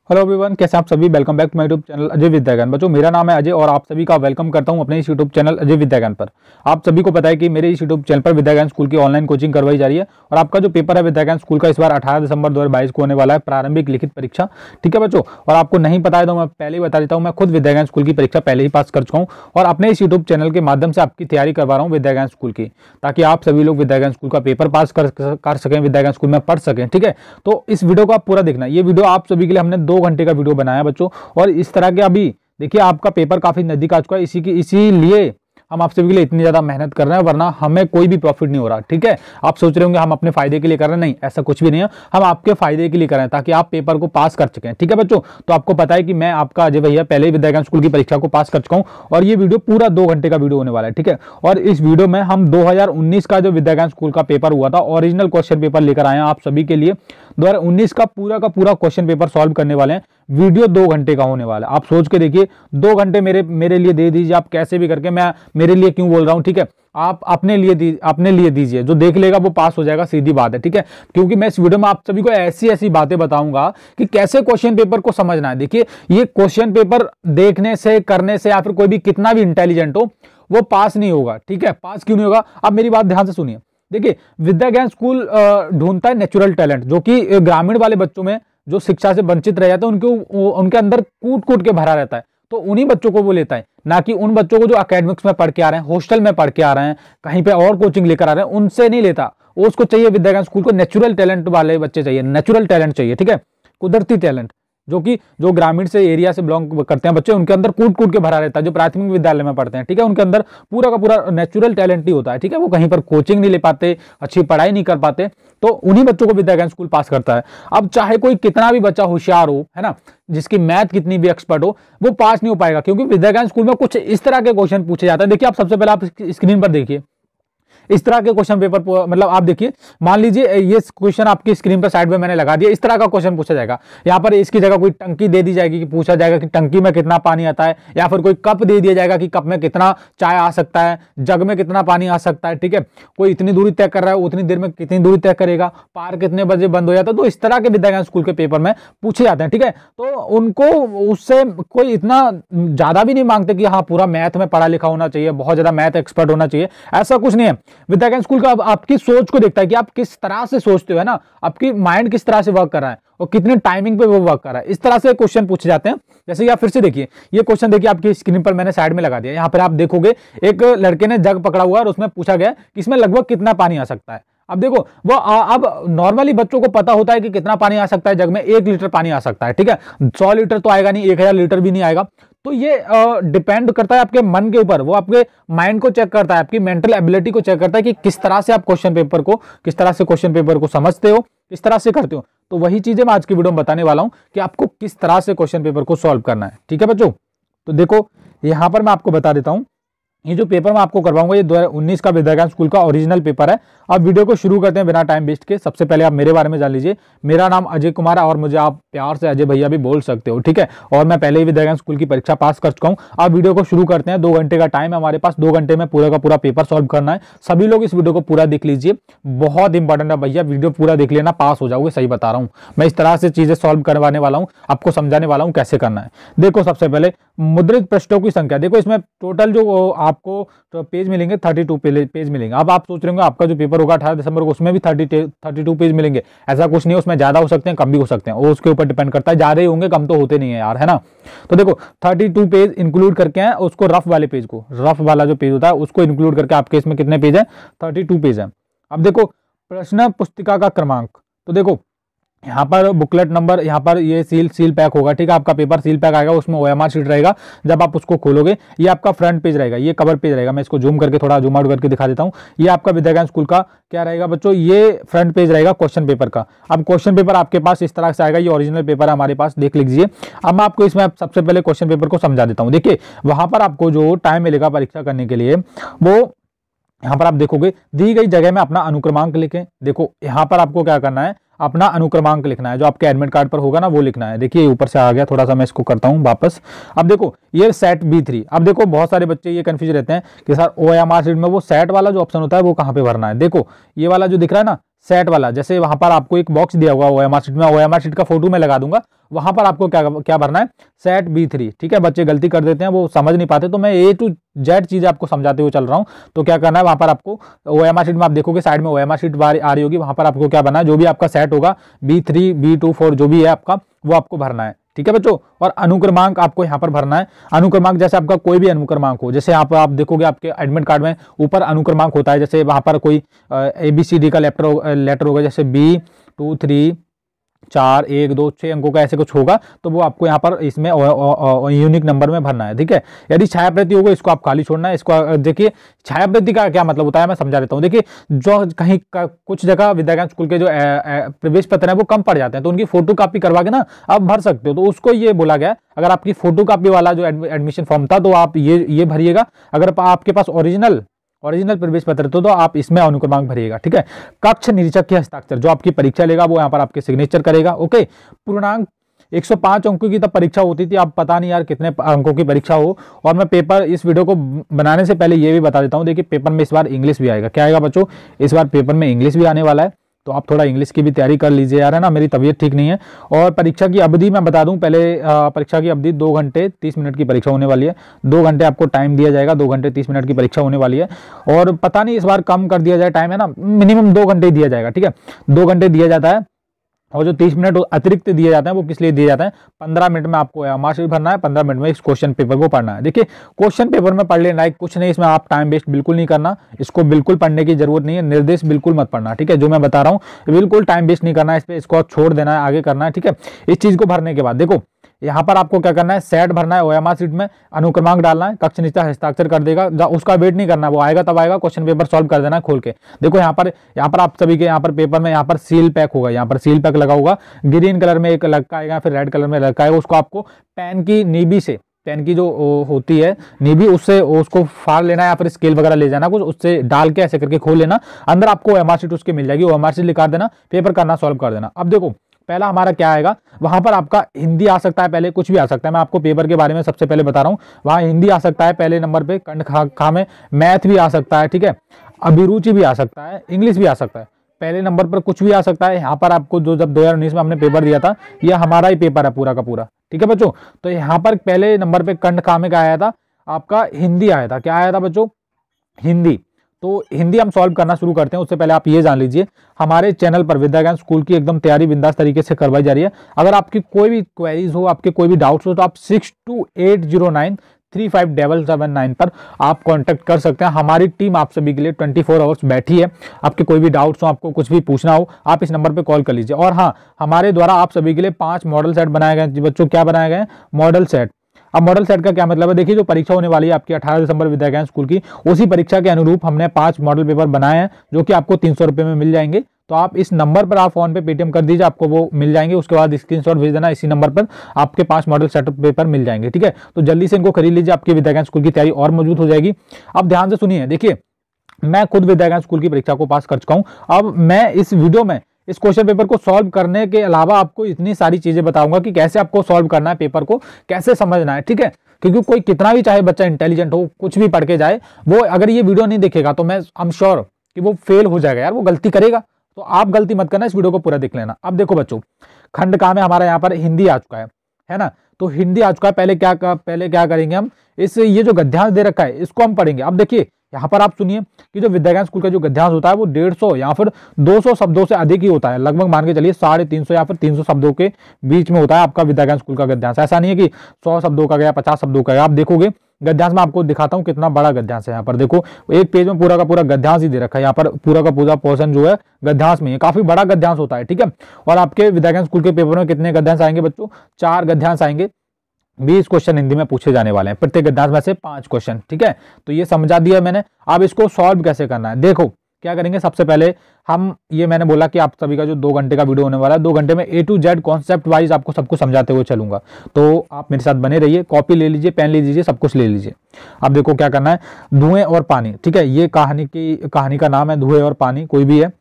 Hello everyone, कैसे आप सभी। Welcome back to my YouTube channel Ajay Vidyagyan. बच्चों, मेरा नाम है अजय और आप सभी का वेलकम करता हूं अपने इस यूट्यूब चैनल अजय विद्याज्ञान पर। आप सभी को पता है कि मेरे इस यूट्यूब चैनल पर विद्याज्ञान स्कूल की ऑनलाइन कोचिंग करवाई जा रही है और आपका जो पेपर है विद्याज्ञान स्कूल का इस बार 18 दिसंबर 2022 को होने वाला है, प्रारंभिक लिखित परीक्षा। ठीक है बच्चों, और आपको नहीं पता है तो मैं पहले ही बता देता हूँ, मैं खुद विद्याज्ञान स्कूल की परीक्षा पहले ही पास कर चुका हूँ और अपने इस यूट्यूब चैनल के माध्यम से आपकी तैयारी करवा रहा हूँ विद्याज्ञान स्कूल की, ताकि आप सभी लोग विद्याज्ञान स्कूल का पेपर पास कर सकें, विद्याज्ञान स्कूल में पढ़ सकें। ठीक है, तो इस वीडियो को आप पूरा देखना। ये वीडियो आप सभी के लिए हमने 2 घंटे का वीडियो बनाया बच्चों, और इस तरह के अभी देखिए आपका पेपर काफी नजदीक आ चुका है, इसीलिए हम आप सभी के लिए इतनी ज्यादा मेहनत कर रहे हैं, वरना हमें कोई भी प्रॉफिट नहीं हो रहा। ठीक है, आप सोच रहे होंगे हम अपने फायदे के लिए कर रहे हैं, नहीं, ऐसा कुछ भी नहीं है। हम आपके फायदे के लिए कर रहे हैं ताकि आप पेपर को पास कर सकें। ठीक है बच्चों, तो आपको पता है कि मैं आपका अजय भैया पहले ही विद्याज्ञान स्कूल की परीक्षा को पास कर चुका हूं और ये वीडियो पूरा 2 घंटे का वीडियो होने वाला है। ठीक है, और इस वीडियो में हम 2019 का जो विद्याज्ञान स्कूल का पेपर हुआ था, ओरिजिनल क्वेश्चन पेपर लेकर आए हैं आप सभी के लिए। 2019 का पूरा क्वेश्चन पेपर सॉल्व करने वाले हैं। वीडियो 2 घंटे का होने वाला है। आप सोच के देखिए, 2 घंटे मेरे लिए दे दीजिए आप कैसे भी करके। मैं मेरे लिए क्यों बोल रहा हूं, ठीक है, आप अपने लिए दीजिए, जो देख लेगा वो पास हो जाएगा, सीधी बात है। ठीक है, क्योंकि मैं इस वीडियो में आप सभी को ऐसी बातें बताऊंगा कि कैसे क्वेश्चन पेपर को समझना है। देखिए, ये क्वेश्चन पेपर देखने से, करने से, या फिर कोई भी कितना भी इंटेलिजेंट हो वो पास नहीं होगा। ठीक है, पास क्यों नहीं होगा, आप मेरी बात ध्यान से सुनिए। देखिए, विद्याज्ञान स्कूल ढूंढता है नेचुरल टैलेंट, जो कि ग्रामीण वाले बच्चों में जो शिक्षा से वंचित रह जाते हैं उनके अंदर कूट के भरा रहता है, तो उन्हीं बच्चों को वो लेता है, ना कि उन बच्चों को जो एकेडमिक्स में पढ़ के आ रहे हैं, हॉस्टल में पढ़ के आ रहे हैं, कहीं पे और कोचिंग लेकर आ रहे हैं, उनसे नहीं लेता। उसको चाहिए विद्याज्ञान स्कूल को नेचुरल टैलेंट वाले बच्चे चाहिए, नेचुरल टैलेंट चाहिए। ठीक है, कुदरती टैलेंट, जो ग्रामीण से एरिया से बिलोंग करते हैं बच्चे, उनके अंदर कूट के भरा रहता है, जो प्राथमिक विद्यालय में पढ़ते हैं। ठीक है, उनके अंदर पूरा का पूरा नेचुरल टैलेंट ही होता है। ठीक है, वो कहीं पर कोचिंग नहीं ले पाते, अच्छी पढ़ाई नहीं कर पाते, तो उन्हीं बच्चों को विद्याज्ञान स्कूल पास करता है। अब चाहे कोई कितना भी बच्चा होशियार हो, है ना, जिसकी मैथ कितनी भी एक्सपर्ट हो, वो पास नहीं हो पाएगा, क्योंकि विद्याज्ञान स्कूल में कुछ इस तरह के क्वेश्चन पूछे जाते हैं। देखिए, आप सबसे पहले आप स्क्रीन पर देखिए, इस तरह के क्वेश्चन पेपर, मतलब आप देखिए, मान लीजिए ये क्वेश्चन आपकी स्क्रीन पर साइड में मैंने लगा दिया। इस तरह का क्वेश्चन पूछा जाएगा। यहाँ पर इसकी जगह कोई टंकी दे दी जाएगी कि पूछा जाएगा कि टंकी में कितना पानी आता है, या फिर कोई कप दे दिया जाएगा कि कप में कितना चाय आ सकता है, जग में कितना पानी आ सकता है। ठीक है, कोई इतनी दूरी तय कर रहा है, उतनी देर में कितनी दूरी तय करेगा, पार कितने बजे बंद हो जाता है। तो इस तरह के विद्याज्ञान स्कूल के पेपर में पूछे जाते हैं। ठीक है, तो उनको उससे कोई इतना ज्यादा भी नहीं मांगते कि हाँ पूरा मैथ में पढ़ा लिखा होना चाहिए, बहुत ज्यादा मैथ एक्सपर्ट होना चाहिए, ऐसा कुछ नहीं है। विद्याज्ञान स्कूल का आपकी सोच को देखता है कि आप किस तरह से सोचते हो, है ना, आपकी माइंड किस तरह से वर्क कर रहा है और कितने टाइमिंग पे वो वर्क कर रहा है। इस तरह से क्वेश्चन पूछे जाते हैं। जैसे कि आप फिर से देखिए, ये क्वेश्चन देखिए आपकी स्क्रीन पर मैंने साइड में लगा दिया। यहाँ पर आप देखोगे, एक लड़के ने जग पकड़ा हुआ है और उसमें पूछा गया कि इसमें लगभग कितना पानी आ सकता है। अब देखो, वो अब नॉर्मली बच्चों को पता होता है कि कितना पानी आ सकता है। जग में 1 लीटर पानी आ सकता है। ठीक है, 100 लीटर तो आएगा नहीं, 1000 लीटर भी नहीं आएगा। तो ये डिपेंड करता है आपके मन के ऊपर, वो आपके माइंड को चेक करता है, आपकी मेंटल एबिलिटी को चेक करता है कि किस तरह से आप क्वेश्चन पेपर को समझते हो, किस तरह से करते हो। तो वही चीजें मैं आज की वीडियो में बताने वाला हूं कि आपको किस तरह से क्वेश्चन पेपर को सॉल्व करना है। ठीक है बच्चों, तो देखो यहां पर मैं आपको बता देता हूं, ये जो पेपर मैं आपको करवाऊंगा ये 2019 का विद्याज्ञान स्कूल का ओरिजिनल पेपर है। अब वीडियो को शुरू करते हैं बिना टाइम वेस्ट के। सबसे पहले आप मेरे बारे में जान लीजिए। मेरा नाम अजय कुमार है और मुझे आप प्यार से अजय भैया भी बोल सकते हो। ठीक है, और मैं पहले ही विद्याज्ञान स्कूल की परीक्षा पास कर चुका हूं। अब वीडियो को शुरू करते हैं। 2 घंटे का टाइम है हमारे पास, 2 घंटे में पूरा का पूरा पेपर सॉल्व करना है। सभी लोग इस वीडियो को पूरा देख लीजिए, बहुत इंपॉर्टेंट है भैया, वीडियो पूरा देख लेना, पास हो जाओगे, सही बता रहा हूँ। मैं इस तरह से चीजें सॉल्व करवाने वाला हूँ, आपको समझाने वाला हूँ कैसे करना है। देखो, सबसे पहले मुद्रित पृष्ठों की संख्या। देखो, इसमें टोटल जो आपको पेज मिलेंगे 32 पेज मिलेंगे। अब आप सोच रहे होंगे आपका जो पेपर होगा 18 दिसंबर को, उसमें भी 32 पेज मिलेंगे। ऐसा कुछ नहीं है, उसमें ज्यादा हो सकते हैं, कम भी हो सकते हैं, वो उसके ऊपर डिपेंड करता है। ज्यादा ही होंगे, कम तो होते नहीं है यार, है ना। तो देखो 32 पेज इंक्लूड करके हैं, उसको रफ वाला जो पेज होता है उसको इंक्लूड करके आपके इसमें कितने पेज है, 32 पेज है। अब देखो प्रश्न पुस्तिका का क्रमांक। तो देखो यहाँ पर बुकलेट नंबर, यहाँ पर ये सील पैक होगा। ठीक है, आपका पेपर सील पैक आएगा, उसमें OMR शीट रहेगा। जब आप उसको खोलोगे, ये आपका फ्रंट पेज रहेगा, ये कवर पेज रहेगा। मैं इसको जूम करके थोड़ा जूम आउट करके दिखा देता हूँ। ये आपका विद्याज्ञान स्कूल का क्या रहेगा बच्चों, ये फ्रंट पेज रहेगा क्वेश्चन पेपर का। अब क्वेश्चन पेपर आपके पास इस तरह से आएगा, ये ओरिजिनल पेपर है हमारे पास, देख लीजिए। अब मैं आपको इसमें सबसे पहले क्वेश्चन पेपर को समझा देता हूँ। देखिए, वहां पर आपको जो टाइम मिलेगा परीक्षा करने के लिए, वो यहाँ पर आप देखोगे दी गई जगह में अपना अनुक्रमांक लिखें। देखो यहाँ पर आपको क्या करना है, अपना अनुक्रमांक लिखना है, जो आपके एडमिट कार्ड पर होगा ना वो लिखना है। देखिए ऊपर से आ गया, थोड़ा सा मैं इसको करता हूँ वापस। अब देखो ये सेट B3। अब देखो बहुत सारे बच्चे ये कंफ्यूज रहते हैं कि सर OMR शीट में वो सेट वाला जो ऑप्शन होता है वो कहाँ पे भरना है। देखो ये वाला जो दिख रहा है ना सेट वाला, जैसे वहां पर आपको एक बॉक्स दिया हुआ OMR शीट में, OMR शीट का फोटो मैं लगा दूंगा, वहां पर आपको क्या क्या भरना है, सेट B3। ठीक है, बच्चे गलती कर देते हैं, वो समझ नहीं पाते, तो मैं A to Z चीजें आपको समझाते हुए चल रहा हूँ। तो क्या करना है, वहां पर आपको OMR शीट में आप देखोगे साइड में OMR शीट आ रही होगी, वहां पर आपको क्या भरना है, जो भी आपका सेट होगा B3 B2 4 जो भी है आपका वो आपको भरना है। ठीक है बच्चों, और अनुक्रमांक आपको यहाँ पर भरना है। अनुक्रमांक जैसे आपका कोई भी अनुक्रमांक हो, जैसे आप देखोगे आपके एडमिट कार्ड में ऊपर अनुक्रमांक होता है, जैसे वहां पर कोई ABCD का लेटर होगा, जैसे B2 3 4 1 2 6 अंकों का ऐसे कुछ होगा, तो वो आपको यहाँ पर इसमें यूनिक नंबर में भरना है। ठीक है, यदि छायाप्रति होगा इसको आप खाली छोड़ना है। इसको देखिए छायाप्रति का क्या मतलब होता है मैं समझा देता हूँ। देखिए जो कहीं कुछ जगह विद्या ज्ञान स्कूल के जो प्रवेश पत्र है वो कम पड़ जाते हैं, तो उनकी फोटो कॉपी करवा के ना आप भर सकते हो, तो उसको ये बोला गया अगर आपकी फोटो कॉपी वाला जो एडमिशन फॉर्म था तो आप ये भरिएगा। अगर आपके पास ओरिजिनल प्रवेश पत्र तो आप इसमें अनुक्रमांक भरिएगा। ठीक है, कक्ष निरीक्षक के हस्ताक्षर जो आपकी परीक्षा लेगा वो यहाँ पर आपके सिग्नेचर करेगा। ओके, पूर्णांक 105 अंकों की तब परीक्षा होती थी, अब पता नहीं यार कितने अंकों की परीक्षा हो। और मैं पेपर इस वीडियो को बनाने से पहले ये भी बता देता हूँ, देखिए पेपर में इस बार इंग्लिश भी आएगा। क्या आएगा बच्चों, इस बार पेपर में इंग्लिश भी आने वाला है, तो आप थोड़ा इंग्लिश की भी तैयारी कर लीजिए यार, है ना, मेरी तबीयत ठीक नहीं है। और परीक्षा की अवधि मैं बता दूं पहले, परीक्षा की अवधि 2 घंटे 30 मिनट की परीक्षा होने वाली है। 2 घंटे आपको टाइम दिया जाएगा, 2 घंटे 30 मिनट की परीक्षा होने वाली है। और पता नहीं इस बार कम कर दिया जाए टाइम, है ना, मिनिमम 2 घंटे ही दिया जाएगा। ठीक है, 2 घंटे दिया जाता है, और जो 30 मिनट अतिरिक्त दिए जाते हैं वो किस लिए दिए जाते हैं, 15 मिनट में आपको मार्कशीट भरना है, 15 मिनट में इस क्वेश्चन पेपर को पढ़ना है। देखिए क्वेश्चन पेपर में पढ़ लेना है, कुछ नहीं, इसमें आप टाइम वेस्ट बिल्कुल नहीं करना, इसको बिल्कुल पढ़ने की जरूरत नहीं है, निर्देश बिल्कुल मत पढ़ना। ठीक है, जो मैं बता रहा हूँ बिल्कुल टाइम वेस्ट नहीं करना है इस पे, इसको छोड़ देना है, आगे करना है। ठीक है, इस चीज को भरने के बाद देखो यहाँ पर आपको क्या करना है, सेट भरना है, OMR शीट में अनुक्रमांक डालना है, कक्ष निरीक्षक हस्ताक्षर कर देगा, उसका वेट नहीं करना है, वो आएगा तब आएगा, क्वेश्चन पेपर सॉल्व कर देना है खोल के। देखो यहाँ पर आप सभी के यहाँ पर पेपर में यहाँ पर सील पैक होगा, यहाँ पर सील पैक लगा होगा, ग्रीन कलर में एक लटका आएगा, फिर रेड कलर में लटका आएगा, उसको आपको पेन की नीबी से, पेन की जो होती है नीबी, उससे उसको फाड़ लेना है, या फिर स्केल वगैरह ले जाना कुछ, उससे डाल के ऐसे करके खोल लेना, अंदर आपको OMR शीट उसके मिल जाएगी, OMR शीट लिखा देना, पेपर करना, सॉल्व कर देना। अब देखो पहला हमारा क्या आएगा, वहां पर आपका हिंदी आ सकता है, पहले कुछ भी आ सकता है, मैं आपको पेपर के बारे में सबसे पहले बता रहा हूं, वहां हिंदी आ सकता है पहले नंबर पे, खंड खा में मैथ भी आ सकता है। ठीक है, अभिरुचि भी आ सकता है, इंग्लिश भी आ सकता है, पहले नंबर पर कुछ भी आ सकता है। यहाँ पर आपको जो जब 2019 में हमने पेपर दिया था, यह हमारा ही पेपर है पूरा का पूरा। ठीक है बच्चों, तो यहाँ पर पहले नंबर पे खंड खा में क्या आया था, आपका हिंदी आया था। क्या आया था बच्चों, हिंदी। तो हिंदी हम सॉल्व करना शुरू करते हैं, उससे पहले आप ये जान लीजिए हमारे चैनल पर विद्या ज्ञान स्कूल की एकदम तैयारी बिंदास तरीके से करवाई जा रही है। अगर आपकी कोई भी क्वेरीज हो, आपके कोई भी डाउट्स हो, तो आप 6280935779 पर आप कांटेक्ट कर सकते हैं। हमारी टीम आप सभी के लिए 24 आवर्स बैठी है, आपके कोई भी डाउट्स हो, आपको कुछ भी पूछना हो, आप इस नंबर पर कॉल कर लीजिए। और हाँ, हमारे द्वारा आप सभी के लिए 5 मॉडल सेट बनाए गए बच्चों। क्या बनाए गए, मॉडल सेट। अब मॉडल सेट का क्या मतलब है, देखिए जो परीक्षा होने वाली है आपकी 18 दिसंबर विद्या ज्ञान स्कूल की, उसी परीक्षा के अनुरूप हमने 5 मॉडल पेपर बनाए हैं, जो कि आपको 300 रुपये में मिल जाएंगे। तो आप इस नंबर पर आप फोन पे पेटीएम कर दीजिए, आपको वो मिल जाएंगे, उसके बाद स्क्रीनशॉट भेज देना, इसी नंबर पर आपके 5 मॉडल सेट पेपर मिल जाएंगे। ठीक है, तो जल्दी से इनको खरीद लीजिए, आपकी विद्या ज्ञान स्कूल की तैयारी और मजबूत हो जाएगी। अब ध्यान से सुनिए, देखिए मैं खुद विद्या ज्ञान स्कूल की परीक्षा को पास कर चुका हूँ। अब मैं इस वीडियो में इस क्वेश्चन पेपर को सॉल्व करने के अलावा आपको इतनी सारी चीजें बताऊंगा कि कैसे आपको सॉल्व करना है, पेपर को कैसे समझना है। ठीक है, क्योंकि कोई कितना भी चाहे बच्चा इंटेलिजेंट हो, कुछ भी पढ़ के जाए, वो अगर ये वीडियो नहीं देखेगा तो मैं आई एम श्योर कि वो फेल हो जाएगा यार, वो गलती करेगा। तो आप गलती मत करना, इस वीडियो को पूरा देख लेना। अब देखो बच्चों, खंड का में हमारा यहाँ पर हिंदी आ चुका है ना, तो हिंदी आ चुका है। पहले क्या करेंगे हम, ये जो गद्यांश दे रखा है इसको हम पढ़ेंगे। अब देखिए यहाँ पर आप सुनिए कि जो विद्या ज्ञान स्कूल का जो गद्यांश होता है वो 150 या फिर 200 शब्दों से अधिक ही होता है, लगभग मान के चलिए 350 या फिर 300 शब्दों के बीच में होता है आपका विद्या ज्ञान स्कूल का गद्यांश। ऐसा नहीं है कि 100 शब्दों का गया, 50 शब्दों का गया। आप देखोगे गद्यांश में, आपको दिखाता हूँ कितना बड़ा गद्यांश है। यहाँ पर देखो एक पेज में पूरा का पूरा गद्यांश ही दे रखा है, यहाँ पर पूरा का पूरा पोर्शन जो है गद्यांश में है, काफी बड़ा गद्यांश होता है। ठीक है, और आपके विद्या ज्ञान स्कूल के पेपर में कितने गद्यांश आएंगे बच्चों, 4 गद्यांश आएंगे, 20 क्वेश्चन हिंदी में पूछे जाने वाले हैं, प्रत्येक गद्यांश में से 5 क्वेश्चन। ठीक है, तो ये समझा दिया मैंने। अब इसको सॉल्व कैसे करना है, देखो क्या करेंगे। सबसे पहले हम, ये मैंने बोला कि आप सभी का जो 2 घंटे का वीडियो होने वाला है, 2 घंटे में A to Z concept wise आपको सब कुछ समझाते हुए चलूंगा, तो आप मेरे साथ बने रहिए। कॉपी ले लीजिए, पेन ले लीजिए, सब कुछ ले लीजिए। अब देखो क्या करना है, धुएं और पानी। ठीक है, ये कहानी का नाम है, धुएं और पानी, कोई भी है।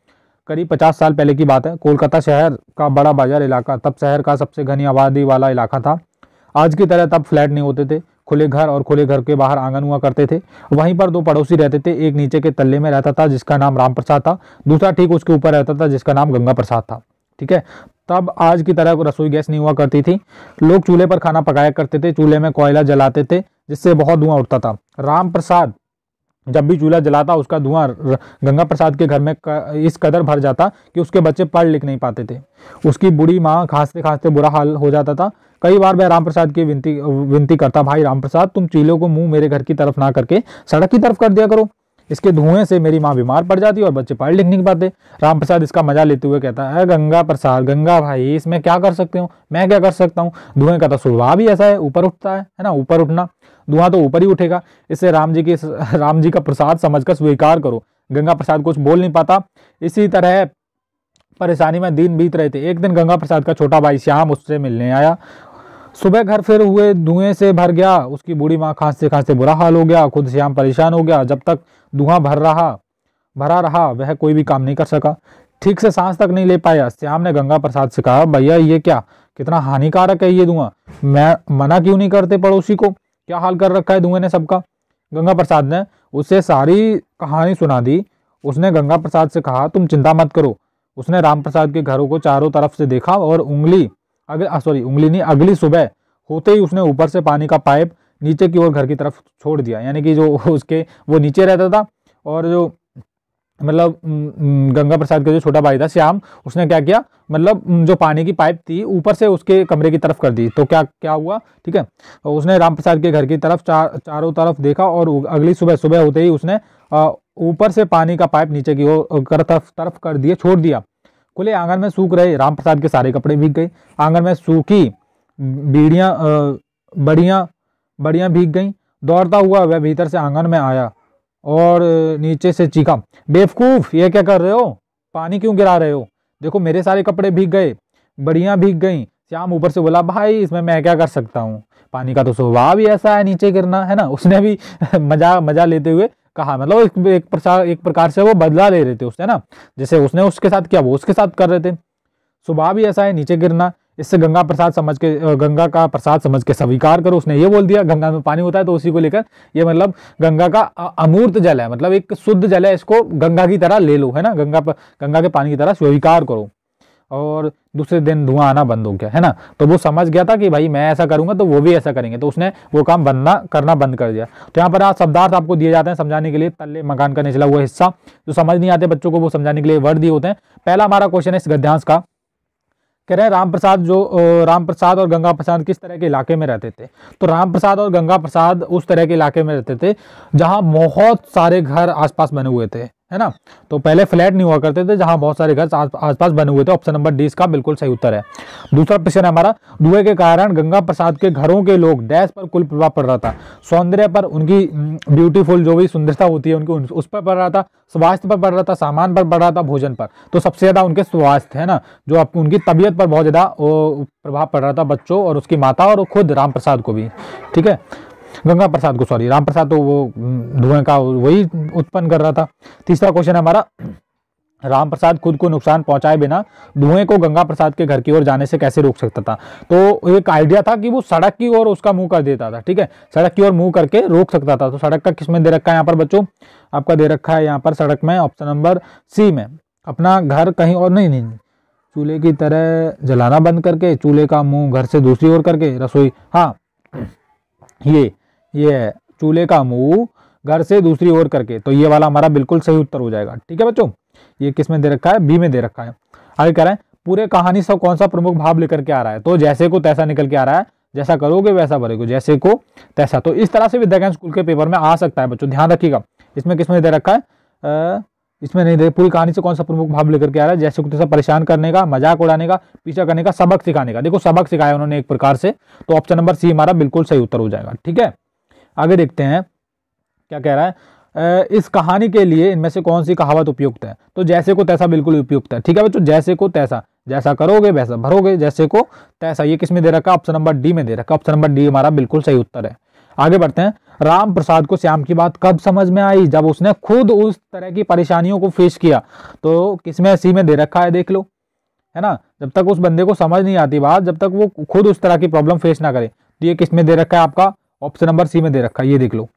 करीब 50 साल पहले की बात है। कोलकाता शहर का बड़ा बाजार इलाका तब शहर का सबसे घनी आबादी वाला इलाका था। आज की तरह तब फ्लैट नहीं होते थे, खुले घर और खुले घर के बाहर आंगन हुआ करते थे। वहीं पर दो पड़ोसी रहते थे, एक नीचे के तल्ले में रहता था जिसका नाम राम प्रसाद था, दूसरा ठीक उसके ऊपर रहता था जिसका नाम गंगा प्रसाद था। ठीक है, तब आज की तरह रसोई गैस नहीं हुआ करती थी। लोग चूल्हे पर खाना पकाया करते थे, चूल्हे में कोयला जलाते थे जिससे बहुत धुआं उठता था। राम प्रसाद जब भी चूल्हा जलाता उसका धुआं गंगा प्रसाद के घर में इस कदर भर जाता कि उसके बच्चे पढ़ लिख नहीं पाते थे। उसकी बूढ़ी माँ खांसते खांसते बुरा हाल हो जाता था। कई बार वह राम प्रसाद की विनती करता, भाई राम प्रसाद तुम चूल्हे को मुंह मेरे घर की तरफ ना करके सड़क की तरफ कर दिया करो, इसके धुएं से मेरी माँ बीमार पड़ जाती है और बच्चे पढ़ लिख नहीं पाते। राम प्रसाद इसका मजा लेते हुए कहता है, गंगा प्रसाद, गंगा भाई इसमें क्या कर सकते हो, मैं क्या कर सकता हूँ, धुएं का तो स्वभाव ही ऐसा है, ऊपर उठता है ना, ऊपर उठना, धुआं तो ऊपर ही उठेगा, इसे राम जी का प्रसाद समझकर स्वीकार करो। गंगा प्रसाद कुछ बोल नहीं पाता। इसी तरह परेशानी में दिन बीत रहे थे। एक दिन गंगा प्रसाद का छोटा भाई श्याम उससे मिलने आया। सुबह घर फिर हुए धुएं से भर गया। उसकी बूढ़ी माँ खांसते खांसते बुरा हाल हो गया। खुद श्याम परेशान हो गया। जब तक धुआं भरा रहा वह कोई भी काम नहीं कर सका, ठीक से सांस तक नहीं ले पाया। श्याम ने गंगा प्रसाद से कहा, भैया ये क्या, कितना हानिकारक है ये धुआं, मैं मना क्यों नहीं करते पड़ोसी को, क्या हाल कर रखा है धुएं ने सबका। गंगा प्रसाद ने उसे सारी कहानी सुना दी। उसने गंगा प्रसाद से कहा, तुम चिंता मत करो। उसने राम प्रसाद के घरों को चारों तरफ से देखा और अगली सुबह होते ही उसने ऊपर से पानी का पाइप नीचे की ओर घर की तरफ छोड़ दिया। यानी कि जो उसके वो नीचे रहता था और जो मतलब गंगा प्रसाद का जो छोटा भाई था श्याम, उसने क्या किया, मतलब जो पानी की पाइप थी ऊपर से उसके कमरे की तरफ कर दी। तो क्या क्या हुआ, ठीक है, उसने राम प्रसाद के घर की तरफ चारों तरफ देखा और अगली सुबह होते ही उसने ऊपर से पानी का पाइप नीचे की ओर तरफ कर दिए, छोड़ दिया। खुले आंगन में सूख रहे राम प्रसाद के सारे कपड़े भीग गए। आंगन में सूखी बड़ियां भीग गईं। दौड़ता हुआ वह भीतर से आंगन में आया और नीचे से चीखा, बेवकूफ ये क्या कर रहे हो, पानी क्यों गिरा रहे हो, देखो मेरे सारे कपड़े भीग गए, बड़ियां भीग गईं। श्याम ऊपर से बोला, भाई इसमें मैं क्या कर सकता हूँ, पानी का तो स्वभाव ही ऐसा है नीचे गिरना, है ना। उसने भी मजा लेते हुए कहा, मतलब एक प्रकार से वो बदला ले रहे थे उससे ना, जैसे उसने उसके साथ किया वो उसके साथ कर रहे थे, स्वभाव ही ऐसा है नीचे गिरना, इससे गंगा का प्रसाद समझ के स्वीकार करो। उसने ये बोल दिया, गंगा में पानी होता है तो उसी को लेकर ये मतलब गंगा का अमूर्त जल है, मतलब एक शुद्ध जल है, इसको गंगा की तरह ले लो, है ना, गंगा के पानी की तरह स्वीकार करो। और दूसरे दिन धुआं आना बंद हो गया, है ना। तो वो समझ गया था कि भाई मैं ऐसा करूंगा तो वो भी ऐसा करेंगे, तो उसने वो काम करना बंद कर दिया। तो यहाँ पर आज शब्दार्थ आपको दिए जाते हैं समझाने के लिए। तल्ले मकान का निचला हुआ हिस्सा, जो समझ नहीं आते बच्चों को वो समझाने के लिए वर्ड दिए होते हैं। पहला हमारा क्वेश्चन है इस गद्यांश का, कह रहे हैं राम प्रसाद और गंगा प्रसाद किस तरह के इलाके में रहते थे। तो राम प्रसाद और गंगा प्रसाद उस तरह के इलाके में रहते थे जहां बहुत सारे घर आसपास बने हुए थे, है ना। तो पहले फ्लैट नहीं हुआ करते थे, जहां बहुत सारे घर आसपास बने हुए थे। ऑप्शन नंबर डी इसका बिल्कुल सही उत्तर है। दूसरा प्रश्न है हमारा, धुएं के कारण गंगा प्रसाद के घरों के लोग डैश पर कुल प्रभाव पड़ रहा था। सौंदर्य पर, उनकी ब्यूटीफुल जो भी सुंदरता होती है उनकी उस पर पड़ रहा था, स्वास्थ्य पर पड़ रहा था, सामान पर पड़ रहा था, भोजन पर। तो सबसे ज्यादा उनके स्वास्थ्य, है ना, जो उनकी तबीयत पर बहुत ज्यादा प्रभाव पड़ रहा था, बच्चों और उसकी माता और खुद राम प्रसाद को भी, ठीक है, गंगा प्रसाद को, सॉरी, राम प्रसाद तो वो धुएं का वही उत्पन्न कर रहा था। तीसरा क्वेश्चन है हमारा, राम प्रसाद खुद को नुकसान पहुंचाए बिना धुएं को गंगा प्रसाद के घर की ओर जाने से कैसे रोक सकता था। तो एक आइडिया था कि वो सड़क की ओर उसका मुंह कर देता था, ठीक है, सड़क की ओर मुंह करके रोक सकता था। तो सड़क का किसमें दे रखा है यहाँ पर बच्चों, आपका दे रखा है यहाँ पर सड़क में, ऑप्शन नंबर सी में, अपना घर कहीं और नहीं, चूल्हे की तरह जलाना बंद करके, चूल्हे का मुंह घर से दूसरी ओर करके, रसोई, हाँ ये चूल्हे का मुंह घर से दूसरी ओर करके, तो ये वाला हमारा बिल्कुल सही उत्तर हो जाएगा। ठीक है बच्चों, ये किस में दे रखा है, बी में दे रखा है। आगे कह रहे हैं, पूरे कहानी से कौन सा प्रमुख भाव लेकर के आ रहा है। तो जैसे को तैसा निकल के आ रहा है, जैसा करोगे वैसा भरोगे, जैसे को तैसा। तो इस तरह से विद्या ज्ञान स्कूल के पेपर में आ सकता है बच्चों, ध्यान रखिएगा। इसमें किसमें दे रखा है, इसमें नहीं दे, पूरी कहानी से कौन सा प्रमुख भाव लेकर के आ रहा है, जैसे को तैसा परेशान करने का, मजाक उड़ाने का, पीछा करने का, सबक सिखाने का। देखो सबक सिखाया उन्होंने एक प्रकार से, तो ऑप्शन नंबर सी हमारा बिल्कुल सही उत्तर हो जाएगा। ठीक है, आगे देखते हैं क्या कह रहा है, इस कहानी के लिए इनमें से कौन सी कहावत उपयुक्त है। तो जैसे को तैसा बिल्कुल उपयुक्त है। ठीक है बच्चों, जैसे को तैसा, जैसा करोगे वैसा भरोगे, जैसे को तैसा, ये किसमें दे रखा है, ऑप्शन नंबर डी में दे रखा है। ऑप्शन नंबर डी हमारा बिल्कुल सही उत्तर है। आगे बढ़ते हैं, राम प्रसाद को श्याम की बात कब समझ में आई? जब उसने खुद उस तरह की परेशानियों को फेस किया। तो किसमें, सी में दे रखा है, देख लो, है ना। जब तक उस बंदे को समझ नहीं आती बात, जब तक वो खुद उस तरह की प्रॉब्लम फेस ना करे। तो ये किसमें दे रखा है आपका? ऑप्शन नंबर सी में दे रखा है, ये देख लो,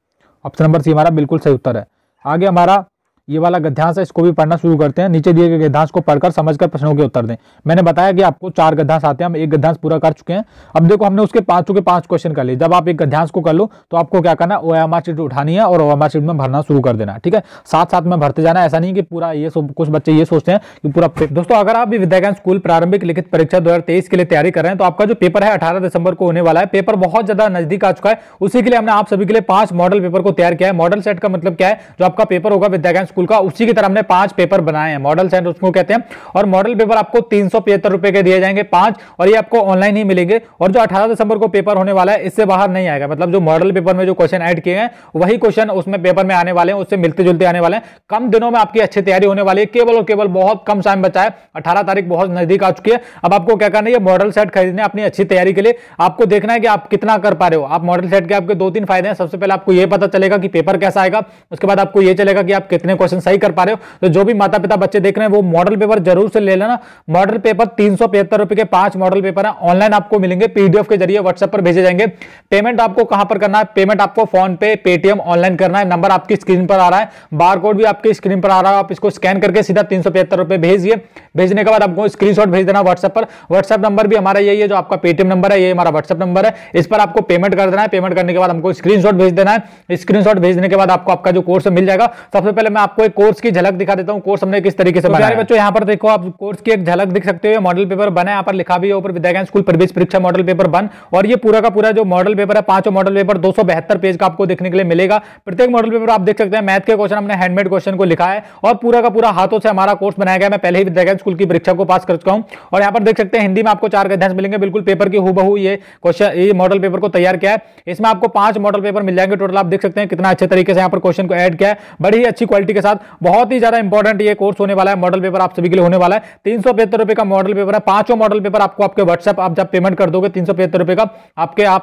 ऑप्शन नंबर सी हमारा बिल्कुल सही उत्तर है। आगे हमारा ये वाला गद्यांश है, इसको भी पढ़ना शुरू करते हैं। नीचे दिए गए गद्यांश को पढ़कर समझकर प्रश्नों के उत्तर दें। मैंने बताया कि आपको 4 गद्यांश आते हैं, हम एक गद्यांश पूरा कर चुके हैं। अब देखो हमने उसके 5 के 5 क्वेश्चन कर लिए। जब आप एक गद्यांश को कर लो तो आपको क्या करना है, ओएमआर शीट उठानी है और ओएमआर शीट में भरना शुरू कर देना, ठीक है। साथ साथ में भरते जाना, ऐसा नहीं कि पूरा ये कुछ बच्चे ये सोचते हैं कि पूरा। दोस्तों अगर आप भी विद्या ज्ञान स्कूल प्रारंभिक लिखित परीक्षा 2023 के लिए तैयारी कर रहे हैं तो आपका जो पेपर है 18 दिसंबर को होने वाला है। पेपर बहुत ज्यादा नजदीक आ चुका है, उसी के लिए हमने आप सभी के लिए 5 मॉडल पेपर को तैयार किया है। मॉडल सेट का मतलब क्या है? जो आपका पेपर होगा विद्या ज्ञान स्कूल का, उसी की तरह 5 पेपर बनाए हैं, मॉडल सेट उसको कहते हैं। और मॉडल पेपर आपको 375 रुपए के दिए जाएंगे 5, और ये आपको ऑनलाइन ही मिलेंगे। और जो 18 दिसंबर को पेपर होने वाला है इससे बाहर नहीं आएगा, मतलब जो मॉडल पेपर में जो क्वेश्चन ऐड किए हैं वही क्वेश्चन उसमें पेपर में आने वाले हैं, उससे मिलते जुलते आने वाले हैं। कम दिनों में आपकी अच्छी तैयारी होने वाली है, केवल और केवल बहुत कम टाइम बचा है, 18 तारीख बहुत नजदीक आ चुकी है। अब आपको क्या करना है, मॉडल सेट खरीदना है अपनी अच्छी तैयारी के लिए। आपको देखना है कि आप कितना कर पा रहे हो। आप मॉडल सेट के आपके 2-3 फायदे हैं। सबसे पहले आपको यह पता चलेगा कि पेपर कैसा आएगा, उसके बाद आपको यह चलेगा कि आप कितने क्वेश्चन सही कर पा रहे हो। तो जो भी माता पिता बच्चे देख रहे हैं वो मॉडल पेपर जरूर से ले लेना। मॉडल पेपर 375 रुपए के 5 मॉडल पेपर है, ऑनलाइन आपको मिलेंगे, पीडीएफ के जरिए व्हाट्सएप पर भेजे जाएंगे। पेमेंट आपको कहां पर करना है? पेमेंट आपको फोन पे, पेटीएम ऑनलाइन करना है। नंबर आपकी स्क्रीन पर आ रहा है, बारकोड भी आपकी स्क्रीन पर आ रहा है, आप इसको स्कैन करके सीधा 375 रुपए भेजिए। भेजने के बाद आपको स्क्रीनशॉट भेज देना व्हाट्सएप पर। व्हाट्सएप नंबर भी हमारा यही है, जो आपका पेटीएम नंबर है, ये हमारा व्हाट्सएप नंबर है। इस पर आपको पेमेंट कर देना है। पेमेंट करने के बाद हमको स्क्रीनशॉट भेज देना है। स्क्रीनशॉट भेजने के बाद आपको आपका जो कोर्स मिल जाएगा। सबसे पहले मैं आपको एक कोर्स की झलक दिखा देता हूं, कोर्स हमने किस तरीके से बनाया है। बच्चों यहाँ पर देखो, आप कोर्स की एक झलक दिख सकते हो। मॉडल पेपर बना है, यहाँ पर लिखा भी है ऊपर विद्या ज्ञान स्कूल प्रवेश परीक्षा मॉडल पेपर 1। और ये पूरा का पूरा जो मॉडल पेपर है, 5 मॉडल पेपर 272 पेज का आपको देखने के लिए मिलेगा। प्रत्येक मॉडल पेपर आप देख सकते हैं, मैथ के क्वेश्चन हमने हैंडमेड क्वेश्चन को लिखा है और पूरा का पूरा हाथों से हमारा कोर्स बनाया गया। मैं पहले ही विद्या ज्ञान स्कूल की परीक्षा को पास कर चुका हूं। और यहाँ पर देख सकते हैं हिंदी में आपको 4 गद्यांश मिलेंगे, बिल्कुल पेपर की हूबहू ये क्वेश्चन, ये मॉडल पेपर को तैयार किया है। इसमें आपको 5 मॉडल पेपर मिल जाएंगे टोटल। आप देख सकते हैं कितना अच्छे तरीके से यहाँ पर क्वेश्चन को ऐड किया है, बड़ी ही अच्छी क्वालिटी के साथ। बहुत ही ज्यादा इंपॉर्टेंट ये कोर्स होने वाला है, मॉडल पेपर आप सभी के लिए होने वाला है। 375 रुपए का मॉडल पेपर है, 5 मॉडल पेपर आपको आपके व्हाट्सएप, आप जब पेमेंट कर दोगे 375 रुपए का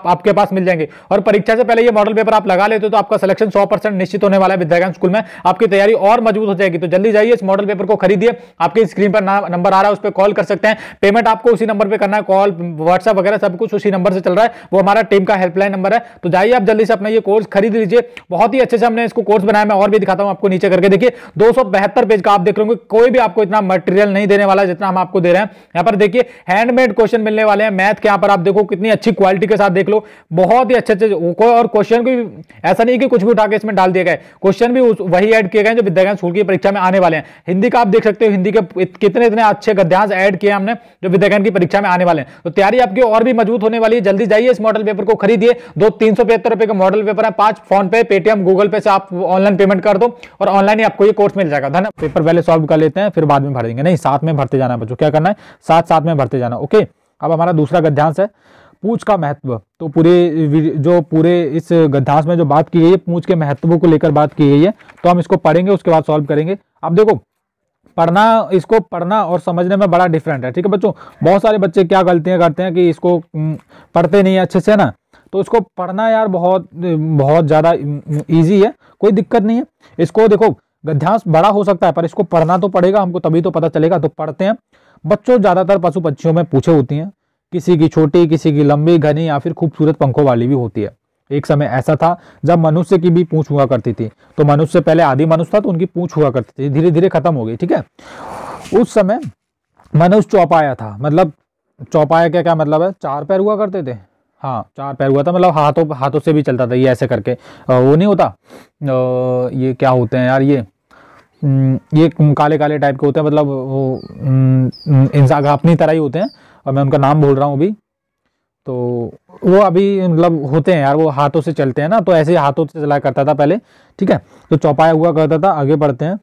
आपके पास मिल जाएंगे। और परीक्षा से पहले ये मॉडल पेपर आप लगा लेते हो तो आपका सिलेक्शन 100% निश्चित होने वाला है विद्या ज्ञान स्कूल में। आपकी तैयारी और मजबूत हो जाएगी। तो जल्दी जाइए, इस मॉडल पेपर को खरीदिए। आपकी स्क्रीन पर नंबर आ रहा है, उस पर कॉल कर सकते हैं। पेमेंट आपको उसी नंबर पर करना है, कॉल व्हाट्सएप वगैरह सब कुछ उसी नंबर से चल रहा है, वो हमारा टीम का हेल्पलाइन नंबर है। तो जाइए आप जल्दी से अपना ये कोर्स खरीद लीजिए। बहुत ही अच्छे से हमने इसको कोर्स बनाया, मैं और भी दिखाता हूं आपको, नीचे करके देखिए 272 पेज का आप देख रहे होंगे। कोई भी आपको इतना मटेरियल नहीं देने वाला जितना हम आपको दे रहे हैं। यहाँ पर देखिए हैंडमेड क्वेश्चन मिलने वाले हैं मैथ के। यहाँ पर आप देखो कितनी अच्छी क्वालिटी के साथ, देख लो बहुत ही अच्छे अच्छे। और क्वेश्चन भी ऐसा नहीं कि कुछ भी उठा के इसमें डाल दिए गए, क्वेश्चन भी वही ऐड किए गए जो विद्या ज्ञान स्कूल की परीक्षा में आने वाले हैं। हिंदी का आप देख सकते हो, हिंदी के कितने इतने अच्छे गद्यांश ऐड किए हमने जो विद्या ज्ञान की परीक्षा में आने वाले हैं। तो तैयारी आपकी और भी मजबूत होने वाली है। जल्दी जाइए, इस मॉडल पेपर को खरीदिए। 375 रुपए का मॉडल पेपर है, 5 फोन पे, पेटीएम, गूगल पे से आप ऑनलाइन पेमेंट कर दो और ऑनलाइन ही आपको ये कोर्स मिल जाएगा। धन्यवाद। पेपर पहले सॉल्व कर लेते हैं, फिर बाद में भर देंगे। नहीं, साथ में भरते जाना है बच्चों, क्या करना है, साथ साथ में भरते जाना। ओके, अब हमारा दूसरा गद्यांश है पूंछ का महत्व। तो पूरे इस गद्यांश में जो बात की गई है पूंछ के महत्व को लेकर बात की गई है, तो हम इसको पढ़ेंगे, उसके बाद सॉल्व करेंगे। अब देखो इसको पढ़ना और समझने में बड़ा डिफरेंट है, ठीक है बच्चों। बहुत सारे बच्चे क्या गलतियां करते हैं कि इसको पढ़ते नहीं अच्छे से ना, तो इसको पढ़ना यार बहुत बहुत ज़्यादा ईजी है, कोई दिक्कत नहीं है। इसको देखो गद्यांश बड़ा हो सकता है पर इसको पढ़ना तो पड़ेगा हमको, तभी तो पता चलेगा। तो पढ़ते हैं बच्चों। ज़्यादातर पशु पक्षियों में पूंछें होती हैं, किसी की छोटी, किसी की लंबी, घनी या फिर खूबसूरत पंखों वाली भी होती है। एक समय ऐसा था जब मनुष्य की भी पूंछ हुआ करती थी। तो मनुष्य से पहले आदि मनुष्य था तो उनकी पूंछ हुआ करती थी, धीरे धीरे खत्म हो गई, ठीक है। उस समय मनुष्य चौपाया था। मतलब चौपाया क्या मतलब है, 4 पैर हुआ करते थे। हाँ, 4 पैर हुआ था, मतलब हाथों से भी चलता था, ये ऐसे करके। वो नहीं होता, ये क्या होते हैं यार, ये काले काले टाइप के होते हैं, मतलब वो इंसान अपनी तरह ही होते हैं, और मैं उनका नाम भूल रहा हूँ अभी। तो वो अभी मतलब होते हैं यार, वो हाथों से चलते हैं ना, तो ऐसे हाथों से चला करता था पहले, ठीक है। तो चौपाया हुआ करता था। आगे बढ़ते हैं।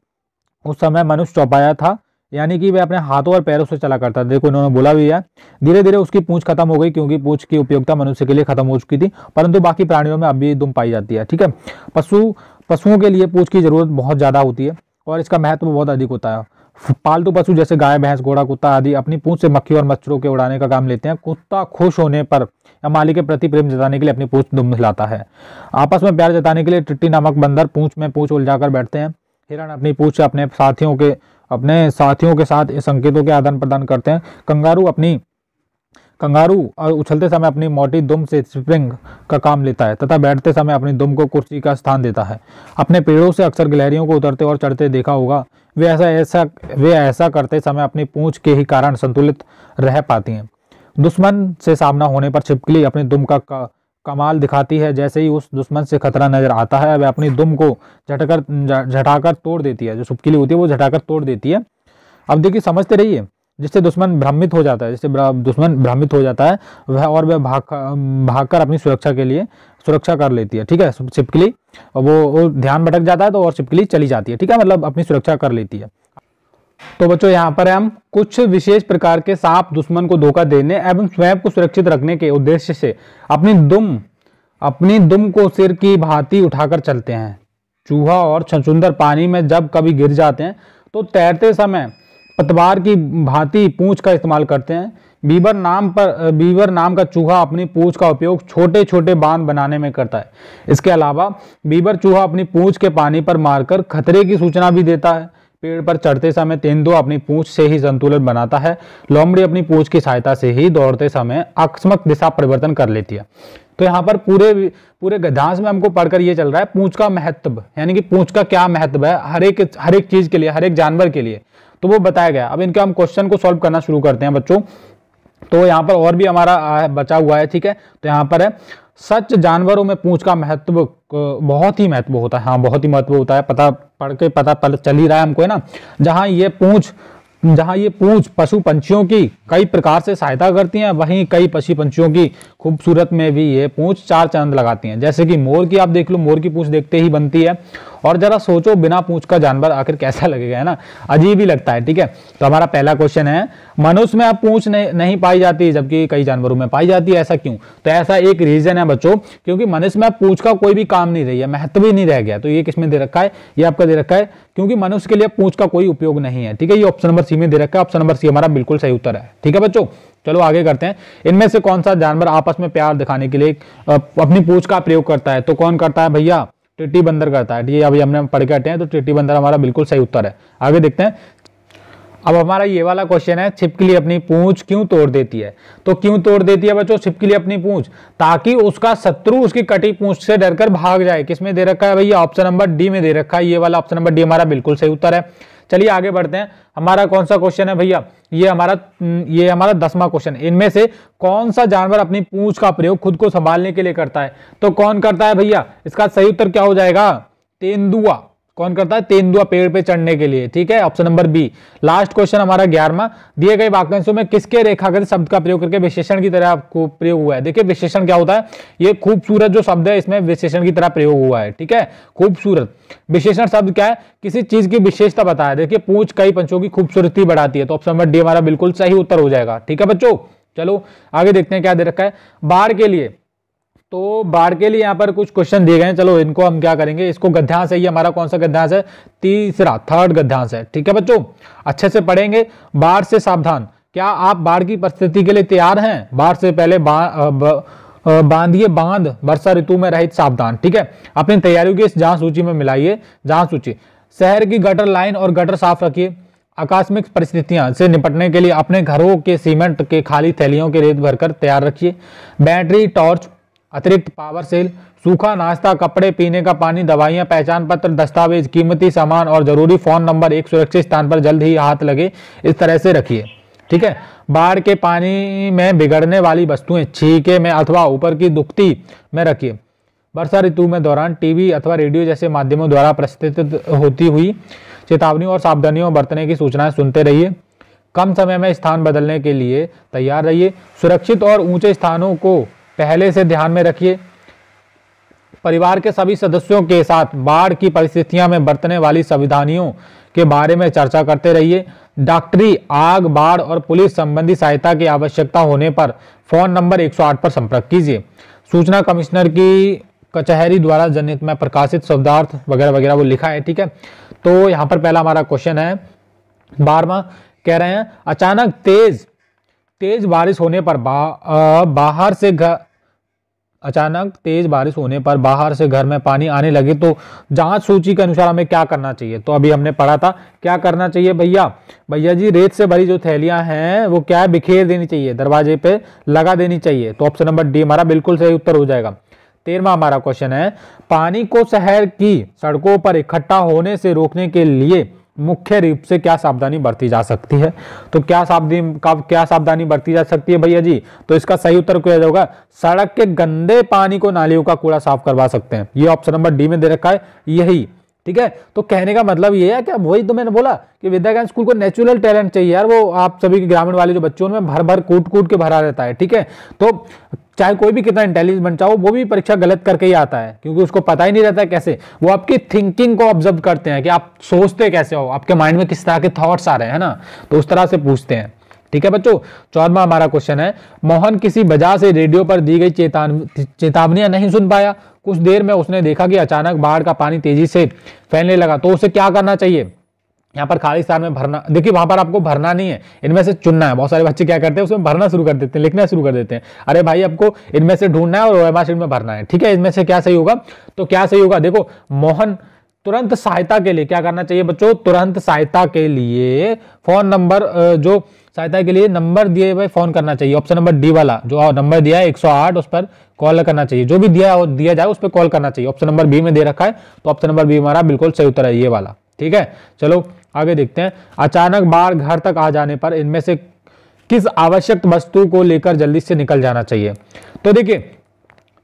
उस समय मनुष्य चौपाया था, यानी कि वह अपने हाथों और पैरों से चला करता था। देखो इन्होंने बोला भी है। धीरे धीरे उसकी पूंछ खत्म हो गई, क्योंकि पूंछ की उपयोगिता मनुष्य के लिए खत्म हो चुकी थी, परंतु बाकी प्राणियों में अभी दुम पाई जाती है, ठीक है। पशुओं के लिए पूंछ की जरूरत बहुत ज्यादा होती है और इसका महत्व बहुत अधिक होता है। पालतू पशु जैसे गाय, भैंस, घोड़ा, कुत्ता आदि अपनी पूंछ से मक्खी और मच्छरों के उड़ाने का काम लेते हैं। कुत्ता खुश होने पर या मालिक के प्रति प्रेम जताने के लिए अपनी पूंछ दुम हिलाता है। आपस में प्यार जताने के लिए टिट्टी नामक बंदर पूंछ में पूंछ उलझाकर बैठते हैं। हिरण अपनी पूंछ से अपने साथियों के साथ संकेतों के आदान प्रदान करते हैं। कंगारू उछलते समय अपनी मोटी दुम से स्प्रिंग का काम लेता है तथा बैठते समय अपनी दुम को कुर्सी का स्थान देता है। अपने पेड़ों से अक्सर गिलहरियों को उतरते और चढ़ते देखा होगा। वे ऐसा करते समय अपनी पूंछ के ही कारण संतुलित रह पाती हैं। दुश्मन से सामना होने पर छिपकली अपनी दुम का कमाल दिखाती है। जैसे ही उस दुश्मन से खतरा नजर आता है, वह अपनी दुम को झटाकर तोड़ देती है। जो छिपकली होती है वो झटाकर तोड़ देती है। अब देखिए, समझते रहिए, जिससे दुश्मन भ्रमित हो जाता है वह भागकर अपनी सुरक्षा कर लेती है। ठीक है, छिपकली वो ध्यान भटक जाता है तो और छिपकली चली जाती है। ठीक है, मतलब अपनी सुरक्षा कर लेती है। तो बच्चों, यहाँ पर हम कुछ विशेष प्रकार के सांप दुश्मन को धोखा देने एवं स्वयं को सुरक्षित रखने के उद्देश्य से अपनी दुम को सिर की भांति उठाकर चलते हैं। चूहा और छछूंदर पानी में जब कभी गिर जाते हैं तो तैरते समय पतवार की भांति पूंछ का इस्तेमाल करते हैं। बीबर नाम का चूहा अपनी पूंछ का उपयोग छोटे छोटे बांध बनाने में करता है। इसके अलावा बीबर चूहा अपनी पूंछ के पानी पर मारकर खतरे की सूचना भी देता है। पेड़ पर चढ़ते समय तेंदुआ अपनी पूंछ से ही संतुलन बनाता है। लोमड़ी अपनी पूंछ की सहायता से ही दौड़ते समय अकस्मात दिशा परिवर्तन कर लेती है। तो यहाँ पर पूरे गद्यांश में हमको पढ़कर ये चल रहा है पूंछ का महत्व, यानी कि पूंछ का क्या महत्व है हर एक चीज के लिए, हर एक जानवर के लिए, तो वो बताया गया। अब इनके हम क्वेश्चन को सॉल्व करना शुरू करते हैं बच्चों। तो यहाँ पर और भी हमारा बचा हुआ है। ठीक है, तो यहाँ पर है सच जानवरों में पूंछ का महत्व बहुत ही महत्व होता है। हाँ, बहुत ही महत्व होता है। पता चल ही रहा है हमको, है ना। जहाँ ये पूंछ पशु पंछियों की कई प्रकार से सहायता करती हैं, वहीं कई पशु पंछियों की खूबसूरत में भी ये पूंछ चार चांद लगाती हैं। जैसे कि मोर की आप देख लो, मोर की पूंछ देखते ही बनती है। और जरा सोचो, बिना पूंछ का जानवर आखिर कैसा लगेगा, है ना, अजीब ही लगता है। ठीक है, तो हमारा पहला क्वेश्चन है, मनुष्य में अब पूंछ नहीं पाई जाती जबकि कई जानवरों में पाई जाती है, ऐसा क्यों? तो ऐसा एक रीजन है बच्चों, क्योंकि मनुष्य में पूंछ का कोई भी काम नहीं रही है, महत्व ही नहीं रह गया। तो ये किसमें दे रखा है? ये आपका दे रखा है क्योंकि मनुष्य के लिए पूंछ का कोई उपयोग नहीं है। ठीक है, ये ऑप्शन नंबर सी में दे रखा है। ऑप्शन नंबर सी हमारा बिल्कुल सही उत्तर है। ठीक है बच्चों, चलो आगे करते हैं। इनमें से कौन सा जानवर आपस में प्यार दिखाने के लिए अपनी पूंछ का प्रयोग करता है? तो कौन करता है भैया? टिट्टी बंदर करता है। ये अभी हमने पढ़ के हटे हैं, तो टिट्टी बंदर हमारा बिल्कुल सही उत्तर है। आगे देखते हैं। अब हमारा ये वाला क्वेश्चन है, छिपकली अपनी पूंछ क्यों तोड़ देती है? तो क्यों तोड़ देती है बच्चों छिपकली अपनी पूंछ? ताकि उसका शत्रु उसकी कटी पूंछ से डरकर भाग जाए। किसमें दे रखा है भैया? ऑप्शन नंबर डी में दे रखा है। ये वाला ऑप्शन नंबर डी हमारा बिल्कुल सही उत्तर है। चलिए आगे बढ़ते हैं। हमारा कौन सा क्वेश्चन है भैया? ये हमारा 10वां क्वेश्चन। इनमें से कौन सा जानवर अपनी पूंछ का प्रयोग खुद को संभालने के लिए करता है? तो कौन करता है भैया? इसका सही उत्तर क्या हो जाएगा? तेंदुआ। कौन करता है? तेंदुआ, पेड़ पे चढ़ने के लिए। ठीक है, option number B. Last question हमारा 11वां। दिए गए वाक्यांशों में किसके रेखागत शब्द का प्रयोग करके विशेषण की तरह प्रयोग हुआ है? देखिए, विशेषण क्या होता है? ये खूबसूरत जो शब्द है, इसमें विशेषण की तरह प्रयोग हुआ है। ठीक है, खूबसूरत। विशेषण शब्द क्या है? किसी चीज की विशेषता बताया। देखिए, पूंछ कई पंछियों की खूबसूरती बढ़ाती है, तो ऑप्शन नंबर डी हमारा बिल्कुल सही उत्तर हो जाएगा। ठीक है बच्चों, चलो आगे देखते हैं क्या दे रखा है बाढ़ के लिए। तो बाढ़ के लिए यहाँ पर कुछ क्वेश्चन दिए गए हैं। चलो इनको हम क्या करेंगे, इसको गद्यांश है। ये हमारा कौन सा गद्यांश है? तीसरा, थर्ड गद्यांश है। ठीक है बच्चों, अच्छे से पढ़ेंगे। बाढ़ से सावधान। क्या आप बाढ़ की परिस्थिति के लिए तैयार हैं? बाढ़ से पहले बांधिए बांध, वर्षा ऋतु में रहित सावधान। ठीक है, अपनी तैयारियों की इस जांच सूची में मिलाइए। जांच सूची। शहर की गटर लाइन और गटर साफ रखिए। आकस्मिक परिस्थितियां से निपटने के लिए अपने घरों के सीमेंट के खाली थैलियों के रेत भरकर तैयार रखिए। बैटरी, टॉर्च, अतिरिक्त पावर सेल, सूखा नाश्ता, कपड़े, पीने का पानी, दवाइयां, पहचान पत्र, दस्तावेज, कीमती सामान और जरूरी फोन नंबर एक सुरक्षित स्थान पर जल्द ही हाथ लगे इस तरह से रखिए। ठीक है, बाढ़ के पानी में बिगड़ने वाली वस्तुएं छीके में अथवा ऊपर की दुख्ती में रखिए। वर्षा ऋतु में दौरान टीवी अथवा रेडियो जैसे माध्यमों द्वारा प्रस्तुत होती हुई चेतावनियों और सावधानियों बरतने की सूचनाएं सुनते रहिए। कम समय में स्थान बदलने के लिए तैयार रहिए। सुरक्षित और ऊंचे स्थानों को पहले से ध्यान में रखिए। परिवार के सभी सदस्यों के साथ बाढ़ की परिस्थितियों में बरतने वाली सावधानियों के बारे में चर्चा करते रहिए। डॉक्टरी, आग, बाढ़ और पुलिस संबंधी सहायता की आवश्यकता होने पर फोन नंबर 108 पर संपर्क कीजिए। सूचना कमिश्नर की कचहरी द्वारा जनहित में प्रकाशित शब्दार्थ वगैरह वगैरह वो लिखा है। ठीक है, तो यहाँ पर पहला हमारा क्वेश्चन है 12वां कह रहे हैं अचानक तेज बारिश होने पर बाहर से घर में पानी आने लगे तो जांच सूची के अनुसार हमें क्या करना चाहिए। तो अभी हमने पढ़ा था क्या करना चाहिए भैया जी, रेत से भरी जो थैलियां हैं वो क्या बिखेर देनी चाहिए, दरवाजे पे लगा देनी चाहिए। तो ऑप्शन नंबर डी हमारा बिल्कुल सही उत्तर हो जाएगा। 13वां हमारा क्वेश्चन है पानी को शहर की सड़कों पर इकट्ठा होने से रोकने के लिए मुख्य रूप से क्या सावधानी बरती जा सकती है। तो क्या सावधानी बरती जा सकती है भैया जी, तो इसका सही उत्तर क्या होगा, सड़क के गंदे पानी को नालियों का कूड़ा साफ करवा सकते हैं। ये ऑप्शन नंबर डी में दे रखा है यही, ठीक है। तो कहने का मतलब ये है कि वही तो मैंने बोला कि विद्या ज्ञान स्कूल को नेचुरल टैलेंट चाहिए यार, वो आप सभी के ग्रामीण वाले जो बच्चों में भर भर कूट के भरा रहता है, ठीक है। तो चाहे कोई भी कितना इंटेलिजेंट बन चाहो वो भी परीक्षा गलत करके ही आता है, क्योंकि उसको पता ही नहीं रहता है कैसे, वो आपकी थिंकिंग को ऑब्जर्व करते हैं कि आप सोचते कैसे हो, आपके माइंड में किस तरह के थॉट्स आ रहे हैं ना, तो उस तरह से पूछते हैं, ठीक है बच्चों। 14वां हमारा क्वेश्चन है मोहन किसी वजह से रेडियो पर दी गई चेतावनियां नहीं सुन पाया, कुछ देर में उसने देखा कि अचानक बाढ़ का पानी तेजी से फैलने लगा, तो उसे क्या करना चाहिए। यहाँ पर खाली स्थान में भरना, देखिए वहां पर आपको भरना नहीं है, इनमें से चुनना है। बहुत सारे बच्चे क्या करते हैं उसमें भरना शुरू कर देते हैं, लिखना शुरू कर देते हैं। अरे भाई आपको इनमें से ढूंढना है और ओएमआर शीट में भरना है, ठीक है। इनमें से क्या सही होगा, तो क्या सही होगा, देखो मोहन तुरंत सहायता के लिए क्या करना चाहिए बच्चों, तुरंत सहायता के लिए फोन नंबर जो सहायता के लिए नंबर दिए हुए फोन करना चाहिए। ऑप्शन नंबर डी वाला जो नंबर दिया है 108 उस पर कॉल करना चाहिए, जो भी दिया जाए उस पर कॉल करना चाहिए। ऑप्शन नंबर बी में दे रखा है, तो ऑप्शन नंबर बी हमारा बिल्कुल सही उत्तर है ये वाला, ठीक है। चलो आगे देखते हैं। अचानक बाढ़ घर तक आ जाने पर इनमें से किस आवश्यक वस्तु को लेकर जल्दी से निकल जाना चाहिए। तो देखिए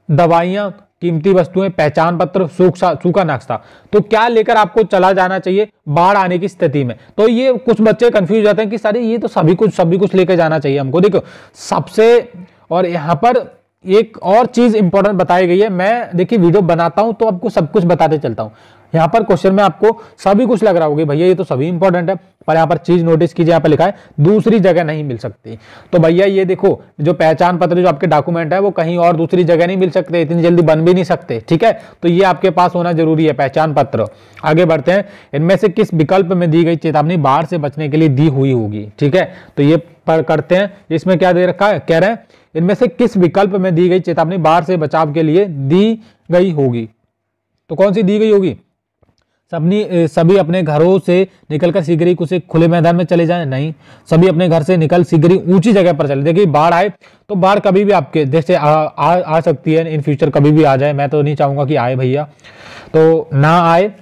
दवाइयां, कीमती वस्तुएं, पहचान पत्र, सूखा नाश्ता, तो क्या लेकर आपको चला जाना चाहिए बाढ़ आने की स्थिति में। तो ये कुछ बच्चे कंफ्यूज जाते हैं कि सारे ये तो सभी कुछ लेकर जाना चाहिए हमको। देखो सबसे, और यहाँ पर एक और चीज इंपॉर्टेंट बताई गई है, मैं देखिए वीडियो बनाता हूं तो आपको सब कुछ बताते चलता हूं। यहाँ पर क्वेश्चन में आपको सभी कुछ लग रहा होगा भैया ये तो सभी इंपॉर्टेंट है, पर यहाँ पर चीज नोटिस कीजिए, यहाँ पर लिखा है दूसरी जगह नहीं मिल सकती। तो भैया ये देखो जो पहचान पत्र जो आपके डॉक्यूमेंट है वो कहीं और दूसरी जगह नहीं मिल सकते, इतनी जल्दी बन भी नहीं सकते, ठीक है। तो ये आपके पास होना जरूरी है पहचान पत्र। आगे बढ़ते हैं, इनमें से किस विकल्प में दी गई चेतावनी बाढ़ से बचने के लिए दी हुई होगी, ठीक है। तो ये करते हैं, इसमें क्या दे रखा है, कह रहे हैं इनमें से किस विकल्प में दी गई चेतावनी बाढ़ से बचाव के लिए दी गई होगी। तो कौन सी दी गई होगी, सभी अपने घरों से निकलकर शीघ्र ही कुछ खुले मैदान में चले जाएं, नहीं। सभी अपने घर से निकल शीघ्र ही ऊंची जगह पर चले। देखिए बाढ़ आए तो बाढ़ कभी भी आपके जैसे आ सकती है, इन फ्यूचर कभी भी आ जाए, मैं तो नहीं चाहूंगा कि आए भैया, तो ना आए,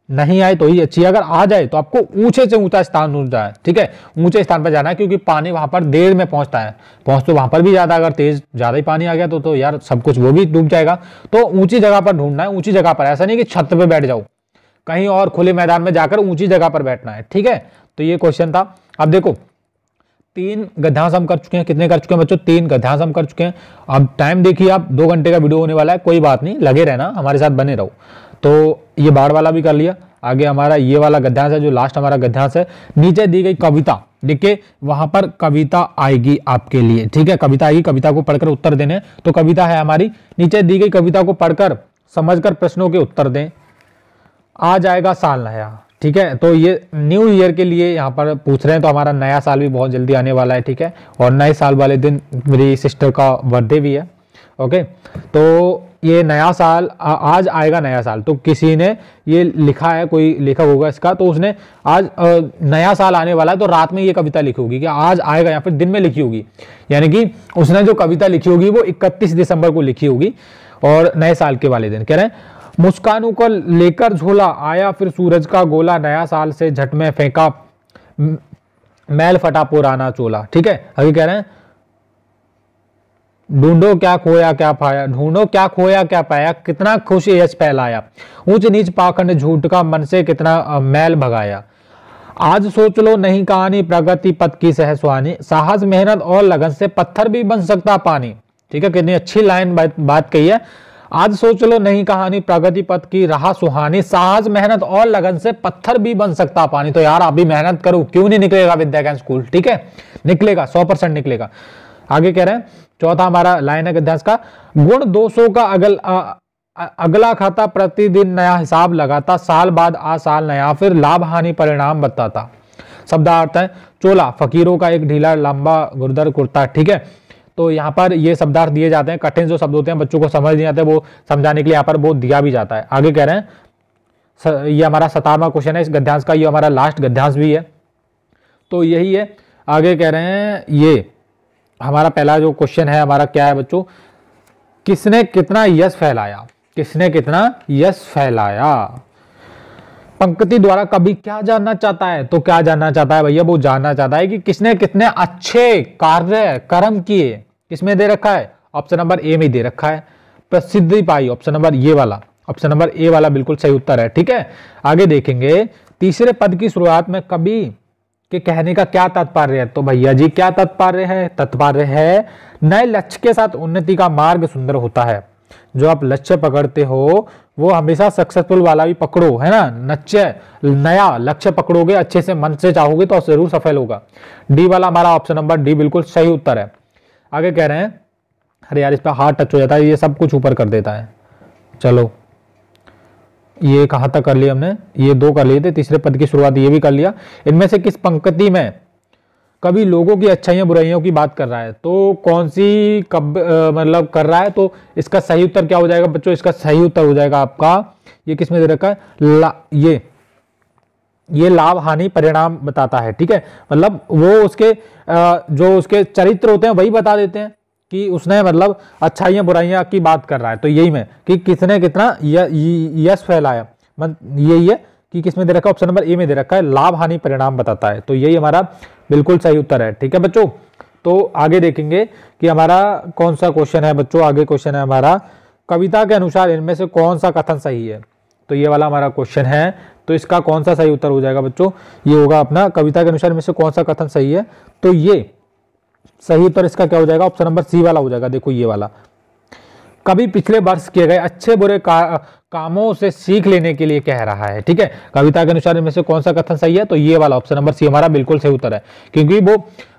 नहीं आए तो ही अच्छी है। अगर आ जाए तो आपको ऊंचे से ऊंचा स्थान ढूंढ जाए, ठीक है, ऊंचे स्थान पर जाना है, क्योंकि पानी वहां पर देर में पहुंचता है, पहुंच तो वहां पर भी ज्यादा, अगर तेज ज्यादा ही पानी आ गया तो यार सब कुछ वो भी डूब जाएगा। तो ऊंची जगह पर ढूंढना है, ऊंची जगह पर, ऐसा नहीं कि छत पे बैठ जाओ, कहीं और खुले मैदान में जाकर ऊंची जगह पर बैठना है, ठीक है। तो ये क्वेश्चन था। अब देखो 3 गद्यांश हम कर चुके हैं, कितने कर चुके हैं बच्चों, 3 गद्यांश हम कर चुके हैं। अब टाइम देखिए आप, 2 घंटे का वीडियो होने वाला है, कोई बात नहीं, लगे रहना हमारे साथ, बने रहो। तो ये बाढ़ वाला भी कर लिया। आगे हमारा ये वाला गद्यांश है जो लास्ट हमारा गद्यांश है, नीचे दी गई कविता, देखिए वहां पर कविता आएगी आपके लिए, ठीक है, कविता आएगी, कविता को पढ़कर उत्तर देने। तो कविता है हमारी, नीचे दी गई कविता को पढ़कर समझकर प्रश्नों के उत्तर दें। आ जाएगा साल नया, ठीक है। तो ये न्यू ईयर के लिए यहाँ पर पूछ रहे हैं, तो हमारा नया साल भी बहुत जल्दी आने वाला है, ठीक है। और नए साल वाले दिन मेरी सिस्टर का बर्थडे भी है, ओके। तो ये नया साल आज आएगा नया साल, तो किसी ने ये लिखा है, कोई लेखक होगा इसका, तो उसने आज नया साल आने वाला है तो रात में ये कविता लिखी होगी कि आज आएगा, या फिर दिन में लिखी होगी, यानी कि उसने जो कविता लिखी होगी वो 31 दिसंबर को लिखी होगी, और नए साल के वाले दिन। कह रहे हैं मुस्कानों को लेकर झोला आया फिर सूरज का गोला, नया साल से झट में फेंका मैल फटा पुराना चोला, ठीक है। अभी कह रहे हैं ढूंढो क्या खोया क्या पाया, ढूंढो क्या खोया क्या पाया, कितना खुश यश फैलाया, ऊंच नीच पाखंड झूठ का मन से कितना मैल भगाया। आज सोच लो नहीं कहानी प्रगति पथ की सहसवानी, साहस मेहनत और लगन से पत्थर भी बन सकता पानी, ठीक है। कितनी अच्छी लाइन बात कही है। आज सोच लो नहीं कहानी प्रगति पथ की राह सुहानी, साहस मेहनत और लगन से पत्थर भी बन सकता पानी। तो यार आप भी मेहनत करो, क्यों नहीं निकलेगा विद्या ज्ञान स्कूल, ठीक है, निकलेगा, 100% निकलेगा। आगे कह रहे हैं चौथा हमारा लाइन है गद्यांश का, गुण दोषों का अगला खाता प्रतिदिन नया हिसाब लगाता, साल बाद आ साल नया फिर लाभ हानि परिणाम बताता। शब्दार्थ है चोला, फकीरों का एक ढीला लंबा गुरदर कुर्ता, ठीक है। तो यहाँ पर ये शब्दार्थ दिए जाते हैं। कठिन जो शब्द होते हैं बच्चों को समझ नहीं आते, वो समझाने के लिए यहाँ पर वो दिया भी जाता है। आगे कह रहे हैं, ये हमारा 17वां क्वेश्चन है इस गद्यांश का, ये हमारा लास्ट गद्यांश भी है, तो यही है। आगे कह रहे हैं, ये हमारा पहला जो क्वेश्चन है हमारा क्या है बच्चों, किसने कितना यश फैलाया, किसने कितना यश फैलाया। पंक्ति द्वारा कवि क्या जानना चाहता है, तो क्या जानना चाहता है भैया, वो जानना चाहता है कि किसने कितने अच्छे कार्य कर्म किए, किसमें दे रखा है, ऑप्शन नंबर ए में दे रखा है, प्रसिद्धि पाई, ऑप्शन नंबर ये वाला, ऑप्शन नंबर ए वाला बिल्कुल सही उत्तर है, ठीक है। आगे देखेंगे, तीसरे पद की शुरुआत में कवि के कहने का क्या तात्पर्य है, तो भैया जी क्या तात्पर्य है, तात्पर्य है नए लक्ष्य के साथ उन्नति का मार्ग सुंदर होता है। जो आप लक्ष्य पकड़ते हो वो हमेशा सक्सेसफुल वाला भी पकड़ो, है ना, नया लक्ष्य पकड़ोगे, अच्छे से मन से चाहोगे तो जरूर सफल होगा। डी वाला हमारा ऑप्शन नंबर डी बिल्कुल सही उत्तर है। आगे कह रहे हैं, अरे यार इस पर हार्ड टच हो जाता है, ये सब कुछ ऊपर कर देता है। चलो ये कहां तक कर लिया हमने, ये 2 कर लिए थे, तीसरे पद की शुरुआत ये भी कर लिया। इनमें से किस पंक्ति में कभी लोगों की अच्छाइयां बुराइयों की बात कर रहा है, तो कौन सी कब मतलब कर रहा है, तो इसका सही उत्तर क्या हो जाएगा बच्चों, इसका सही उत्तर हो जाएगा आपका, ये किसमें दे रखा है, ये लाभ हानि परिणाम बताता है, ठीक है। मतलब वो उसके जो उसके चरित्र होते हैं वही बता देते हैं कि उसने मतलब अच्छाइयां बुराइयां की बात कर रहा है। तो यही में कि किसने कितना यश फैलाया, यही है कि किसमें दे रखा है, ऑप्शन नंबर ए में दे रखा है, लाभ हानि परिणाम बताता है। तो यही हमारा बिल्कुल सही उत्तर है, ठीक है बच्चों। तो आगे देखेंगे कि हमारा कौन सा क्वेश्चन है बच्चों। आगे क्वेश्चन है हमारा, कविता के अनुसार इनमें से कौन सा कथन सही है, तो ये वाला हमारा क्वेश्चन है। तो इसका कौन सा सही उत्तर हो जाएगा बच्चों, ये होगा अपना कविता के अनुसार इनमें से कौन सा कथन सही है, तो ये सही उत्तर इसका क्या हो जाएगा, ऑप्शन नंबर सी वाला हो जाएगा। देखो ये वाला, कभी पिछले वर्ष किए गए अच्छे बुरे कामों से सीख लेने के लिए कह रहा है, ठीक है। कविता के अनुसार इनमें से कौन सा कथन सही है, तो ये वाला ऑप्शन नंबर सी हमारा बिल्कुल सही उत्तर है, क्योंकि वो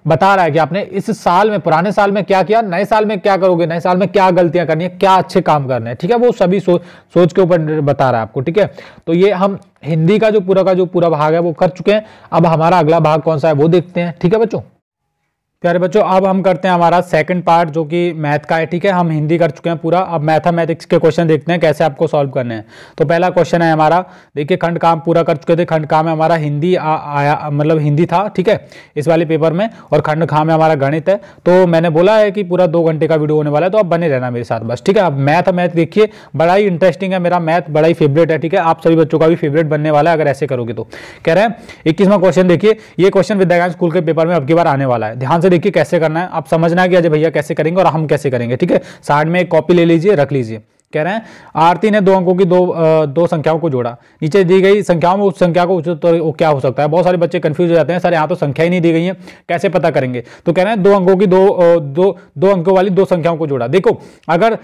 बता रहा है कि आपने इस साल में, पुराने साल में क्या किया, नए साल में क्या करोगे, नए साल में क्या गलतियां करनी है, क्या अच्छे काम करने हैं, ठीक है। वो सभी सोच के ऊपर बता रहा है आपको, ठीक है। तो ये हम हिंदी का जो पूरा भाग है वो कर चुके हैं। अब हमारा अगला भाग कौन सा है वो देखते हैं, ठीक है बच्चों। प्यारे बच्चों, अब हम करते हैं हमारा सेकंड पार्ट जो कि मैथ का है, ठीक है। हम हिंदी कर चुके हैं पूरा, अब मैथमेटिक्स के क्वेश्चन देखते हैं कैसे आपको सॉल्व करने हैं। तो पहला क्वेश्चन है हमारा, देखिए खंड काम पूरा कर चुके थे, खंड काम में हमारा हिंदी आया, मतलब हिंदी था, ठीक है, इस वाले पेपर में, और खंड खाम में हमारा गणित है। तो मैंने बोला है कि पूरा 2 घंटे का वीडियो होने वाला है, तो आप बने रहना मेरे साथ बस, ठीक है। अब मैथ देखिए बड़ा ही इंटरेस्टिंग है, मेरा मैथ बड़ा ही फेवरेट है, ठीक है। आप सभी बच्चों का भी फेवरेट बनने वाला है अगर ऐसे करोगे तो। कह रहे हैं 21वां क्वेश्चन, देखिए ये क्वेश्चन विद्याज्ञान स्कूल के पेपर में अब की बार आने वाला है, ध्यान से देखिए कैसे करना है। आप समझना कि अजय भैया कैसे करेंगे और हम कैसे करेंगे, ठीक है। साइड में एक कॉपी ले लीजिए, रख लीजिए। कह रहे हैं आरती ने 2 अंकों की दो संख्याओं को जोड़ा, नीचे दी गई संख्याओं में उस संख्या को तो क्या हो सकता है। बहुत सारे बच्चे कंफ्यूज हो जाते हैं, सर यहाँ तो संख्या ही नहीं दी गई है, कैसे पता करेंगे। तो कह रहे हैं 2 अंकों की दो अंकों वाली 2 संख्याओं को जोड़ा। देखो अगर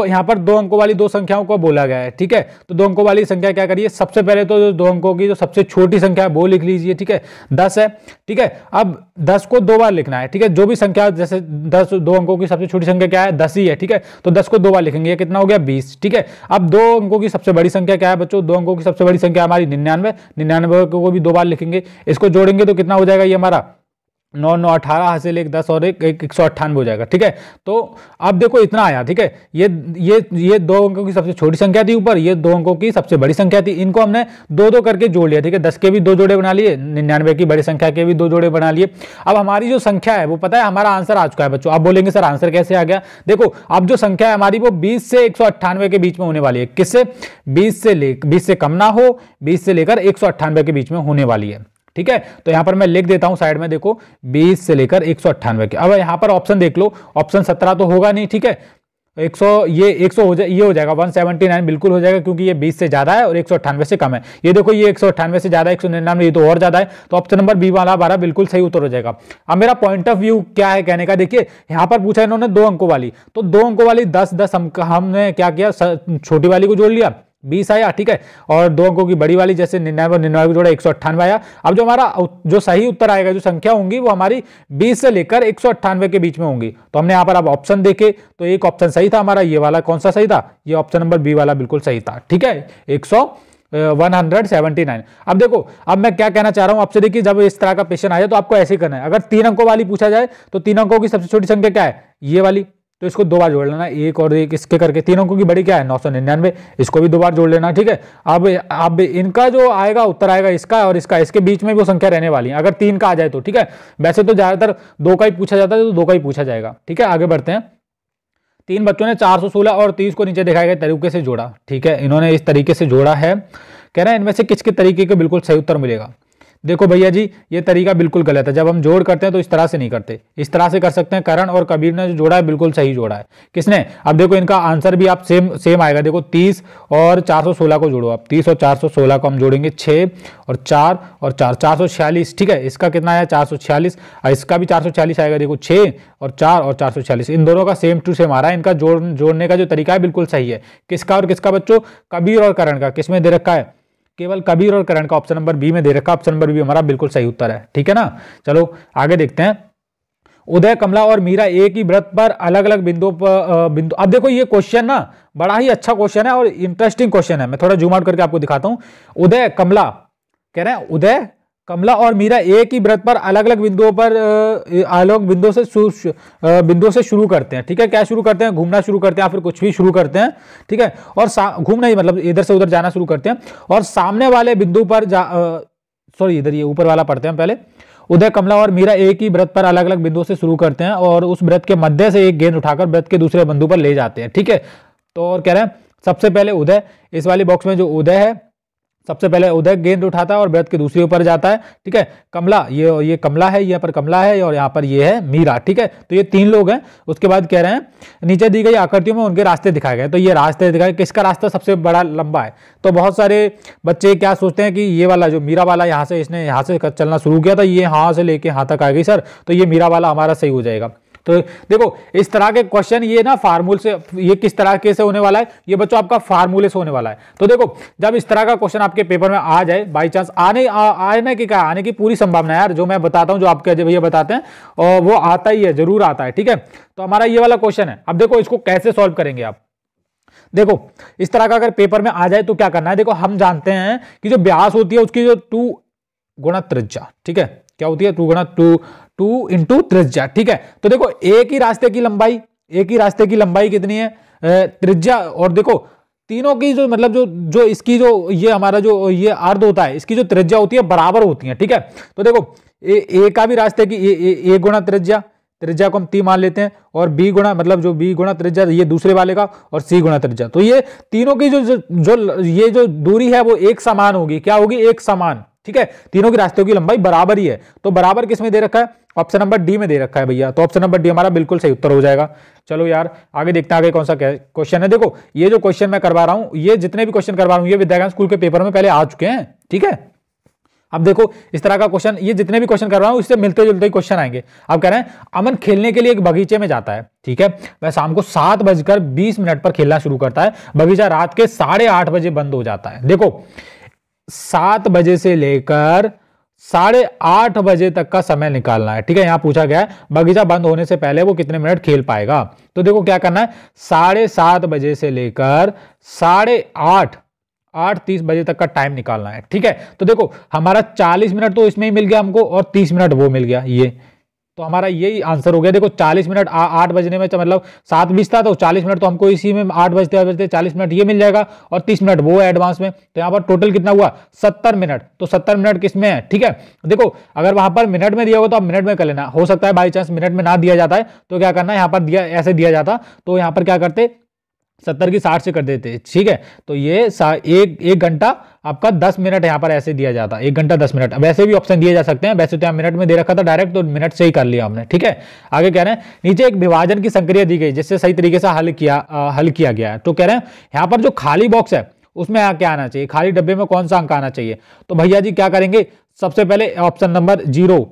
यहाँ पर 2 अंकों वाली 2 संख्याओं को बोला गया है, ठीक है, तो 2 अंकों वाली संख्या क्या करिए, सबसे पहले तो 2 अंकों की जो सबसे छोटी संख्या है वो लिख लीजिए, ठीक है, 10 है, ठीक है। अब 10 को 2 बार लिखना है, ठीक है। जो भी संख्या, जैसे 2 अंकों की सबसे छोटी संख्या क्या है, 10 ही है, ठीक है। तो 10 को 2 बार लिखेंगे, कितना हो गया 20, ठीक है। अब 2 अंकों की सबसे बड़ी संख्या क्या है बच्चों, 2 अंकों की सबसे बड़ी संख्या हमारी 99 को भी 2 बार लिखेंगे। इसको जोड़ेंगे तो कितना हो जाएगा, ये हमारा 9 9 18 हासिल 1 10 और 198 हो जाएगा, ठीक है। तो अब देखो इतना आया, ठीक है। ये 2 अंकों की सबसे छोटी संख्या थी ऊपर, ये 2 अंकों की सबसे बड़ी संख्या थी, इनको हमने 2 करके जोड़ लिया, ठीक है। 10 के भी 2 जोड़े बना लिए, 99 की बड़ी संख्या के भी 2 जोड़े बना लिए। अब हमारी जो संख्या है वो पता है, हमारा आंसर आ चुका है बच्चों। आप बोलेंगे सर आंसर कैसे आ गया, देखो अब जो संख्या है हमारी वो 20 से 198 के बीच में होने वाली है। किससे, 20 से कम ना हो, 20 से लेकर 198 के बीच में होने वाली है, ठीक है। तो यहां पर मैं लिख देता हूं साइड में, देखो 20 से लेकर 198 के। अब यहां पर ऑप्शन देख लो, ऑप्शन 17 तो होगा नहीं, ठीक है। 100 हो जाए, ये हो जाएगा 179 बिल्कुल हो जाएगा, क्योंकि ये 20 से ज्यादा है और 198 से कम है। ये देखो ये 198 से ज्यादा है, 199 ये तो और ज्यादा है, तो ऑप्शन नंबर बी वाला हमारा बिल्कुल सही उत्तर हो जाएगा। अब मेरा पॉइंट ऑफ व्यू क्या है कहने का, देखिए यहां पर पूछा इन्होंने 2 अंकों वाली, तो 2 अंकों वाली 10 हमने क्या किया, छोटी वाली को जोड़ लिया, 20 आया, ठीक है। और 2 अंकों की बड़ी वाली जैसे 99 को जोड़ा 198 आया। अब जो हमारा जो सही उत्तर आएगा, जो संख्या होंगी वो हमारी 20 से लेकर 198 के बीच में होंगी। तो हमने यहाँ पर अब ऑप्शन देखे तो एक ऑप्शन सही था हमारा, ये वाला कौन सा सही था, ये ऑप्शन नंबर बी वाला बिल्कुल सही था, ठीक है। 179। अब देखो, अब मैं क्या कहना चाह रहा हूं आपसे, देखिए जब इस तरह का क्वेश्चन आए तो आपको ऐसे ही करना है। अगर 3 अंकों वाली पूछा जाए तो 3 अंकों की सबसे छोटी संख्या क्या है, ये वाली, तो इसको 2 बार जोड़ लेना, एक और एक इसके करके। 3 अंकों की बड़ी क्या है, 999, इसको भी 2 बार जोड़ लेना, ठीक है। अब इनका जो आएगा उत्तर आएगा इसका और इसका, इसके बीच में वो संख्या रहने वाली है अगर 3 का आ जाए तो, ठीक है। वैसे तो ज्यादातर 2 का ही पूछा जाता है, तो 2 का ही पूछा जाएगा, ठीक है। आगे बढ़ते हैं। 3 बच्चों ने 416 और 30 को नीचे दिखाए गए तरीके से जोड़ा, ठीक है। इन्होंने इस तरीके से जोड़ा है, कह रहे हैं इनमें से किसके तरीके के बिल्कुल सही उत्तर मिलेगा। देखो भैया जी, ये तरीका बिल्कुल गलत है। जब हम जोड़ करते हैं तो इस तरह से नहीं करते, इस तरह से कर सकते हैं। करण और कबीर ने जो जोड़ा है बिल्कुल सही जोड़ा है। किसने, अब देखो इनका आंसर भी आप सेम आएगा। देखो 30 और 416 को जोड़ो आप, 30 और 416 को हम जोड़ेंगे, 6 और 4 और 4, 446, ठीक है। इसका कितना आया, 446, और इसका भी 446 आएगा। देखो 6 और 4 और 446, इन दोनों का सेम टू सेम आ रहा है। इनका जोड़ने का जो तरीका है बिल्कुल सही है। किसका और किसका बच्चों, कबीर और करण का। किसमें दे रखा है, केवल कबीर और करण का, ऑप्शन नंबर बी में दे रखा। ऑप्शन नंबर बी हमारा बिल्कुल सही उत्तर है, ठीक है ना। चलो आगे देखते हैं। उदय, कमला और मीरा एक ही व्रत पर अलग अलग बिंदु। अब देखो ये क्वेश्चन ना बड़ा ही अच्छा क्वेश्चन है और इंटरेस्टिंग क्वेश्चन है। मैं थोड़ा जूम आउट करके आपको दिखाता हूं। उदय, कमला, कह रहे हैं उदय, कमला और मीरा एक ही व्रत पर अलग अलग बिंदुओं पर अलग बिंदुओं से शुरू करते हैं, ठीक है। क्या शुरू करते हैं, घूमना शुरू करते हैं या फिर कुछ भी शुरू करते हैं, ठीक है। और घूमना ही मतलब इधर से उधर जाना शुरू करते हैं और सामने वाले बिंदु पर सॉरी इधर ये ऊपर वाला पढ़ते हैं पहले। उदय, कमला और मीरा एक ही व्रत पर अलग अलग बिंदुओं से शुरू करते हैं और उस व्रत के मध्य से एक गेंद उठाकर व्रत के दूसरे बिंदु पर ले जाते हैं, ठीक है। तो और कह रहे हैं सबसे पहले उदय, इस वाली बॉक्स में जो उदय है, सबसे पहले उदय गेंद उठाता है और व्रत के दूसरे ऊपर जाता है, ठीक है। कमला, ये कमला है, यहाँ पर कमला है और यहाँ पर ये है मीरा, ठीक है। तो ये 3 लोग हैं। उसके बाद कह रहे हैं नीचे दी गई आकृतियों में उनके रास्ते दिखाए गए। तो ये रास्ते दिखाए, किसका रास्ता सबसे बड़ा लंबा है। तो बहुत सारे बच्चे क्या सोचते हैं कि ये वाला जो मीरा वाला यहाँ से, इसने यहाँ से चलना शुरू किया था, ये यहाँ से लेके यहाँ तक आ गई सर, तो ये मीरा वाला हमारा सही हो जाएगा। तो देखो इस तरह के क्वेश्चन ये ना फार्मूले से, ये किस तरह के से होने वाला है, ये बच्चों आपका फार्मूले से होने वाला है। तो देखो जब इस तरह का क्वेश्चन आपके पेपर में आ जाए, बाई चांस आने की क्या, आने की पूरी संभावना है यार, जो मैं बताता हूं, जो आपके अजय भैया बताते हैं, और वो आता ही है, जरूर आता है, ठीक है। तो हमारा ये वाला क्वेश्चन है। अब देखो इसको कैसे सॉल्व करेंगे आप। देखो इस तरह का अगर पेपर में आ जाए तो क्या करना है। देखो हम जानते हैं कि जो व्यास होती है उसकी जो 2 गुणा त्रिज्या, ठीक है, क्या होती है 2 गुणा 2 इंटू त्रिज्या, ठीक है। तो देखो एक ही रास्ते की लंबाई कितनी है, त्रिज्या, और देखो तीनों की जो मतलब जो इसकी जो ये हमारा जो ये अर्ध होता है, इसकी जो त्रिज्या होती है बराबर होती है, ठीक है। तो देखो ए का भी रास्ते की ए गुणा त्रिज्या को हम 3 मान लेते हैं, और बी गुणा मतलब जो बी गुणा त्रिज्या ये दूसरे वाले का, और सी गुणा त्रिज्या। तो ये तीनों की ये जो दूरी है वो एक समान होगी, क्या होगी, एक समान, ठीक है। तीनों की रास्तों की लंबाई बराबर ही है। तो बराबर किसमें दे रखा है, ऑप्शन नंबर डी में दे रखा है भैया। तो ऑप्शन नंबर डी हमारा बिल्कुल सही उत्तर हो जाएगा। चलो यार आगे देखते हैं आगे कौन सा क्वेश्चन है। देखो ये जो क्वेश्चन मैं करवा रहा हूं, ये जितने भी क्वेश्चन करवा रहा हूं, ये विद्याज्ञान स्कूल के पेपर में पहले आ चुके हैं, ठीक है। अब देखो इस तरह का क्वेश्चन, ये जितने भी क्वेश्चन कर रहा हूं इससे मिलते जुलते ही क्वेश्चन आएंगे। अब कह रहे हैं अमन खेलने के लिए एक बगीचे में जाता है, ठीक है। वह शाम को 7:20 पर खेलना शुरू करता है। बगीचा रात के 8:30 बजे बंद हो जाता है। देखो 7 बजे से लेकर 8:30 बजे तक का समय निकालना है, ठीक है। यहां पूछा गया है बगीचा बंद होने से पहले वो कितने मिनट खेल पाएगा। तो देखो क्या करना है, 7:30 बजे से लेकर 8:30 बजे तक का टाइम निकालना है, ठीक है। तो देखो हमारा 40 मिनट तो इसमें ही मिल गया हमको, और 30 मिनट वो मिल गया, ये तो हमारा यही आंसर हो गया। देखो 40 मिनट 8 बजने में मतलब 7:20 था, तो 40 मिनट तो हमको इसी में 8 बजते 40 मिनट ये मिल जाएगा, और 30 मिनट वो एडवांस में। तो यहाँ पर टोटल कितना हुआ, 70 मिनट। तो 70 मिनट किसमें है, ठीक है। देखो अगर वहां पर मिनट में दिया होगा तो आप मिनट में कर लेना, हो सकता है बाई चांस मिनट में ना दिया जाता है, तो क्या करना है, यहाँ पर ऐसे दिया जाता तो यहाँ पर क्या करते, 70 की 60 से कर देते, ठीक है। तो ये एक घंटा आपका 10 मिनट यहाँ पर ऐसे दिया जाता, 1 घंटा 10 मिनट। वैसे भी ऑप्शन दिए जा सकते हैं, वैसे तो यहाँ मिनट में दे रखा था डायरेक्ट, तो मिनट से ही कर लिया हमने, ठीक है। आगे कह रहे हैं नीचे एक विभाजन की संक्रिया दी गई जिससे सही तरीके से हल किया गया है। तो कह रहे हैं यहाँ पर जो खाली बॉक्स है उसमें क्या आना चाहिए, खाली डब्बे में कौन सा अंक आना चाहिए। तो भैया जी क्या करेंगे, सबसे पहले ऑप्शन नंबर 0,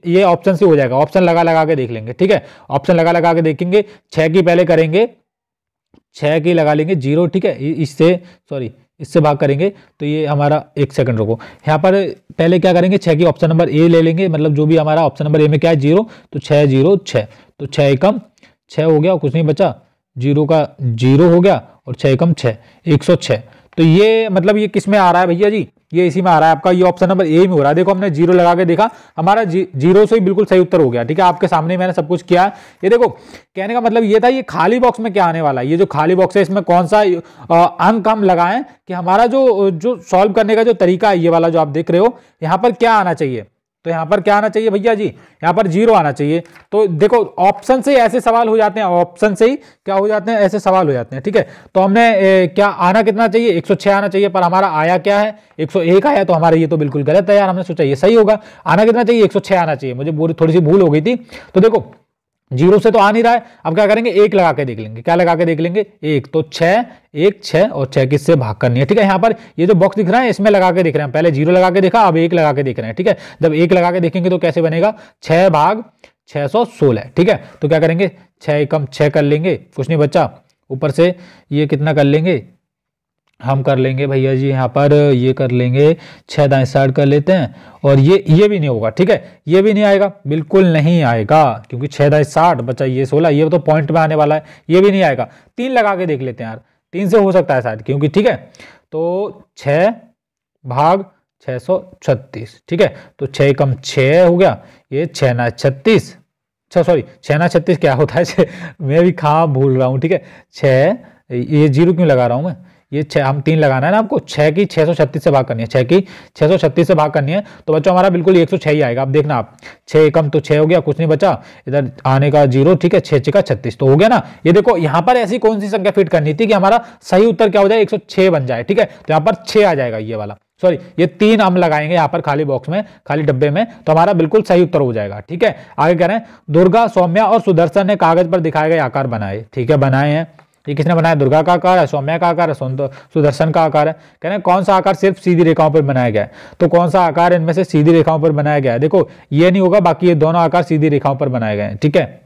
ये ऑप्शन से हो जाएगा। ऑप्शन लगा के देख लेंगे, ठीक है। ऑप्शन लगा के देखेंगे, 6 की पहले करेंगे, 6 की लगा लेंगे 0, ठीक है। इससे भाग करेंगे तो ये हमारा 1 सेकंड रुको, यहाँ पर पहले क्या करेंगे, 6 की ऑप्शन नंबर ए ले लेंगे, मतलब जो भी हमारा ऑप्शन नंबर ए में क्या है 0, तो 6 0 6, तो 6 एकम 6 हो गया, कुछ नहीं बचा, 0 का 0 हो गया, और 6 एकम 6, 106। तो ये मतलब ये किस में आ रहा है भैया जी, ये इसी में आ रहा है आपका, ये ऑप्शन नंबर ए में हो रहा है। देखो हमने जीरो लगा के देखा, हमारा जीरो से ही बिल्कुल सही उत्तर हो गया। ठीक है, आपके सामने मैंने सब कुछ किया। ये देखो कहने का मतलब ये था, ये खाली बॉक्स में क्या आने वाला है, ये जो खाली बॉक्स है इसमें कौन सा अंक हम लगाएं कि हमारा जो सॉल्व करने का जो तरीका है, ये वाला जो आप देख रहे हो, यहाँ पर क्या आना चाहिए। तो यहाँ पर क्या आना चाहिए भैया जी, यहाँ पर जीरो आना चाहिए। तो देखो ऑप्शन से ऐसे सवाल हो जाते हैं, ऑप्शन से ही क्या हो जाते हैं, ऐसे सवाल हो जाते हैं। ठीक है, तो हमने क्या आना कितना चाहिए, 106 आना चाहिए, पर हमारा आया क्या है, 101 आया। तो हमारा ये तो बिल्कुल गलत है यार, हमने सोचा ये सही होगा। आना कितना चाहिए, 106 आना चाहिए। मुझे थोड़ी सी भूल हो गई थी। तो देखो जीरो से तो आ नहीं रहा है, अब क्या करेंगे, एक लगा के देख लेंगे। क्या लगा के देख लेंगे, एक। तो 6, 1 6 और 6 किससे भाग करनी है। ठीक है, यहाँ पर ये जो बॉक्स दिख रहा है इसमें लगा के देख रहे हैं, पहले जीरो लगा के देखा, अब एक लगा के देख रहे हैं। ठीक है, जब एक लगा के देखेंगे तो कैसे बनेगा, 6 भाग 616। ठीक है, तो क्या करेंगे, 6 कम 6 कर लेंगे, कुछ नहीं बचा। ऊपर से ये कितना कर लेंगे, हम कर लेंगे भैया जी यहाँ पर, ये कर लेंगे 6 दाएं साइड कर लेते हैं। और ये भी नहीं होगा। ठीक है, ये भी नहीं आएगा, बिल्कुल नहीं आएगा, क्योंकि 6 दाएं 60 बचा ये 16, ये तो पॉइंट में आने वाला है, ये भी नहीं आएगा। 3 लगा के देख लेते हैं यार, 3 से हो सकता है शायद, क्योंकि ठीक है, तो 6 भाग 636। ठीक है, तो 6 कम 6 हो गया, ये 6 ना 36, सॉरी 6 ना 36 क्या होता है मैं भी कहाँ भूल रहा हूँ। ठीक है, 6, ये जीरो क्यों लगा रहा हूँ मैं, ये 6 हम 3 लगाना है ना आपको, 6 की 636 से भाग करनी है, 6 की 636 से भाग करनी है। तो बच्चों हमारा बिल्कुल 106 ही आएगा। अब देखना आप, 6 कम तो 6 हो गया, कुछ नहीं बचा, इधर आने का जीरो। ठीक है, 6 का 36 तो हो गया ना। ये देखो यहाँ पर ऐसी कौन सी संख्या फिट करनी थी कि हमारा सही उत्तर क्या हो जाए, 106 बन जाए। ठीक है, तो यहाँ पर 6 आ जाएगा, ये वाला सॉरी, ये 3 हम लगाएंगे यहाँ पर खाली बॉक्स में, खाली डब्बे में, तो हमारा बिल्कुल सही उत्तर हो जाएगा। ठीक है, आगे कह रहे हैं, दुर्गा, सौम्या और सुदर्शन ने कागज पर दिखाए गए आकार बनाए। ठीक है, बनाए हैं। ये किसने बनाया, दुर्गा का आकार है, सौम्या का आकार है, सुदर्शन का आकार है। कह रहे हैं कौन सा आकार सिर्फ सीधी रेखाओं पर बनाया गया है। तो कौन सा आकार इनमें से सीधी रेखाओं पर बनाया गया है, देखो ये नहीं होगा, बाकी ये दोनों आकार सीधी रेखाओं पर बनाए गए हैं। ठीक है,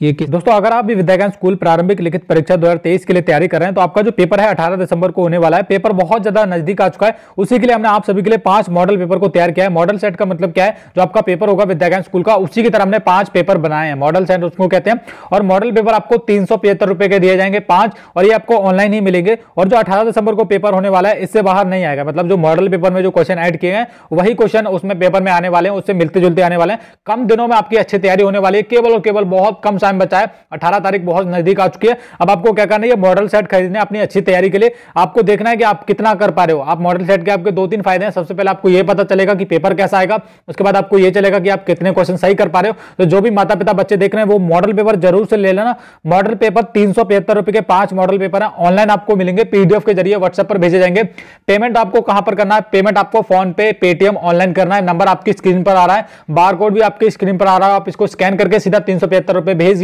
ये दोस्तों अगर आप भी विद्या ज्ञान स्कूल प्रारंभिक लिखित परीक्षा 2023 के लिए तैयारी कर रहे हैं, तो आपका जो पेपर है 18 दिसंबर को होने वाला है। पेपर बहुत ज्यादा नजदीक आ चुका है, उसी के लिए हमने आप सभी के लिए 5 मॉडल पेपर को तैयार किया है। मॉडल सेट का मतलब क्या है, जो आपका पेपर होगा विद्या ज्ञान स्कूल का, उसी की तरह हमने 5 पेपर बनाए हैं, मॉडल सेट उसको कहते हैं। और मॉडल पेपर आपको 375 रुपए के दिए जाएंगे 5, और ये आपको ऑनलाइन ही मिलेंगे। और जो 18 दिसंबर को पेपर होने वाला है इससे बाहर नहीं आएगा, मतलब जो मॉडल पेपर में जो क्वेश्चन ऐड किए हैं वही क्वेश्चन उसमें पेपर में आने वाले हैं, उससे मिलते जुलते आने वाले हैं। कम दिनों में आपकी अच्छी तैयारी होने वाली है, केवल और केवल बहुत कम टाइम बचा है, 18 तारीख बहुत नजदीक आ चुकी है। अब आपको क्या करना है, ये मॉडल सेट खरीदना है अपनी अच्छी तैयारी के लिए। आपको देखना है कि आप कितना कर पा रहे हो। आप मॉडल सेट के आपके 2-3 फायदे हैं। सबसे पहले आपको ये पता चलेगा कि पेपर कैसा आएगा, उसके बाद आपको ये चलेगा कि आप कितने क्वेश्चन सही कर पा रहे हो। तो जो भी माता पिता बच्चे देख रहे हैं वो मॉडल पेपर जरूर से ले लेना। मॉडल पेपर 375 रुपए के 5 मॉडल पेपर है, ऑनलाइन आपको मिलेंगे, पीडीएफ के जरिए व्हाट्सएप पर भेजे जाएंगे। पेमेंट आपको कहां पर करना है, पेमेंट आपको फोन पे, पेटीएम ऑनलाइन करना है। नंबर आपकी स्क्रीन पर आ रहा है, बारकोड भी आपकी स्क्रीन पर आ रहा है, आप इसको स्कैन करके सीधा 375 रुपए भेजिए।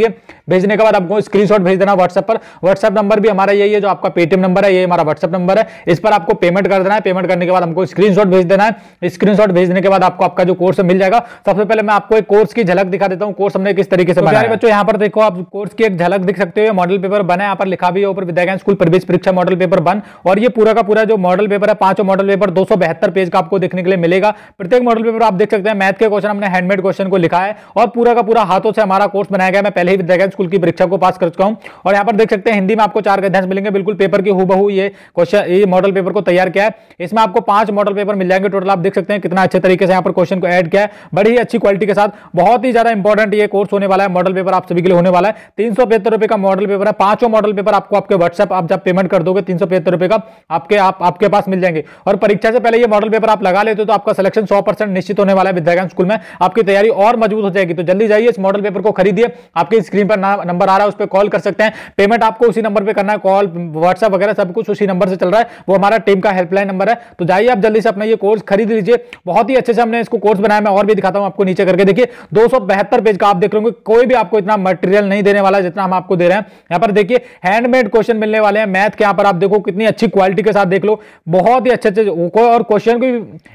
भेजने के बाद आपको स्क्रीनशॉट भेज देना व्हाट्सएप पर। व्हाट्सएप नंबर भी हमारा यही है, जो आपका पेटीएम नंबर है, ये हमारा व्हाट्सएप नंबर है। इस पर आपको पेमेंट कर देना है। पेमेंट करने के बाद हमको स्क्रीनशॉट भेज देना है। स्क्रीनशॉट भेजने के बाद आपको आपका जो कोर्स मिल जाएगा। सबसे पहले मैं आपको एक कोर्स की झलक दिखा देता हूं, कोर्स हमने किस तरीके से बनाया है। बच्चों यहाँ पर देखो, आप कोर्स की एक झलक दिख सकते हो। मॉडल पेपर बना है, यहाँ पर लिखा भी है ऊपर, विद्या ज्ञान स्कूल प्रवेश परीक्षा मॉडल पेपर 1। और ये पूरा का पूरा जो मॉडल पेपर है, 5 मॉडल पेपर 272 पेज का आपको देखने के लिए मिलेगा। प्रत्येक मॉडल पेपर आप देख सकते हैं, मैथ के क्वेश्चन हमने हैंडमेड क्वेश्चन को लिखा है, और पूरा का पूरा हाथों से हमारा कोर्स बनाया गया। मैं पहले ही विद्या ज्ञान स्कूल की परीक्षा को पास कर चुका हूं। और यहाँ पर देख सकते हैं हिंदी में आपको 4 गद्यांश मिलेंगे, बिल्कुल पेपर की हूबहू ये क्वेश्चन, ये मॉडल पेपर को तैयार किया है। इसमें आपको 5 मॉडल पेपर मिल जाएंगे टोटल। आप देख सकते हैं कितना अच्छे तरीके से यहाँ पर क्वेश्चन को ऐड किया है, बड़ी ही अच्छी क्वालिटी के साथ। बहुत ही ज्यादा इंपॉर्टेंट ये कोर्स होने वाला है, मॉडल पेपर आप सभी के लिए होने वाला है। 375 रुपए का मॉडल पेपर है, 5 मॉडल पेपर आपको आपके व्हाट्सएप, आप जब पेमेंट कर दोगे 375 रुपए का आपके पास मिल जाएंगे। और परीक्षा से पहले ये मॉडल पेपर आप लगा लेते हो तो आपका सिलेक्शन 100% निश्चित होने वाला है विद्या ज्ञान स्कूल में। आपकी तैयारी और मजबूत हो जाएगी। तो जल्दी जाइए, इस मॉडल पेपर को खरीदिए। आपकी स्क्रीन पर नंबर आ रहा है, उस पर कॉल कर सकते हैं। पेमेंट आपको उसी नंबर पे करना है, कॉल व्हाट्सएप वगैरह सब कुछ उसी नंबर से चल रहा है, वो हमारा टीम का हेल्पलाइन नंबर है। तो जाइए आप जल्दी से अपना ये कोर्स खरीद लीजिए। बहुत ही अच्छे से हमने इसको कोर्स बनाया, मैं और भी दिखाता हूं आपको, नीचे करके देखिए 272 पेज का आप देख रहे होंगे। कोई भी आपको इतना मटेरियल नहीं देने वाला है जितना हम आपको दे रहे हैं। यहाँ पर देखिए हैंडमेड क्वेश्चन मिलने वाले हैं मैथ के, यहाँ पर आप देखो कितनी अच्छी क्वालिटी के साथ देख लो, बहुत ही अच्छे अच्छे। और क्वेश्चन भी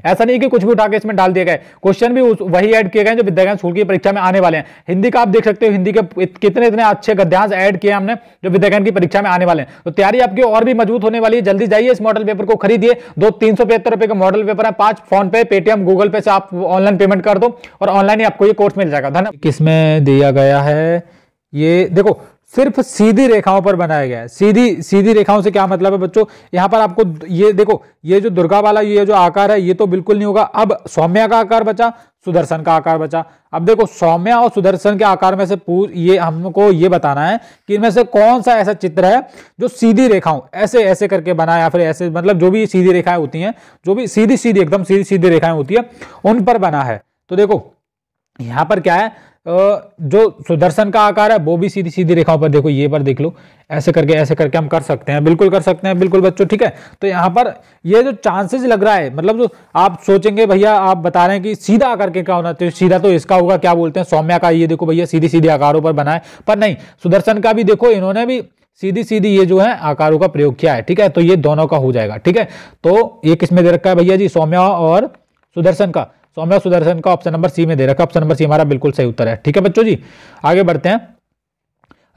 ऐसा नहीं कि कुछ भी उठा के इसमें डाल दिए गए, क्वेश्चन भी वही ऐड किए गए जो विद्या ज्ञान स्कूल की परीक्षा में आने वाले हैं। हिंदी का आप देख सकते हो, हिंदी के कितने इतने अच्छे गद्यांश ऐड किए हमने जो विद्या ज्ञान की परीक्षा में आने वाले हैं। तो तैयारी आपकी और भी मजबूत होने वाली है। जल्दी जाइए, इस मॉडल पेपर को खरीदिए। 375 रुपए का मॉडल पेपर है, 5 फोन पे, पेटीएम, गूगल पे से आप ऑनलाइन पेमेंट कर दो और ऑनलाइन ही आपको ये कोर्स मिल जाएगा। धन्यवाद। किसमें दिया गया है ये देखो, सिर्फ सीधी रेखाओं पर बनाया गया है। सीधी सीधी रेखाओं से क्या मतलब है बच्चों, यहाँ पर आपको ये देखो, ये जो दुर्गा वाला ये जो आकार है ये तो बिल्कुल नहीं होगा। अब सौम्या का आकार बचा, सुदर्शन का आकार बचा। अब देखो सौम्या और सुदर्शन के आकार में से ये हमको ये बताना है कि इनमें से कौन सा ऐसा चित्र है जो सीधी रेखाओं ऐसे ऐसे करके बना, या फिर ऐसे मतलब जो भी सीधी रेखाएं होती हैं, जो भी सीधी सीधी एकदम सीधी सीधी रेखाएं होती है उन पर बना है। तो देखो यहां पर क्या है, जो सुदर्शन का आकार है वो भी सीधी सीधी रेखाओं पर, देखो ये पर देख लो, ऐसे करके हम कर सकते हैं, बिल्कुल कर सकते हैं, बिल्कुल बच्चों, ठीक है। तो यहाँ पर ये जो चांसेस लग रहा है, मतलब जो आप सोचेंगे भैया आप बता रहे हैं कि सीधा आकार के क्या होना चाहिए, सीधा तो इसका होगा, क्या बोलते हैं, सौम्या का, ये देखो भैया सीधी सीधी आकारों पर बना है, पर नहीं, सुदर्शन का भी देखो इन्होंने भी सीधी सीधी ये जो है आकारों का प्रयोग किया है, ठीक है। तो ये दोनों का हो जाएगा, ठीक है। तो ये किसमें दे रखा है भैया जी, सौम्या और सुदर्शन का, सौम्या सुदर्शन का ऑप्शन नंबर सी में दे रखा है। ऑप्शन नंबर सी हमारा बिल्कुल सही उत्तर है, ठीक है बच्चों जी। आगे बढ़ते हैं।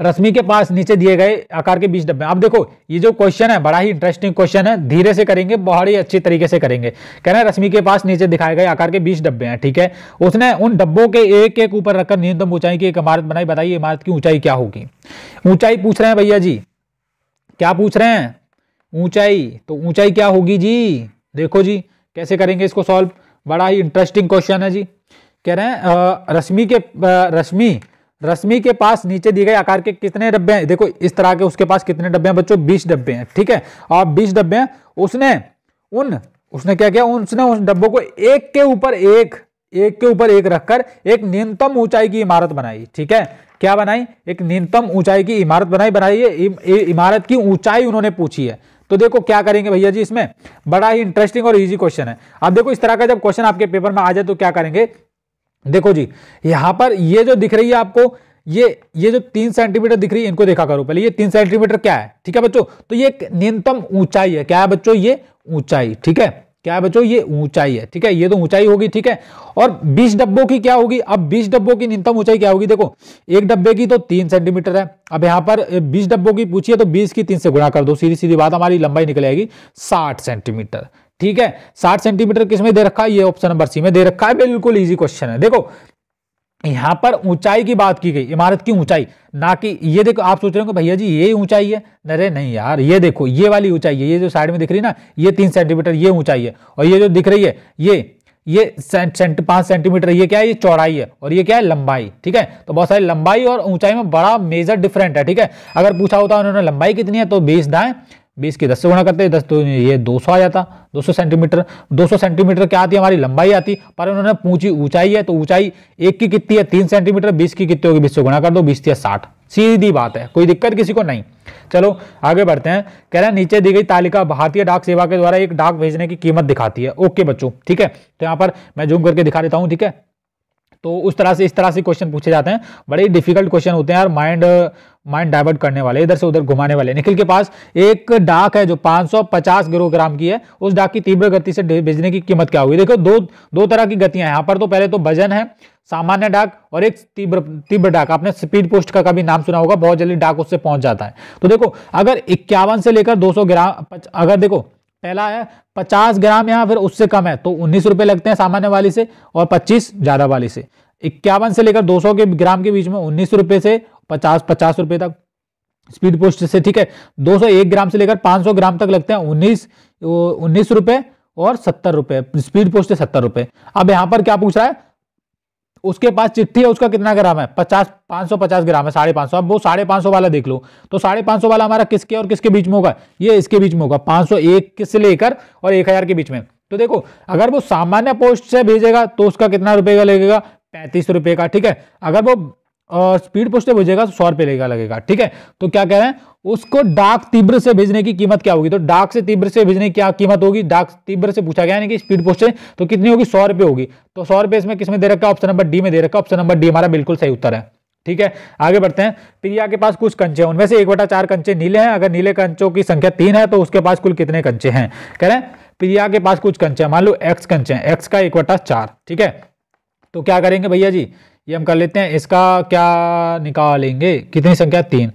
रश्मि के पास नीचे दिए गए आकार के 20 डब्बे। अब देखो ये जो क्वेश्चन है बड़ा ही इंटरेस्टिंग क्वेश्चन है, धीरे से करेंगे, बहुत ही अच्छी तरीके से करेंगे। कह रहे हैं रश्मि के पास नीचे दिखाए गए आकार के 20 डब्बे हैं, ठीक है। उसने उन डब्बों के एक एक ऊपर रखकर न्यूनतम ऊंचाई की एक इमारत बनाई, बताइए इमारत की ऊंचाई क्या होगी। ऊंचाई पूछ रहे हैं भैया जी, क्या पूछ रहे हैं, ऊंचाई। तो ऊंचाई क्या होगी जी, देखो जी कैसे करेंगे इसको सॉल्व, बड़ा ही इंटरेस्टिंग क्वेश्चन है जी। कह रहे हैं रश्मि के पास नीचे दिए गए आकार के कितने डब्बे हैं, देखो इस तरह के उसके पास कितने डब्बे हैं बच्चों, 20 डब्बे हैं, ठीक है। और 20 डब्बे हैं, उसने क्या किया, उसने उस डब्बों को एक के ऊपर एक रखकर एक न्यूनतम ऊंचाई की इमारत बनाई, ठीक है। क्या बनाई, एक न्यूनतम ऊंचाई की इमारत बनाई इमारत की ऊंचाई उन्होंने पूछी है। तो देखो क्या करेंगे भैया जी, इसमें बड़ा ही इंटरेस्टिंग और इजी क्वेश्चन है। अब देखो इस तरह का जब क्वेश्चन आपके पेपर में आ जाए तो क्या करेंगे, देखो जी यहां पर ये जो दिख रही है आपको, ये जो 3 सेंटीमीटर दिख रही है, इनको देखा करो पहले, ये 3 सेंटीमीटर क्या है, ठीक है बच्चों। तो ये न्यूनतम ऊंचाई है, क्या है बच्चों, ये ऊंचाई, ठीक है। क्या है बच्चों, ये ऊंचाई है, ठीक है, ये तो ऊंचाई होगी, ठीक है। और 20 डब्बों की क्या होगी, अब 20 डब्बों की न्यूनतम ऊंचाई क्या होगी, देखो एक डब्बे की तो 3 सेंटीमीटर है, अब यहां पर 20 डब्बों की पूछी है तो 20 की 3 से गुणा कर दो, सीधी सीधी बात, हमारी लंबाई निकल आएगी 60 सेंटीमीटर, ठीक है। 60 सेंटीमीटर किसमें दे रखा है, ये ऑप्शन नंबर सी में दे रखा है, बिल्कुल इजी क्वेश्चन है। देखो यहां पर ऊंचाई की बात की गई, इमारत की ऊंचाई, ना कि ये देखो आप सोच रहे हो भैया जी ये ऊंचाई है, अरे नहीं यार, ये देखो ये वाली ऊंचाई है, ये जो साइड में दिख रही है ना, ये 3 सेंटीमीटर ये ऊंचाई है, और ये जो दिख रही है ये 5 सेंटीमीटर, ये क्या है, ये चौड़ाई है, और ये क्या है, लंबाई, ठीक है। तो बहुत सारी लंबाई और ऊंचाई में बड़ा मेजर डिफरेंट है, ठीक है। अगर पूछा होता उन्होंने लंबाई कितनी है तो 20 दाएं 20 की 10 से गुणा करते, 10 तो ये 200 आ जाता, 200 सेंटीमीटर। 200 सेंटीमीटर क्या आती है, हमारी लंबाई आती, पर उन्होंने पूछी ऊंचाई है, तो ऊंचाई एक की कितनी है, 3 सेंटीमीटर, 20 की कितनी होगी, 20 से गुणा कर दो, 20 या 60, सीधी बात है, कोई दिक्कत किसी को नहीं। चलो आगे बढ़ते हैं। कह रहे हैं नीचे दी गई तालिका भारतीय डाक सेवा के द्वारा एक डाक भेजने की कीमत दिखाती है, ओके बच्चों, ठीक है। तो यहाँ पर मैं जूम करके दिखा देता हूँ, ठीक है। तो इस तरह से क्वेश्चन पूछे जाते हैं, बड़े डिफिकल्ट क्वेश्चन होते हैं यार, माइंड डाइवर्ट करने वाले, इधर से उधर घुमाने वाले। निखिल के पास एक डाक है जो 550 किलोग्राम की है, उस डाक की तीव्र गति से भेजने की कीमत क्या होगी। देखो दो तरह की गतियां हैं यहाँ पर, तो पहले तो वजन है, सामान्य डाक, और एक तीव्र डाक। आपने स्पीड पोस्ट का कभी नाम सुना होगा, बहुत जल्दी डाक उससे पहुंच जाता है। तो देखो अगर 51 से लेकर 200 ग्राम, अगर देखो पहला है 50 ग्राम या फिर उससे कम है तो 19 रुपए लगते हैं सामान्य वाली से, और 25 ज्यादा वाली से। 51 से लेकर 200 के ग्राम के बीच में 19 रुपए से 50 रुपए तक स्पीड पोस्ट से, ठीक है। 201 ग्राम से लेकर 500 ग्राम तक लगते हैं 19 रुपए और 70 रुपए, स्पीड पोस्ट से 70 रुपए। अब यहां पर क्या पूछ रहा है, उसके पास चिट्ठी है, उसका कितना ग्राम है, 550 ग्राम है, 550। अब वो 550 वाला देख लो, तो 550 वाला हमारा किसके और किसके बीच में होगा, ये इसके बीच में होगा, 501 से लेकर और 1000 के बीच में। तो देखो अगर वो सामान्य पोस्ट से भेजेगा तो उसका कितना रुपए का लगेगा, 35 रुपए का, ठीक है। अगर वो स्पीड पोस्ट से भेजेगा तो 100 रुपए लगेगा, ठीक है। तो क्या कह रहे हैं, उसको डाक तीव्र से भेजने की कीमत क्या होगी, तो डाक से तीव्र से भेजने की क्या कीमत होगी, डाक तीव्र से पूछा गया है कि स्पीड पोस्ट से, तो कितनी होगी, 100 रुपए होगी। तो 100 रुपए इसमें किसमें दे रखा है, ऑप्शन नंबर डी में दे रखा है, ऑप्शन नंबर डी हमारा बिल्कुल सही उत्तर है, ठीक है। आगे बढ़ते हैं। प्रिया के पास कुछ कंचे, उनमें से 1/4 कंचे नीले हैं, अगर नीले कंचों की संख्या 3 है तो उसके पास कुल कितने कंचे हैं। कह रहे हैं प्रिया के पास कुछ कंचे, मान लो x कंचे हैं, x का 1/4, ठीक है। तो क्या करेंगे भैया जी, ये हम कर लेते हैं, इसका क्या निकालेंगे, कितनी संख्या, 3,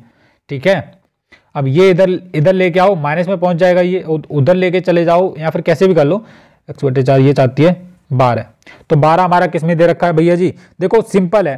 ठीक है। अब ये इधर लेके आओ, माइनस में पहुंच जाएगा, ये उधर लेके चले जाओ, या फिर कैसे भी कर लो, x/4 ये चाहती है 12, तो 12 हमारा किसमें दे रखा है भैया जी, देखो सिंपल है,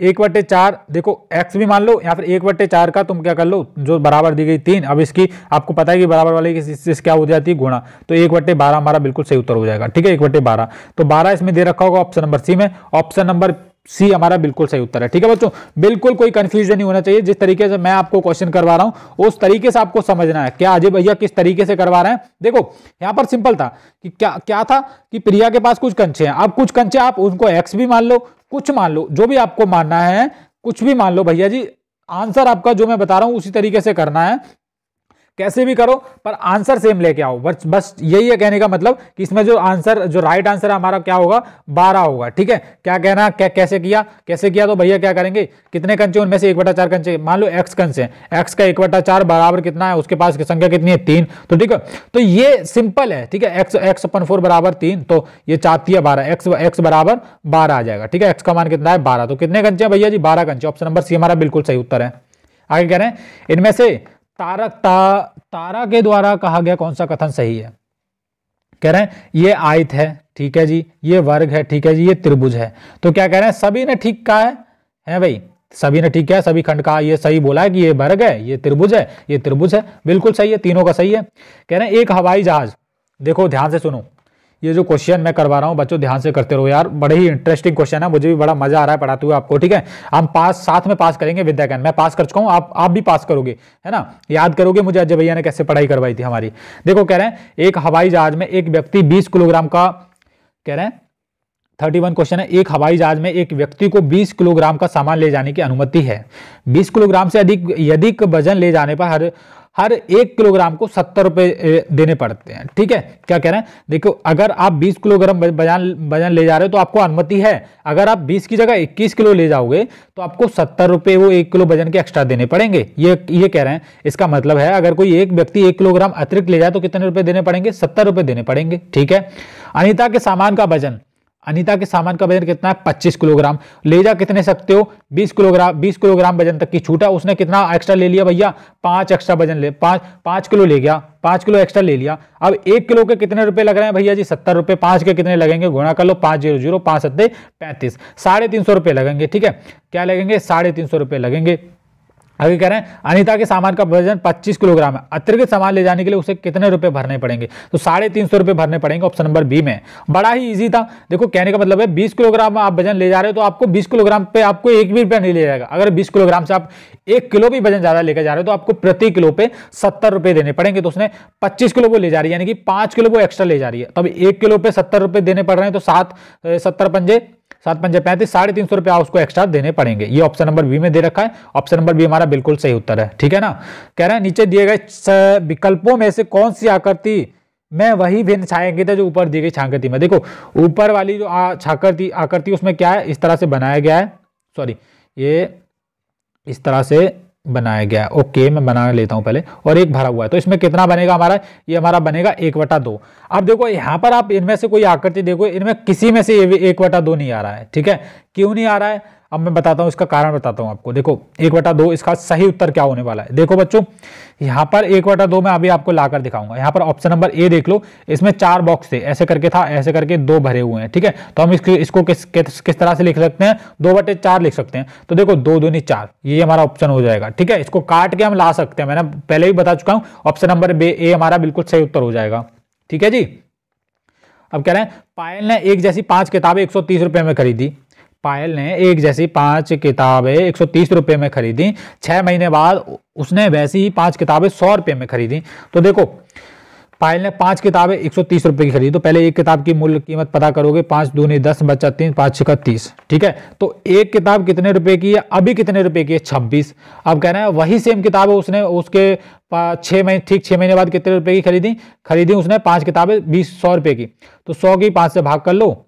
1/4 देखो x भी मान लो, या फिर 1/4 का तुम क्या कर लो, जो बराबर दी गई 3, अब इसकी आपको पता है कि बराबर वाले की इससे क्या हो जाती है, गुणा, तो 1/12 हमारा बिल्कुल सही उत्तर हो जाएगा। ठीक है, 1/12, तो 12 इसमें दे रखा होगा ऑप्शन नंबर सी में, ऑप्शन नंबर सी हमारा बिल्कुल सही उत्तर है। ठीक है बच्चों, बिल्कुल कोई कंफ्यूजन नहीं होना चाहिए, जिस तरीके से मैं आपको क्वेश्चन करवा रहा हूं उस तरीके से आपको समझना है। क्या अजय भैया किस तरीके से करवा रहे हैं, देखो यहां पर सिंपल था कि क्या था कि प्रिया के पास कुछ कंचे हैं, अब कुछ कंचे आप उनको एक्स भी मान लो, कुछ मान लो, जो भी आपको मानना है कुछ भी मान लो भैया जी, आंसर आपका जो मैं बता रहा हूं उसी तरीके से करना है, कैसे भी करो पर आंसर सेम लेके आओ। बस यही है कहने का मतलब कि इसमें जो आंसर, जो राइट आंसर है हमारा क्या होगा, 12 होगा। ठीक है, क्या कहना, कैसे किया तो भैया क्या करेंगे, कितने कंचे, उनमें से 1/4 कंचे, मान लो x कंचे, x का 1/4 बराबर कितना है, उसके पास की संख्या कितनी है, 3, तो ठीक है, तो ये सिंपल है। ठीक है, x/4 बराबर 3, तो ये 4 12, x बराबर 12 आ जाएगा। ठीक है, x का मान कितना है, 12, तो कितने कंचे हैं भैया जी, 12 कंचे, ऑप्शन नंबर सी हमारा बिल्कुल सही उत्तर है। आगे कह रहे हैं इनमें से तारा के द्वारा कहा गया कौन सा कथन सही है, कह रहे हैं ये आयत है, ठीक है जी, ये वर्ग है, ठीक है जी, ये त्रिभुज है, तो क्या कह रहे हैं, सभी ने ठीक कहा है भाई, सभी ने ठीक किया, सभी खंड कहा, ये सही बोला है कि ये वर्ग है, ये त्रिभुज है, ये त्रिभुज है, बिल्कुल सही है, तीनों का सही है। कह रहे हैं एक हवाई जहाज, देखो ध्यान से सुनो, ये जो क्वेश्चन मैं करवा रहा हूं बच्चों ध्यान से करते रहो यार, बड़े ही इंटरेस्टिंग क्वेश्चन है, मुझे भी बड़ा मजा आ रहा है पढ़ाते हुए आपको। ठीक है, हम साथ में पास करेंगे विद्या ज्ञान, मैं पास कर चुका हूं, आप भी पास करोगे, है ना, याद करोगे मुझे अजय भैया ने कैसे पढ़ाई करवाई थी हमारी। देखो कह रहे हैं एक हवाई जहाज में एक व्यक्ति 20 किलोग्राम का, कह रहे हैं 31 क्वेश्चन है, एक हवाई जहाज में एक व्यक्ति को 20 किलोग्राम का सामान ले जाने की अनुमति है। 20 किलोग्राम से अधिक वजन ले जाने पर हर 1 किलोग्राम को 70 रुपए देने पड़ते हैं। ठीक है, क्या कह रहे हैं, देखो अगर आप 20 किलोग्राम वजन ले जा रहे हो तो आपको अनुमति है, अगर आप 20 की जगह 21 किलो ले जाओगे तो आपको 70 रुपए वो 1 किलो वजन के एक्स्ट्रा देने पड़ेंगे। ये कह रहे हैं, इसका मतलब है अगर कोई एक व्यक्ति 1 किलोग्राम अतिरिक्त ले जाए तो कितने रुपए देने पड़ेंगे, 70 रुपए देने पड़ेंगे। ठीक है, अनीता के सामान का वजन कितना है, 25 किलोग्राम, ले जा कितने सकते हो, 20 किलोग्राम वजन तक की छूट है, उसने कितना एक्स्ट्रा ले लिया भैया, 5 एक्स्ट्रा वजन ले, 5 किलो ले गया, 5 किलो एक्स्ट्रा ले लिया। अब 1 किलो के कितने रुपए लग रहे हैं भैया जी, 70 रुपए, 5 के कितने लगेंगे, गुणा कर लो, 500, 5 7 35, 350 रुपए लगेंगे। ठीक है, क्या लगेंगे, 350 रुपए लगेंगे। आगे कह रहे हैं अनीता के सामान का वजन 25 किलोग्राम है, अतिरिक्त सामान ले जाने के लिए उसे कितने रुपए भरने पड़ेंगे, तो 350 रुपए भरने पड़ेंगे, ऑप्शन नंबर बी में। बड़ा ही इजी था, देखो कहने का मतलब है 20 किलोग्राम आप वजन ले जा रहे हो तो आपको 20 किलोग्राम पे आपको 1 भी रुपया नहीं ले जाएगा। अगर 20 किलोग्राम से आप 1 किलो भी वजन ज्यादा लेकर जा रहे हो तो आपको प्रति किलो पे 70 रुपए देने पड़ेंगे, तो उसने 25 किलो वो ले जा रही है, यानी कि 5 किलो वो एक्स्ट्रा ले जा रही है, तब 1 किलो पे 70 रुपए देने पड़ रहे हैं, तो 7 पंजे 35, 350 रुपया उसको एक्स्ट्रा देने पड़ेंगे। ये ऑप्शन नंबर बी में दे रखा है, ऑप्शन नंबर बी हमारा बिल्कुल सही उत्तर है। ठीक है ना, कह रहे हैं नीचे दिए गए विकल्पों में से कौन सी आकृति में वही भिन्न छायांकित है जो ऊपर दी गई छायांकित में। देखो ऊपर वाली जो आकृति उसमें क्या है, इस तरह से बनाया गया है, सॉरी ये इस तरह से बनाया गया है, ओके मैं बना लेता हूं पहले, और एक भरा हुआ है, तो इसमें कितना बनेगा हमारा, ये हमारा बनेगा 1/2। अब देखो यहां पर आप इनमें से कोई आकृति देखो, इनमें किसी में से 1/2 नहीं आ रहा है। ठीक है, क्यों नहीं आ रहा है, अब मैं बताता हूं, इसका कारण बताता हूं आपको। देखो 1/2 इसका सही उत्तर क्या होने वाला है, देखो बच्चों यहां पर 1/2 में अभी आपको लाकर दिखाऊंगा। यहां पर ऑप्शन नंबर ए देख लो, इसमें 4 बॉक्स थे, ऐसे करके था, ऐसे करके 2 भरे हुए हैं। ठीक है, तो हम इसको किस तरह से लिख सकते हैं, 2/4 लिख सकते हैं, तो देखो 2 दूनी 4, ये हमारा ऑप्शन हो जाएगा। ठीक है, इसको काट के हम ला सकते हैं, मैंने पहले भी बता चुका हूं, ऑप्शन नंबर ए हमारा बिल्कुल सही उत्तर हो जाएगा। ठीक है जी, अब कह रहे हैं पायल ने एक जैसी 5 किताबें 130 रुपए में खरीदी, पायल ने एक जैसी 5 किताबें 130 रुपए में खरीदी, 6 महीने बाद उसने वैसी ही 5 किताबें 100 रुपए में खरीदी। तो देखो पायल ने 5 किताबें 130 रुपए की खरीदी, तो पहले एक किताब की मूल्य कीमत पता करोगे, 5 दूनी 10 बचा 3, 5 6 30। ठीक है, तो एक किताब कितने रुपए की है, अभी कितने रुपए की है, 26। अब कह रहे हैं वही सेम किताब है, उसने उसके 6 महीने बाद कितने रुपए की खरीदी उसने 5 किताबें 100 रुपए की, तो 100 की 5 से भाग कर लो,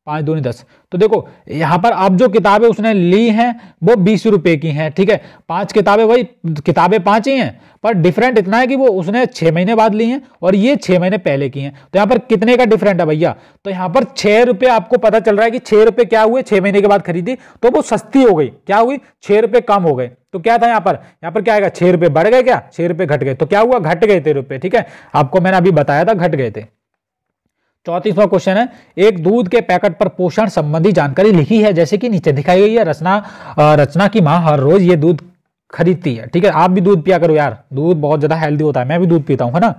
5 दूनी 10। तो देखो यहां पर अब जो किताबें उसने ली हैं वो 20 रुपए की हैं। ठीक है, 5 किताबें, वही किताबें 5 ही हैं, पर डिफरेंट इतना है कि वो उसने 6 महीने बाद ली हैं और ये 6 महीने पहले की हैं। तो यहां पर कितने का डिफरेंट है भैया, तो यहां पर 6 रुपए आपको पता चल रहा है कि 6 रुपए क्या हुए, 6 महीने के बाद खरीदी तो वो सस्ती हो गई, क्या हुई, 6 रुपए कम हो गए। तो क्या था यहाँ पर क्या आएगा, 6 रुपए बढ़ गए, क्या 6 रुपए घट गए, तो क्या हुआ, घट गए थे रुपए। ठीक है, आपको मैंने अभी बताया था घट गए थे। 34वां क्वेश्चन है, एक दूध के पैकेट पर पोषण संबंधी जानकारी लिखी है जैसे कि नीचे दिखाई गई है। रचना की मां हर रोज ये दूध खरीदती है। ठीक है, आप भी दूध पिया करो यार, दूध बहुत ज्यादा हेल्दी होता है, मैं भी दूध पीता हूं, है ना।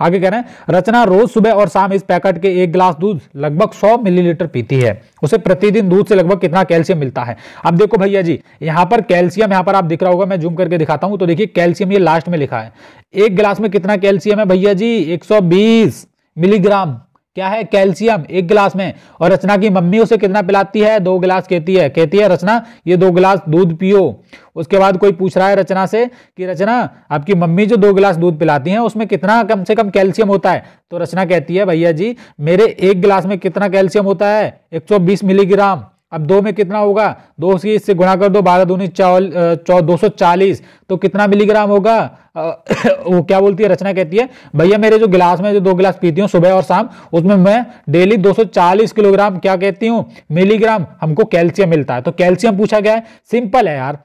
आगे कह रहे हैं, रचना रोज सुबह और शाम इस पैकेट के 1 गिलास दूध लगभग 100 मिलीलीटर पीती है। उसे प्रतिदिन दूध से लगभग कितना कैल्शियम मिलता है। अब देखो भैया जी, यहाँ पर कैल्शियम, यहाँ पर आप दिख रहा होगा, मैं जूम करके दिखाता हूं तो देखिए कैल्शियम ये लास्ट में लिखा है। 1 गिलास में कितना कैल्शियम है भैया जी, 120 मिलीग्राम क्या है कैल्शियम 1 गिलास में। और रचना की मम्मी उसे कितना पिलाती है, 2 गिलास कहती है रचना ये 2 गिलास दूध पियो। उसके बाद कोई पूछ रहा है रचना से कि रचना आपकी मम्मी जो 2 गिलास दूध पिलाती हैं उसमें कितना कम से कम कैल्शियम होता है। तो रचना कहती है भैया जी मेरे 1 गिलास में कितना कैल्शियम होता है, 120 मिलीग्राम। अब 2 में कितना होगा, 2 से इससे गुणा कर दो, 12 दूनी 240, तो कितना मिलीग्राम होगा। वो क्या बोलती है रचना, कहती है भैया मेरे जो गिलास में जो 2 गिलास पीती हूँ सुबह और शाम, उसमें मैं डेली 240 किलोग्राम क्या कहती हूँ मिलीग्राम हमको कैल्शियम मिलता है। तो कैल्शियम पूछा गया है, सिंपल है यार।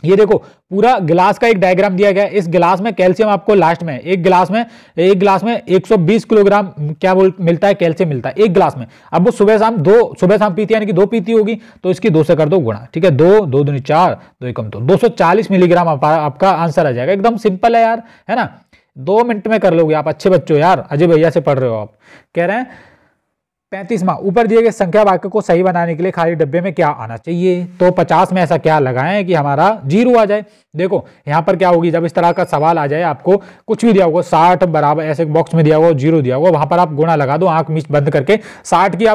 ये देखो पूरा गिलास का एक डायग्राम दिया गया है, इस गिलास में कैल्शियम आपको लास्ट में एक गिलास में 120 किलोग्राम क्या मिलता है कैल्शियम मिलता है 1 गिलास में। अब वो सुबह शाम पीती है, यानी कि 2 पीती होगी, तो इसकी 2 से कर दो गुणा। ठीक है, 2 दूनी 4, 2 कम तो 240 मिलीग्राम आपका आंसर आ जाएगा। एकदम सिंपल है यार, है ना, 2 मिनट में कर लोगे आप, अच्छे बच्चों यार, अजय भैया से पढ़ रहे हो आप। कह रहे हैं 35वां, ऊपर दिए गए संख्या वाक्य को सही बनाने के लिए खाली डब्बे में क्या आना चाहिए। तो 50 में ऐसा क्या लगाएं कि हमारा 0 आ जाए। देखो यहाँ पर क्या होगी, जब इस तरह का सवाल आ जाए, आपको कुछ भी दिया होगा 60 बराबर ऐसे बॉक्स में दिया होगा 0 दिया होगा, वहां पर आप गुणा लगा दो आंख मीच बंद करके। 60 की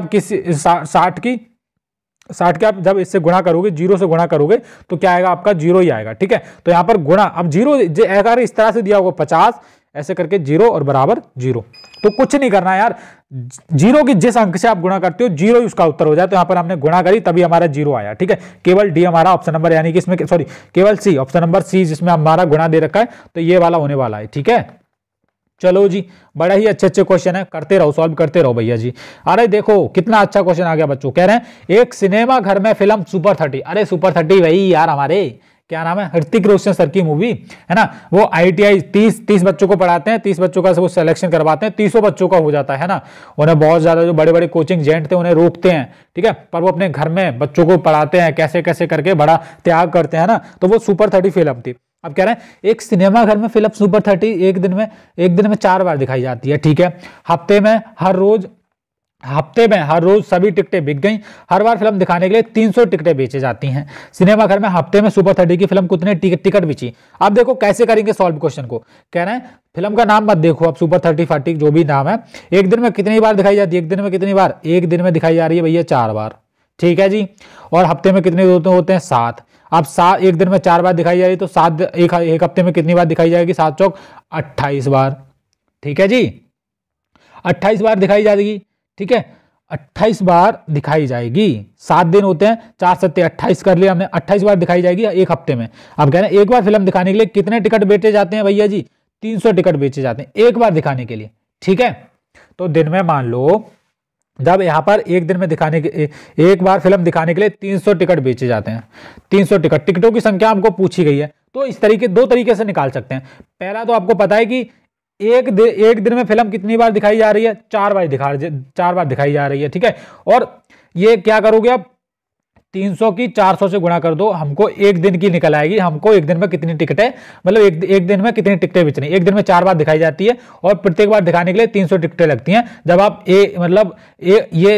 आप जब इससे गुणा करोगे, 0 से गुणा करोगे तो क्या आएगा आपका 0 ही आएगा। ठीक है, तो यहाँ पर गुणा, अब 0 अगर इस तरह से दिया होगा 50 ऐसे करके 0 और बराबर 0, तो कुछ नहीं करना यार, 0 की जिस अंक से आप गुणा करते हो 0 ही उसका उत्तर हो जाए। तो यहां पर हमने गुणा करी तभी हमारा 0 आया। ठीक है, केवल डी हमारा ऑप्शन नंबर, यानी कि इसमें सॉरी केवल सी, ऑप्शन नंबर सी जिसमें हमारा गुणा दे रखा है, तो ये वाला होने वाला है। ठीक है, चलो जी, बड़ा ही अच्छे क्वेश्चन है, करते रहो, सॉल्व करते रहो भैया जी। अरे देखो कितना अच्छा क्वेश्चन आ गया बच्चों। कह रहे हैं एक सिनेमा घर में फिल्म सुपर 30, अरे सुपर 30 वही यार हमारे क्या नाम है, ऋतिक रोशन सर की मूवी है ना। वो ITI 30 बच्चों को पढ़ाते हैं, 30 बच्चों का वो सिलेक्शन करवाते हैं, 30 बच्चों का हो जाता है ना। उन्हें बहुत ज्यादा जो बड़े बड़े कोचिंग जेंट थे उन्हें रोकते हैं, ठीक है, पर वो अपने घर में बच्चों को पढ़ाते हैं, कैसे कैसे करके बड़ा त्याग करते हैं ना। तो वो सुपर 30 फिल्म थी। अब कह रहे हैं एक सिनेमा घर में फिल्म सुपर 30 एक दिन में 4 बार दिखाई जाती है। ठीक है, हफ्ते में हर रोज सभी टिकटें बिक गई। हर बार फिल्म दिखाने के लिए 300 टिकटें बेची जाती हैं। सिनेमा घर में हफ्ते में सुपर 30 की फिल्म कितने टिकट बेची। अब देखो कैसे करेंगे सॉल्व क्वेश्चन को। कह रहे हैं फिल्म का नाम मत देखो, अब सुपर 30 40 जो भी नाम है, एक दिन में कितनी बार दिखाई जाती है, एक दिन में कितनी बार, एक दिन में दिखाई जा रही है भैया 4 बार। ठीक है जी, और हफ्ते में कितने होते हैं 7। अब 7 एक दिन में 4 बार दिखाई जा रही है, तो 7 एक हफ्ते में कितनी बार दिखाई जाएगी, 7 चौक 28 बार। ठीक है जी, 28 बार दिखाई जाएगी। ठीक है, 28 बार दिखाई जाएगी, 7 दिन होते हैं, 4 सत्ते 28 कर लिया हमने, 28 बार दिखाई जाएगी एक हफ्ते में। अब कह रहे हैं एक बार फिल्म दिखाने के लिए कितने टिकट बेचे जाते हैं भैया जी, 300 टिकट बेचे जाते हैं एक बार दिखाने के लिए। ठीक है, तो दिन में मान लो जब यहाँ पर एक दिन में एक बार फिल्म दिखाने के लिए 300 टिकट बेचे जाते हैं, 300 टिकटों की संख्या हमको पूछी गई है। तो इस तरीके 2 तरीके से निकाल सकते हैं। पहला तो आपको पता है कि एक दिन में फिल्म कितनी बार दिखाई जा रही है, 4 बार दिखाई जा रही है। ठीक है, और ये क्या करोगे आप, 300 की 400 से गुणा कर दो, हमको एक दिन की निकल आएगी। हमको एक दिन में कितनी टिकटें, मतलब एक दिन में कितनी टिकटें बेचनी, एक दिन में 4 बार दिखाई जाती है और प्रत्येक बार दिखाने के लिए 300 टिकटें लगती हैं। जब आप ये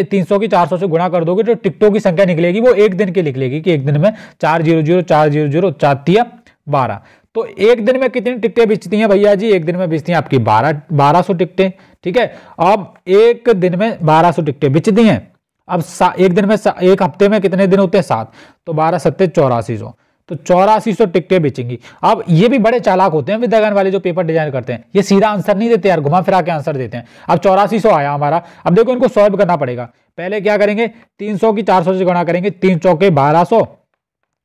300 की 400 से गुणा कर दोगे तो टिकटों की संख्या निकलेगी वो एक दिन की निकलेगी कि एक दिन में 400 400 4 12। तो एक दिन में कितनी टिकटें बेचती हैं भैया जी, एक दिन में बेचती हैं आपकी 1200 टिकटें। ठीक है, अब एक दिन में 1200 टिकटें बेचती हैं। अब एक दिन में एक हफ्ते में कितने दिन होते हैं 7, तो 12 सत्ते 8400, तो 8400 टिकटें बेचेंगी। अब ये भी बड़े चालाक होते हैं विद्यागान वाले जो पेपर डिजाइन करते हैं, ये सीधा आंसर नहीं देते यार, घुमा फिरा के आंसर देते हैं। अब 8400 आया हमारा, अब देखो इनको सॉल्व करना पड़ेगा। पहले क्या करेंगे, 300 की 400 से गुणा करेंगे, 3 चौके 1200,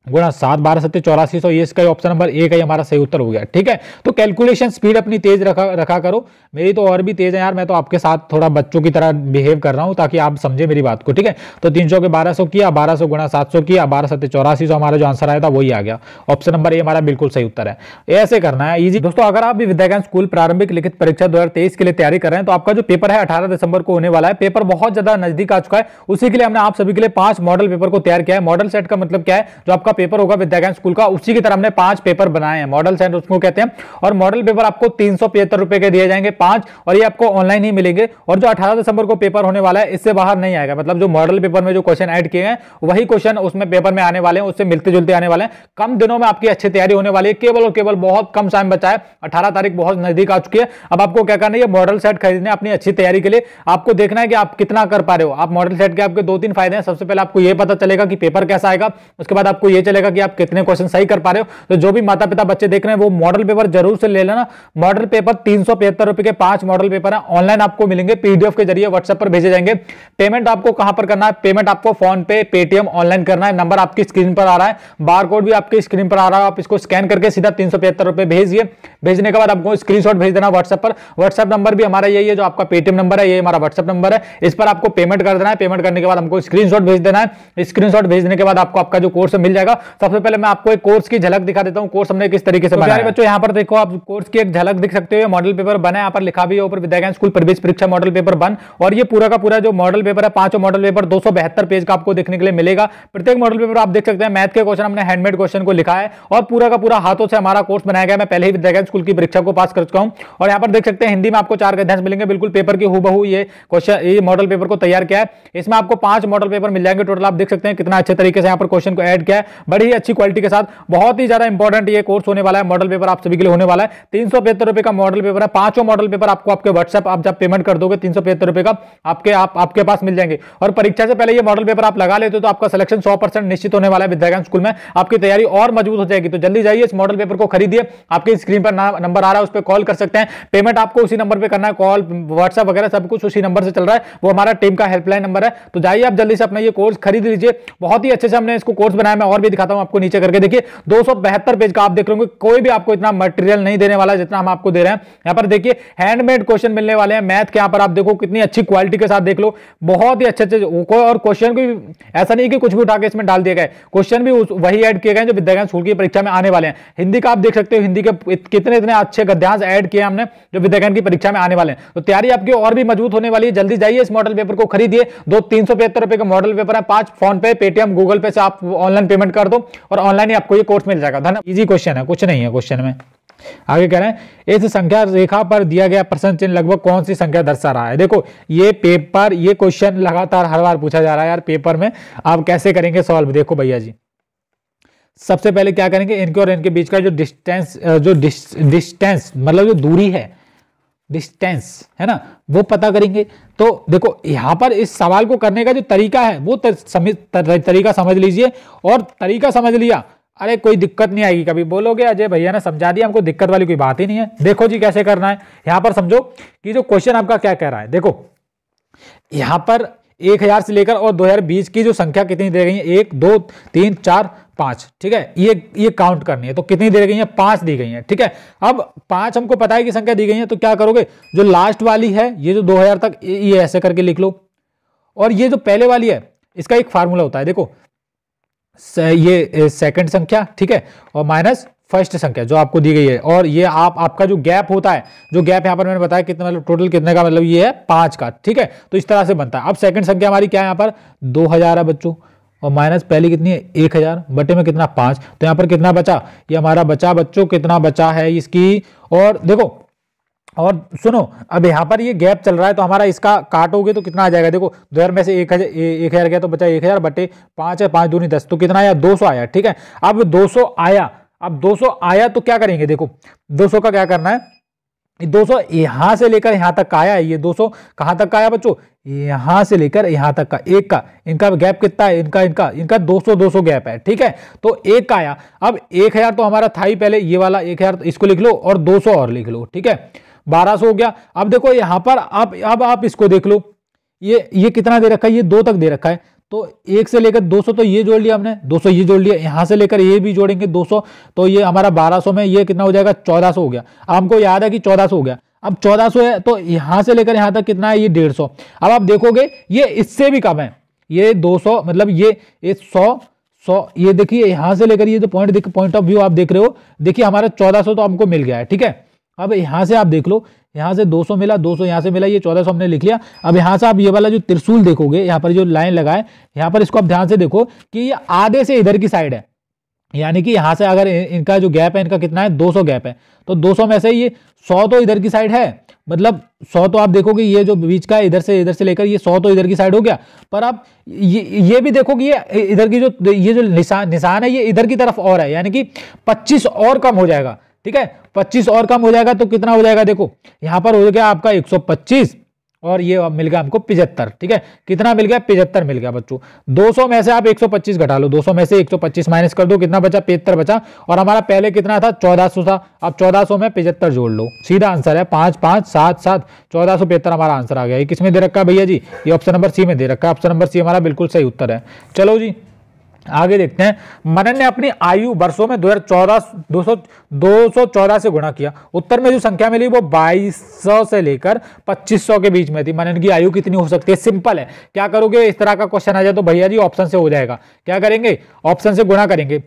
गुणा 7, 12 7 8400, ये इसका ऑप्शन नंबर ए का ही हमारा सही उत्तर हो गया। ठीक है, तो कैलकुलेशन स्पीड अपनी तेज रखा करो। मेरी तो और भी तेज है यार, मैं तो आपके साथ थोड़ा बच्चों की तरह बिहेव कर रहा हूं ताकि आप समझे मेरी बात को। ठीक है, तो 300 के 1200 किया, 1200 गुणा 700 किया, 12 7 8400, हमारा जो आंसर आया था वही आ गया। ऑप्शन नंबर ए हमारा बिल्कुल सही उत्तर है। ऐसे करना है इजी। दोस्तों अगर आप भी विद्या ज्ञान स्कूल प्रारंभिक लिखित परीक्षा 2023 के लिए तैयारी कर रहे हैं तो आपका जो पेपर है 18 दिसंबर को होने वाला है। पेपर बहुत ज्यादा नजदीक आ चुका है, उसी के लिए हमने आप सभी के लिए 5 मॉडल पेपर को तैयार किया है। मॉडल सेट का मतलब क्या है, जो आपका पेपर होगा विद्या ज्ञान स्कूल का, उसी की तरह हमने 5 पेपर बनाए हैं। मॉडल सेट उसको कहते हैं, और मॉडल पेपर आपको 375 रुपए के दिए जाएंगे 5, और ये आपको ऑनलाइन ही मिलेंगे। और जो 18 दिसंबर को पेपर होने वाला है इससे बाहर नहीं आएगा, मतलब जो मॉडल पेपर में जो क्वेश्चन ऐड किए हैं वही क्वेश्चन उसमें पेपर में आने वाले हैं, उससे मिलते जुलते आने वाले हैं। कम दिनों में आपकी अच्छी तैयारी होने वाली है, केवल और केवल बहुत कम टाइम बचा है, 18 तारीख बहुत नजदीक आ चुकी है। अब आपको क्या करना है, मॉडल सेट खरीदना है अपनी अच्छी तैयारी के लिए। आपको देखना है कि आप कितना कर पा रहे हो। आप मॉडल सेट के आपके 2-3 फायदे हैं। सबसे पहले आपको यह पता चलेगा कि पेपर कैसा आएगा, उसके बाद आपको यह चलेगा कि आप कितने क्वेश्चन सही कर पा रहे हो। तो जो भी माता पिता बच्चे देख रहे हैं वो मॉडल पेपर जरूर से ले लेना। मॉडल पेपर 375 रुपए के 5 मॉडल पेपर है, ऑनलाइन आपको मिलेंगे, पीडीएफ के जरिए व्हाट्सएप पर भेजे जाएंगे। पेमेंट आपको कहां पर करना है, पेमेंट आपको फोन पे, पेटीएम ऑनलाइन करना है। नंबर आपकी स्क्रीन पर आ रहा है, बार कोड भी आपकी स्क्रीन पर आ रहा है, आप इसको स्कैन करके सीधा 375 रुपए भेजिए। भेजने के बाद आपको स्क्रीनशॉट भेज देना व्हाट्सएप पर। व्हाट्सएप नंबर भी हमारा यही है, जो आपका पेटीएम नंबर है, ये हमारा व्हाट्सएप नंबर है। इस पर आपको पेमेंट कर देना है। पेमेंट करने के बाद हमको स्क्रीनशॉट भेज देना है। स्क्रीनशॉट भेजने के बाद आपको आपका जो कोर्स मिल जाएगा। सबसे पहले मैं आपको एक कोर्स की झलक दिखा देता हूं, कोर्स हमने किस तरीके से बनाया है। बच्चों यहाँ पर देखो, आप कोर्स की एक झलक दिख सकते हो। मॉडल पेपर बना है, यहाँ पर लिखा भी है ऊपर विद्या ज्ञान स्कूल प्रवेश परीक्षा मॉडल पेपर 1। और ये पूरा का पूरा जो मॉडल पेपर है, 5 मॉडल पेपर 272 पेज का आपको देखने के लिए मिलेगा। प्रत्येक मॉडल पेपर आप देख सकते हैं, मैथ के क्वेश्चन हमने हैंडमेड क्वेश्चन को लिखा है, और पूरा का पूरा हाथों से हमारा कोर्स बनाया गया। मैं पहले ही विद्या ज्ञान स्कूल की परीक्षा को पास कर चुका हूं। और यहाँ पर देख सकते हैं हिंदी में आपको 4 गद्यांश मिलेंगे, बिल्कुल पेपर की हूबहू ये क्वेश्चन, ये मॉडल पेपर को तैयार किया है। इसमें आपको 5 मॉडल पेपर मिल जाएंगे टोटल। आप देख सकते हैं कितना अच्छे तरीके से यहाँ पर क्वेश्चन को ऐड किया है, बड़ी ही अच्छी क्वालिटी के साथ। बहुत ही ज्यादा इंपॉर्टेंट ये कोर्स होने वाला है, मॉडल पेपर आप सभी के लिए होने वाला है। 375 रुपए का मॉडल पेपर है, 5 मॉडल पेपर आपको आपके व्हाट्सएप, आप जब पेमेंट कर दोगे 375 रुपए का आपके पास मिल जाएंगे। और परीक्षा से पहले ये मॉडल पेपर आप लगा लेते हो तो आपका सिलेक्शन 100% निश्चित होने वाला है विद्या ज्ञान स्कूल में। आपकी तैयारी और मजबूत हो जाएगी। तो जल्दी जाइए, इस मॉडल पेपर को खरीदिए। आपकी स्क्रीन पर नंबर आ रहा है, उस पर कॉल कर सकते हैं। पेमेंट आपको उसी नंबर पर करना है, कॉल व्हाट्सएप वगैरह सब कुछ उसी नंबर से चल रहा है, वो हमारा टीम का हेल्पलाइन नंबर है। तो जाइए आप जल्दी से अपना ये कोर्स खरीद लीजिए। बहुत ही अच्छे से हमने इसको कोर्स बनाया, मैं और भी दिखाता हूं आपको, नीचे करके देखिए। 272 पेज का आप देख रहे, कोई भी आपको इतना मटेरियल नहीं देने वाला जितना हम आपको दे रहे हैं। यहाँ पर देखिए हैंडमेड क्वेश्चन मिलने वाले हैं मैथ के। यहाँ पर आप देखो कितनी अच्छी क्वालिटी के साथ, देख लो बहुत ही अच्छे अच्छे। और क्वेश्चन भी ऐसा नहीं कि कुछ भी उठा के इसमें डाल दिए गए, क्वेश्चन भी वही ऐड किए गए जो विद्या ज्ञान स्कूल की परीक्षा में आने वाले हैं। हिंदी का आप देख सकते हो, हिंदी के कितने इतने अच्छे गद्यांश ऐड किए हमने जो विद्या ज्ञान की परीक्षा में आने वाले हैं। तो तैयारी आपकी और भी मजबूत होने वाली है। जल्दी जाइए, इस मॉडल पेपर को खरीदिए। 375 रुपए का मॉडल पेपर है, 5 फोन पे, पेटीएम, गूगल पे से आप ऑनलाइन पेमेंट कर दो और ऑनलाइन ही आपको ये कोर्स मिल जाएगा। धन्यवाद। इजी क्वेश्चन है, कुछ नहीं है क्वेश्चन में। आगे कह रहे हैं, इस संख्या रेखा पर दिया गया प्रश्न चिन्ह लगभग कौन सी संख्या दर्शा रहा है। देखो ये पेपर, ये क्वेश्चन लगातार हर बार पूछा जा रहा है यार पेपर में। आप कैसे करेंगे सॉल्व, देखो भैया जी, सबसे पहले क्या करेंगे, इनके और इनके बीच का जो डिस्टेंस मतलब जो दूरी है, डिस्टेंस है ना, वो पता करेंगे। तो देखो यहां पर इस सवाल को करने का जो तरीका है वो तरीका समझ लीजिए, और तरीका समझ लिया, अरे कोई दिक्कत नहीं आएगी। कभी बोलोगे अजय भैया ने समझा दिया, हमको दिक्कत वाली कोई बात ही नहीं है। देखो जी कैसे करना है, यहां पर समझो कि जो क्वेश्चन आपका क्या कह रहा है। देखो यहां पर 1000 से लेकर और 2020 की जो संख्या कितनी दे गई है, 1 2 3 4 5, ठीक है, ये काउंट करनी है। तो कितनी दे गई है, 5 दी गई है, ठीक है। अब 5 हमको पता है कि संख्या दी गई है, तो क्या करोगे, जो लास्ट वाली है ये जो 2000 तक, ये ऐसे करके लिख लो। और ये जो पहले वाली है इसका एक फार्मूला होता है, देखो ये सेकंड संख्या, ठीक है, और माइनस फर्स्ट संख्या जो आपको दी गई है। और ये आपका जो गैप होता है, जो गैप यहाँ पर मैंने बताया कितना, मतलब टोटल कितने का, मतलब ये है 5 का, ठीक है। तो इस तरह से बनता है। अब सेकंड संख्या हमारी क्या है, यहाँ पर 2000 है बच्चों, और माइनस पहली कितनी है 1000, बटे में कितना 5। तो यहाँ पर कितना बचा, ये हमारा बचा बच्चों, कितना बचा है इसकी। और देखो, और सुनो, अब यहाँ पर ये गैप चल रहा है, तो हमारा इसका काटोगे तो कितना आ जाएगा, देखो 2000 में से 1000 गया तो बचा 1000 बटे 5 है, 5 दूनी 10, तो कितना आया 200 आया, ठीक है। अब 200 आया, अब 200 आया तो क्या करेंगे, देखो 200 का क्या करना है, 200 यहां से लेकर यहां तक का आया है। ये 200 कहां तक का आया बच्चों, यहां से लेकर यहां तक का, एक का, इनका गैप कितना है, इनका 200 गैप है, ठीक है। तो एक का आया। अब 1000 तो हमारा था ही पहले, ये वाला 1000 इसको लिख लो, और 200 और लिख लो, ठीक है, 1200 हो गया। अब देखो यहां पर अब आप इसको देख लो, ये कितना दे रखा है, ये 2 तक दे रखा है। तो 1 से लेकर 200 तो ये जोड़ लिया हमने, 200 ये जोड़ लिया, यहाँ से लेकर ये भी जोड़ेंगे 200, तो ये हमारा 1200 में ये कितना हो जाएगा, 1400 हो गया। अब हमको याद है कि 1400 हो गया। अब 1400 है तो यहाँ से लेकर यहाँ तक कितना है, ये 150। अब आप देखोगे ये इससे भी कम है, ये 200 मतलब ये 100 ये देखिए यहाँ से लेकर ये जो पॉइंट ऑफ व्यू आप देख रहे हो, देखिए हमारा 1400 तो हमको मिल गया है, ठीक है। अब यहाँ से आप देख लो, यहाँ से 200 मिला, 200 यहाँ से मिला, ये 1400 हमने लिख लिया। अब यहाँ से आप ये वाला जो त्रिशूल देखोगे, यहाँ पर जो लाइन लगा है, यहाँ पर इसको आप ध्यान से देखो कि ये आधे से इधर की साइड है, यानी कि यहाँ से अगर इनका जो गैप है, इनका कितना है, 200 गैप है, तो 200 में से ये 100 तो इधर की साइड है, मतलब 100 तो आप देखोगे ये जो बीच का इधर से लेकर ये 100 तो इधर की साइड हो गया। पर आप ये भी देखो कि ये इधर की जो निशान है, ये इधर की तरफ और है, यानी कि 25 और कम हो जाएगा, ठीक है। 25 और कम हो जाएगा तो कितना हो जाएगा, देखो यहां पर हो गया आपका 125 और ये मिल गया हमको 75, ठीक है। कितना मिल गया, 75 मिल गया बच्चों। 200 में से आप 125 घटा लो, 200 में से 125 माइनस कर दो, कितना बचा, 75 बचा। और हमारा पहले कितना था, 1400 था। अब 1400 में 75 जोड़ लो, सीधा आंसर है 5 5 7 7 1475 हमारा आंसर आ गया। ये किसमें दे रखा है भैया जी, ये ऑप्शन नंबर सी में दे रखा है। ऑप्शन नंबर सी हमारा बिल्कुल सही उत्तर है। चलो जी आगे देखते हैं। मनन ने अपनी आयु वर्षों में 214 से गुणा किया। उत्तर में जो संख्या मिली वो 2200 से लेकर 2500 के बीच में थी। मनन की आयु कितनी हो सकती है, सिंपल है। क्या करोगे, इस तरह का क्वेश्चन आ जाए तो भैया जी ऑप्शन से हो जाएगा। क्या करेंगे, ऑप्शन से गुणा करेंगे।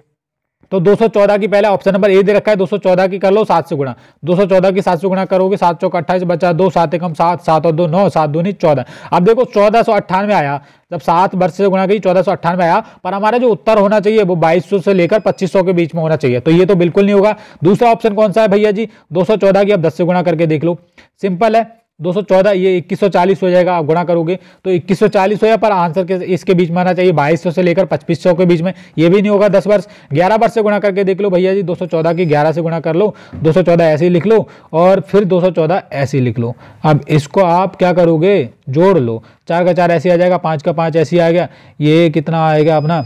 तो 214 की पहले ऑप्शन नंबर ए दे रखा है, 214 की कर लो 7 से गुणा, 214 की 7 से गुणा करोगे, 7 चौक 28 बचा 2, 7 एकम 7, 7 और 2 9, 7 दूनी 14। अब देखो 1498 आया, जब 7 वर्ष से गुणा की 1498 आया, पर हमारा जो उत्तर होना चाहिए वो 2200 से लेकर 2500 के बीच में होना चाहिए, तो ये तो बिल्कुल नहीं होगा। दूसरा ऑप्शन कौन सा है भैया जी, 214 की अब 10 से गुणा करके देख लो, सिंपल है। 214 ये 2140 हो जाएगा, आप गुणा करोगे तो 2140 हो जाए, पर आंसर के इसके बीच में आना चाहिए 2200 से लेकर 2500 के बीच में, ये भी नहीं होगा। 10 वर्ष 11 वर्ष से गुणा करके देख लो भैया जी, 214 की 11 से गुणा कर लो, 214 ऐसे ही लिख लो और फिर 214 ऐसे ही लिख लो। अब इसको आप क्या करोगे, जोड़ लो, 4 का 4 ऐसे आ जाएगा, 5 का 5 ऐसे आ गया, ये कितना आएगा अपना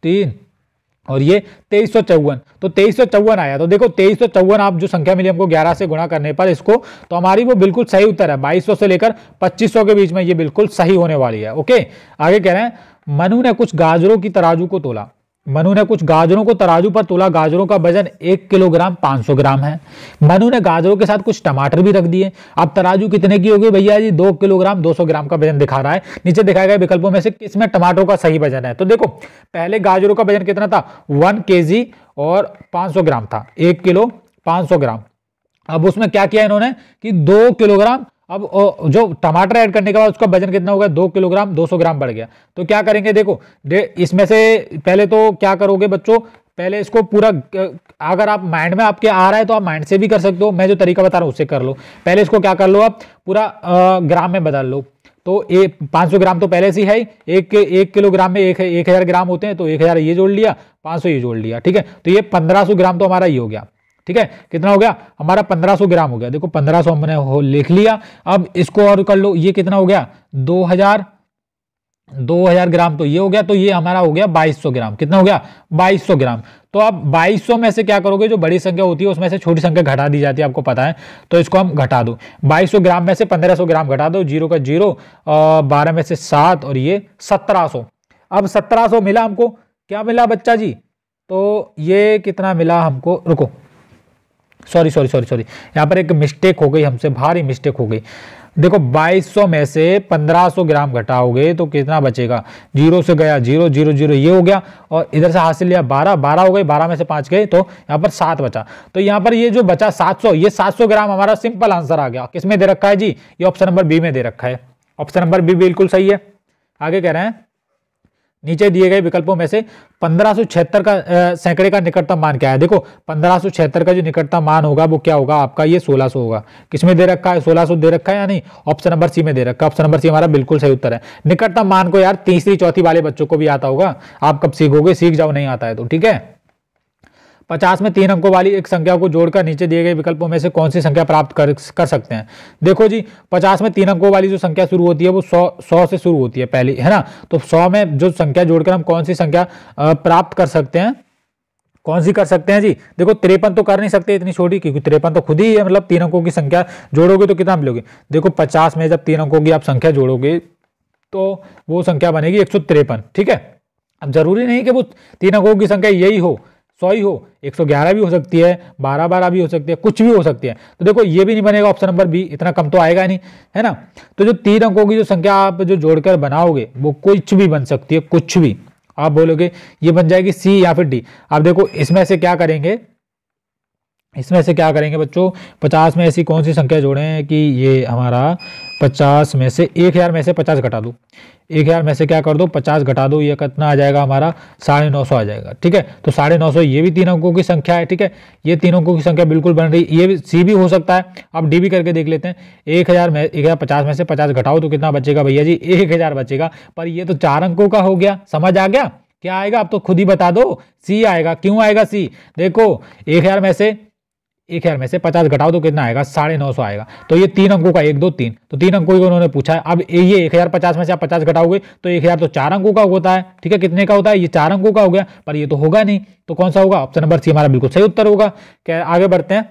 3 और ये 2354, तो 2354 आया। तो देखो 2354 आप जो संख्या मिली हमको 11 से गुणा करने पर इसको, तो हमारी वो बिल्कुल सही उत्तर है। 2200 से लेकर 2500 के बीच में ये बिल्कुल सही होने वाली है। ओके, आगे कह रहे हैं मनु ने कुछ गाजरों की तराजू को तोला। मनु ने कुछ गाजरों को तराजू पर तोला, गाजरों का वजन 1 किलोग्राम 500 ग्राम है। मनु ने गाजरों के साथ कुछ टमाटर भी रख दिए। अब तराजू कितने की होगी भैया जी, 2 किलोग्राम 200 ग्राम का वजन दिखा रहा है। नीचे दिखाए गए विकल्पों में से किसमें टमाटरों का सही वजन है, तो देखो पहले गाजरों का वजन कितना था, 1 kg और 500 ग्राम था, 1 किलो 500 ग्राम। अब उसमें क्या किया इन्होंने कि 2 किलोग्राम, अब जो टमाटर ऐड करने के बाद उसका वजन कितना होगा, 2 किलोग्राम 200 ग्राम बढ़ गया। तो क्या करेंगे, देखो इसमें से पहले तो क्या करोगे बच्चों, पहले इसको पूरा, अगर आप माइंड में आपके आ रहा है तो आप माइंड से भी कर सकते हो, मैं जो तरीका बता रहा हूं उससे कर लो। पहले इसको क्या कर लो, आप पूरा ग्राम में बदल लो। तो 500 ग्राम तो पहले से ही है, 1 किलोग्राम में 1000 ग्राम होते हैं, तो 1000 ये जोड़ लिया, 500 ये जोड़ लिया, ठीक है। तो ये 1500 ग्राम तो हमारा ये हो गया, ठीक है। कितना हो गया हमारा, 1500 ग्राम हो गया। देखो 1500 हमने लिख लिया। अब इसको और कर लो, ये कितना हो गया, 2000 ग्राम तो ये हो गया, तो ये हमारा हो गया 2200 ग्राम। कितना हो गया, 2200 ग्राम। तो अब 2200 में से क्या करोगे, जो बड़ी संख्या होती है उसमें से छोटी संख्या घटा दी जाती है, आपको पता है, तो इसको हम घटा दो। 2200 ग्राम में से 1500 ग्राम घटा दो, 0 का 0, 12 में से 7 और ये 1700। अब 1700 मिला हमको, क्या मिला बच्चा जी, तो ये कितना मिला हमको, रुको सॉरी यहाँ पर एक मिस्टेक हो गई हमसे, भारी मिस्टेक हो गई। देखो 2200 में से 1500 ग्राम घटाओगे तो कितना बचेगा, 0 से गया 0 0 0 ये हो गया, और इधर से हासिल लिया 12 हो गए, 12 में से 5 गए, तो यहाँ पर 7 बचा। तो यहाँ पर ये जो बचा 700, ये 700 ग्राम हमारा सिंपल आंसर आ गया। किसमें दे रखा है जी, ये ऑप्शन नंबर बी में दे रखा है। ऑप्शन नंबर बी बिल्कुल सही है। आगे कह रहे हैं नीचे दिए गए विकल्पों में से 1576 का सैकड़े का निकटतम मान क्या है। देखो 1576 का जो निकटतम मान होगा वो क्या होगा आपका, ये 1600 होगा। किसमें दे रखा है, 1600 दे रखा है या नहीं, ऑप्शन नंबर सी में दे रखा है। ऑप्शन नंबर सी हमारा बिल्कुल सही उत्तर है। निकटतम मान को यार तीसरी चौथी वाले बच्चों को भी आता होगा, आप कब सीखोगे, सीख जाओ, नहीं आता है तो, ठीक है। 50 में 3 अंकों वाली एक संख्या को जोड़कर नीचे दिए गए विकल्पों में से कौन सी संख्या प्राप्त कर सकते हैं। देखो जी 50 में 3 अंकों वाली जो संख्या शुरू होती है वो 100 से शुरू होती है पहली, है ना। तो 100 में जो संख्या जोड़कर हम कौन सी संख्या प्राप्त कर सकते हैं, कौन सी कर सकते हैं जी। देखो 53 तो कर नहीं सकते इतनी छोटी, क्योंकि 53 तो खुद ही है, मतलब 3 अंकों की संख्या जोड़ोगे तो कितना मिलोगे। देखो 50 में जब 3 अंकों की आप संख्या जोड़ोगे तो वो संख्या बनेगी 153। ठीक है, अब जरूरी नहीं कि वो 3 अंकों की संख्या यही हो, 100 ही हो, 111 भी हो सकती है, 12 भी हो सकती है, कुछ भी हो सकती है। तो देखो ये भी नहीं बनेगा ऑप्शन नंबर बी, इतना कम तो आएगा नहीं, है ना। तो जो 3 अंकों की जो संख्या आप जो जोड़कर बनाओगे वो कुछ भी बन सकती है, कुछ भी। आप बोलोगे ये बन जाएगी सी या फिर डी। आप देखो इसमें से क्या करेंगे, बच्चों, 50 में ऐसी कौन सी संख्या जोड़ें कि ये हमारा 50 में से 1000 में से 50 घटा दो, 1000 में से क्या कर दो 50 घटा दो, ये कितना आ जाएगा हमारा 950 आ जाएगा। ठीक है, तो 950 ये भी 3 अंकों की संख्या है। ठीक है, ये 3 अंकों की संख्या बिल्कुल बन रही, ये भी सी भी हो सकता है। अब डी भी करके देख लेते हैं। 1050 में से 50 घटाओ तो कितना बचेगा भैया जी, 1000 बचेगा। पर ये तो 4 अंकों का हो गया, समझ आ गया क्या आएगा, आप तो खुद ही बता दो, सी आएगा। क्यों आएगा सी, देखो 1000 में से 50 घटाओ तो कितना आएगा, 950 आएगा। तो ये 3 अंकों का 1 2 3, तो 3 अंकों को उन्होंने पूछा है। अब ये 1050 में से आप 50 घटाओगे तो 1000 तो 4 अंकों का होता है। ठीक है, कितने का होता है, ये 4 अंकों का हो गया, पर ये तो होगा नहीं, तो कौन सा होगा, ऑप्शन नंबर सी हमारा बिल्कुल सही उत्तर होगा। क्या, आगे बढ़ते हैं।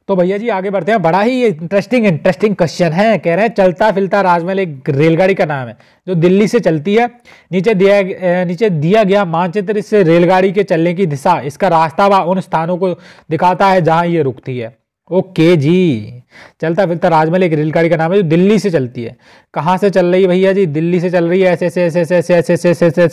तो भैया जी आगे बढ़ते हैं। बड़ा ही इंटरेस्टिंग क्वेश्चन है। कह रहे हैं चलता फिरता राजमहल एक रेलगाड़ी का नाम है जो दिल्ली से चलती है। नीचे दिया गया मानचित्र इस रेलगाड़ी के चलने की दिशा, इसका रास्ता व उन स्थानों को दिखाता है जहां ये रुकती है। ओके जी, चलता फिरता राजमहल एक रेलगाड़ी का नाम है जो दिल्ली से चलती है। कहाँ से चल रही है भैया जी, दिल्ली से चल रही है, ऐसे ऐसे ऐसे ऐसे ऐसे ऐसे ऐसे ऐसे ऐसे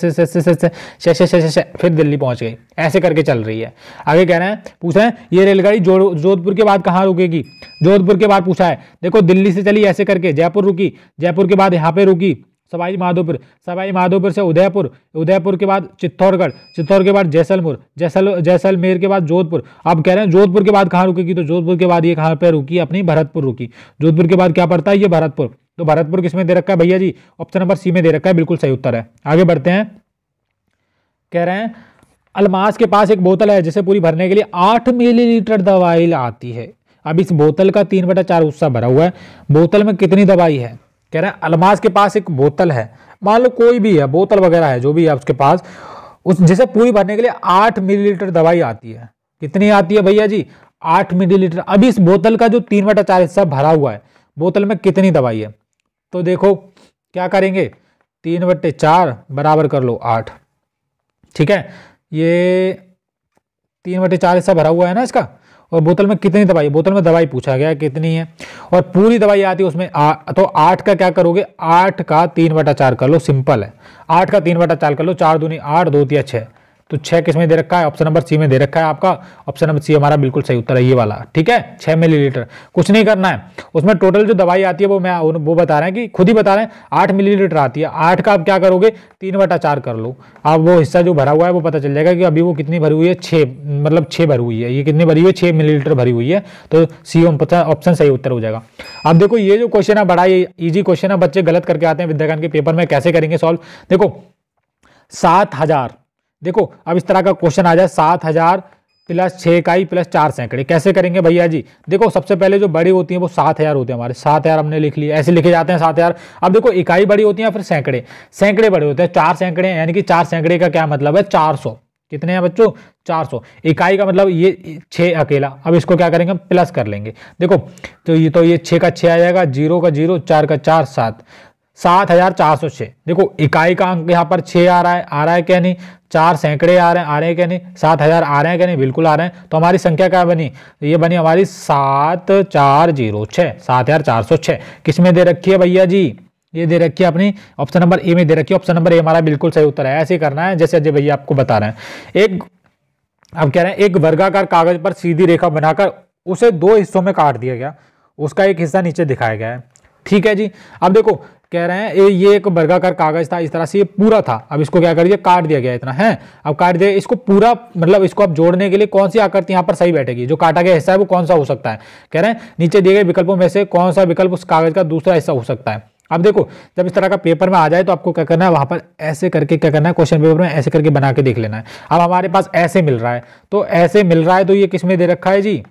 ऐसे ऐसे ऐसे, फिर दिल्ली पहुंच गई, ऐसे करके चल रही है। आगे कह रहे हैं, पूछ रहे हैं ये रेलगाड़ी जोधपुर के बाद कहाँ रुकेगी। जोधपुर के बाद पूछा है, देखो दिल्ली से चली ऐसे करके, जयपुर रुकी, जयपुर के बाद यहाँ पे रुकी सवाई माधोपुर से उदयपुर के बाद चित्तौड़गढ़ के बाद जैसलमेर के बाद जोधपुर। अब कह रहे हैं जोधपुर के बाद कहाँ रुकेगी, तो जोधपुर के बाद ये कहाँ पे रुकी, अपनी भरतपुर रुकी। जोधपुर के बाद क्या पड़ता है, ये भरतपुर। तो भरतपुर किसमें दे रखा है भैया जी, ऑप्शन नंबर सी में दे रखा है, बिल्कुल सही उत्तर है। आगे बढ़ते हैं। कह रहे हैं अलमास के पास एक बोतल है जिसे पूरी भरने के लिए 8 मिलीलीटर दवाई आती है। अब इस बोतल का 3/4 हिस्सा भरा हुआ है, बोतल में कितनी दवाई है। कह रहे हैं अलमास के पास एक बोतल है, मान लो कोई भी है, बोतल वगैरह है जो भी है उसके पास, उस जिसे पूरी भरने के लिए 8 मिलीलीटर दवाई आती है। कितनी आती है भैया जी, 8 मिलीलीटर। अब इस बोतल का जो 3/4 हिस्सा भरा हुआ है, बोतल में कितनी दवाई है। तो देखो क्या करेंगे, 3/4 बराबर कर लो 8। ठीक है, ये 3/4 हिस्सा भरा हुआ है ना इसका, और बोतल में कितनी दवाई, बोतल में दवाई पूछा गया कितनी है, और पूरी दवाई आती है उसमें तो 8 का क्या करोगे, 8 का 3/4 कर लो, सिंपल है। 8 का 3/4 कर लो, 4 दूनी 8, 2 तिया 6, तो 6 किसमें दे रखा है, ऑप्शन नंबर सी में दे रखा है आपका। ऑप्शन नंबर सी हमारा बिल्कुल सही उत्तर है, ये वाला। ठीक है, 6 मिलीलीटर। कुछ नहीं करना है, उसमें टोटल जो दवाई आती है वो बता रहे हैं कि खुद ही बता रहे हैं 8 मिलीलीटर आती है। 8 का आप क्या करोगे, 3/4 कर लो। अब वो हिस्सा जो भरा हुआ है वो पता चल जाएगा कि अभी वो कितनी भरी हुई है, 6, मतलब 6 भरी हुई है। ये कितनी भरी हुई है, 6 मिलीलीटर भरी हुई है। तो सी ऑप्शन सही उत्तर हो जाएगा। अब देखो ये जो क्वेश्चन है बड़ा ही ईजी क्वेश्चन है, बच्चे गलत करके आते हैं विद्याज्ञान के पेपर में। कैसे करेंगे सॉल्व, देखो 7000, देखो अब इस तरह का क्वेश्चन आ जाए 7000 प्लस 6 इकाई प्लस 4 सैकड़े, कैसे करेंगे भैया जी। देखो सबसे पहले जो बड़ी होती है वो 7000 होते हैं हमारे, 7000 हमने लिख लिया, ऐसे लिखे जाते हैं 7000। अब देखो इकाई बड़ी होती है फिर सैकड़े बड़े होते हैं, 4 सैकड़े, यानी कि 4 सैकड़े का क्या मतलब है, 400। कितने हैं बच्चों, 400। इकाई का मतलब ये 6 अकेला। अब इसको क्या करेंगे, प्लस कर लेंगे। देखो तो ये 6 का 6 आ जाएगा, 0 का 0, 4 का 4, 7, 7406। देखो इकाई का अंक यहाँ पर 6 आ रहा है क्या नहीं, 4 सैकड़े आ रहे हैं क्या नहीं, 7000 आ रहे हैं क्या नहीं, बिल्कुल आ रहे हैं। तो हमारी संख्या क्या बनी, ये बनी हमारी 7406, 7406। किसमें दे रखी है भैया जी, ये दे रखी है अपनी ऑप्शन नंबर ए में दे रखी है। ऑप्शन नंबर ए हमारा बिल्कुल सही उत्तर है। ऐसे करना है जैसे अजय भैया आपको बता रहे हैं। अब कह रहे हैं एक वर्गाकार कागज पर सीधी रेखा बनाकर उसे 2 हिस्सों में काट दिया गया, उसका एक हिस्सा नीचे दिखाया गया है। ठीक है जी, अब देखो कह रहे हैं ये एक वर्गाकार कागज था, इस तरह से ये पूरा था। अब इसको क्या कर दिया, काट दिया गया इतना है। अब काट दिया इसको पूरा, मतलब इसको अब जोड़ने के लिए कौन सी आकृति यहाँ पर सही बैठेगी, जो काटा गया हिस्सा है वो कौन सा हो सकता है। कह रहे हैं नीचे दिए गए विकल्पों में से कौन सा विकल्प उस कागज का दूसरा हिस्सा हो सकता है। अब देखो जब इस तरह का पेपर में आ जाए तो आपको क्या करना है, वहां पर ऐसे करके क्या करना है, क्वेश्चन पेपर में ऐसे करके बना के देख लेना है। अब हमारे पास ऐसे मिल रहा है, तो ऐसे मिल रहा है, तो ये किसमें दे रखा है जी।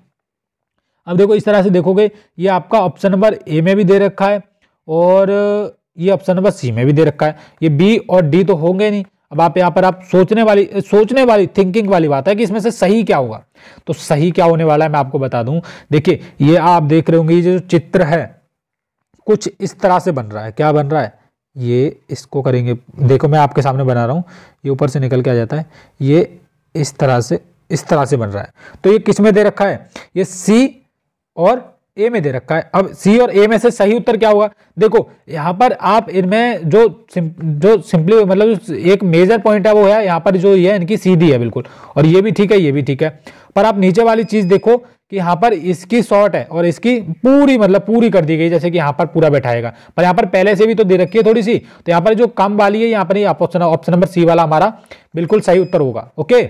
अब देखो इस तरह से देखोगे, ये आपका ऑप्शन नंबर ए में भी दे रखा है और ये ऑप्शन नंबर सी में भी दे रखा है। ये बी और डी तो होंगे नहीं। अब आप यहाँ पर आप सोचने वाली थिंकिंग वाली बात है कि इसमें से सही क्या होगा। तो सही क्या होने वाला है मैं आपको बता दूं। देखिए ये आप देख रहे होंगे, ये जो चित्र है कुछ इस तरह से बन रहा है। क्या बन रहा है, ये इसको करेंगे, देखो मैं आपके सामने बना रहा हूँ, ये ऊपर से निकल के आ जाता है, ये इस तरह से बन रहा है। तो ये किस में दे रखा है, ये सी और ए में दे रखा है। अब सी और ए में से सही उत्तर क्या होगा, देखो यहाँ पर आप इनमें जो सिंपली मतलब एक मेजर पॉइंट है वो है यहाँ पर जो ये है इनकी सीधी है बिल्कुल, और ये भी ठीक है, ये भी ठीक है। पर आप नीचे वाली चीज देखो कि यहाँ पर इसकी शॉर्ट है और इसकी पूरी मतलब पूरी कर दी गई, जैसे कि यहाँ पर पूरा बैठाएगा, पर यहाँ पर पहले से भी तो दे रखी है थोड़ी सी, तो यहाँ पर जो कम वाली है यहाँ पर ऑप्शन नंबर सी वाला हमारा बिल्कुल सही उत्तर होगा। ओके,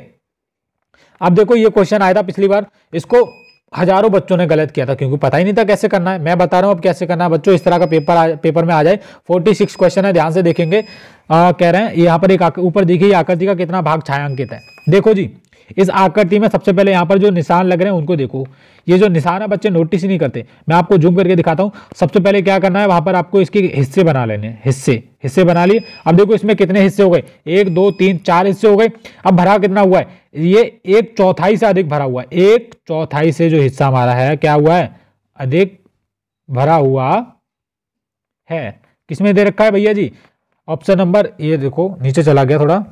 अब देखो ये क्वेश्चन आया था पिछली बार, इसको हजारों बच्चों ने गलत किया था क्योंकि पता ही नहीं था कैसे करना है। मैं बता रहा हूं अब कैसे करना है बच्चों। इस तरह का पेपर में आ जाए, 46 क्वेश्चन है, ध्यान से देखेंगे। कह रहे हैं यहाँ पर एक ऊपर देखिए आकृति का कितना भाग छायांकित है। देखो जी, इस आकृति में सबसे पहले यहाँ पर जो निशान लग रहे हैं उनको देखो। ये जो निशान है बच्चे नोटिस ही नहीं करते, मैं आपको जूम करके दिखाता हूँ। सबसे पहले क्या करना है, वहां पर आपको इसके हिस्से बना लेने हैं, हिस्से बना लिए। अब देखो इसमें कितने हिस्से हो गए, 1 2 3 4 हिस्से हो गए। अब भरा कितना हुआ है, ये 1/4 से अधिक भरा हुआ है। 1/4 से जो हिस्सा हमारा है क्या हुआ है, अधिक भरा हुआ है। किसमें दे रखा है भैया जी, ऑप्शन नंबर, ये देखो नीचे चला गया थोड़ा,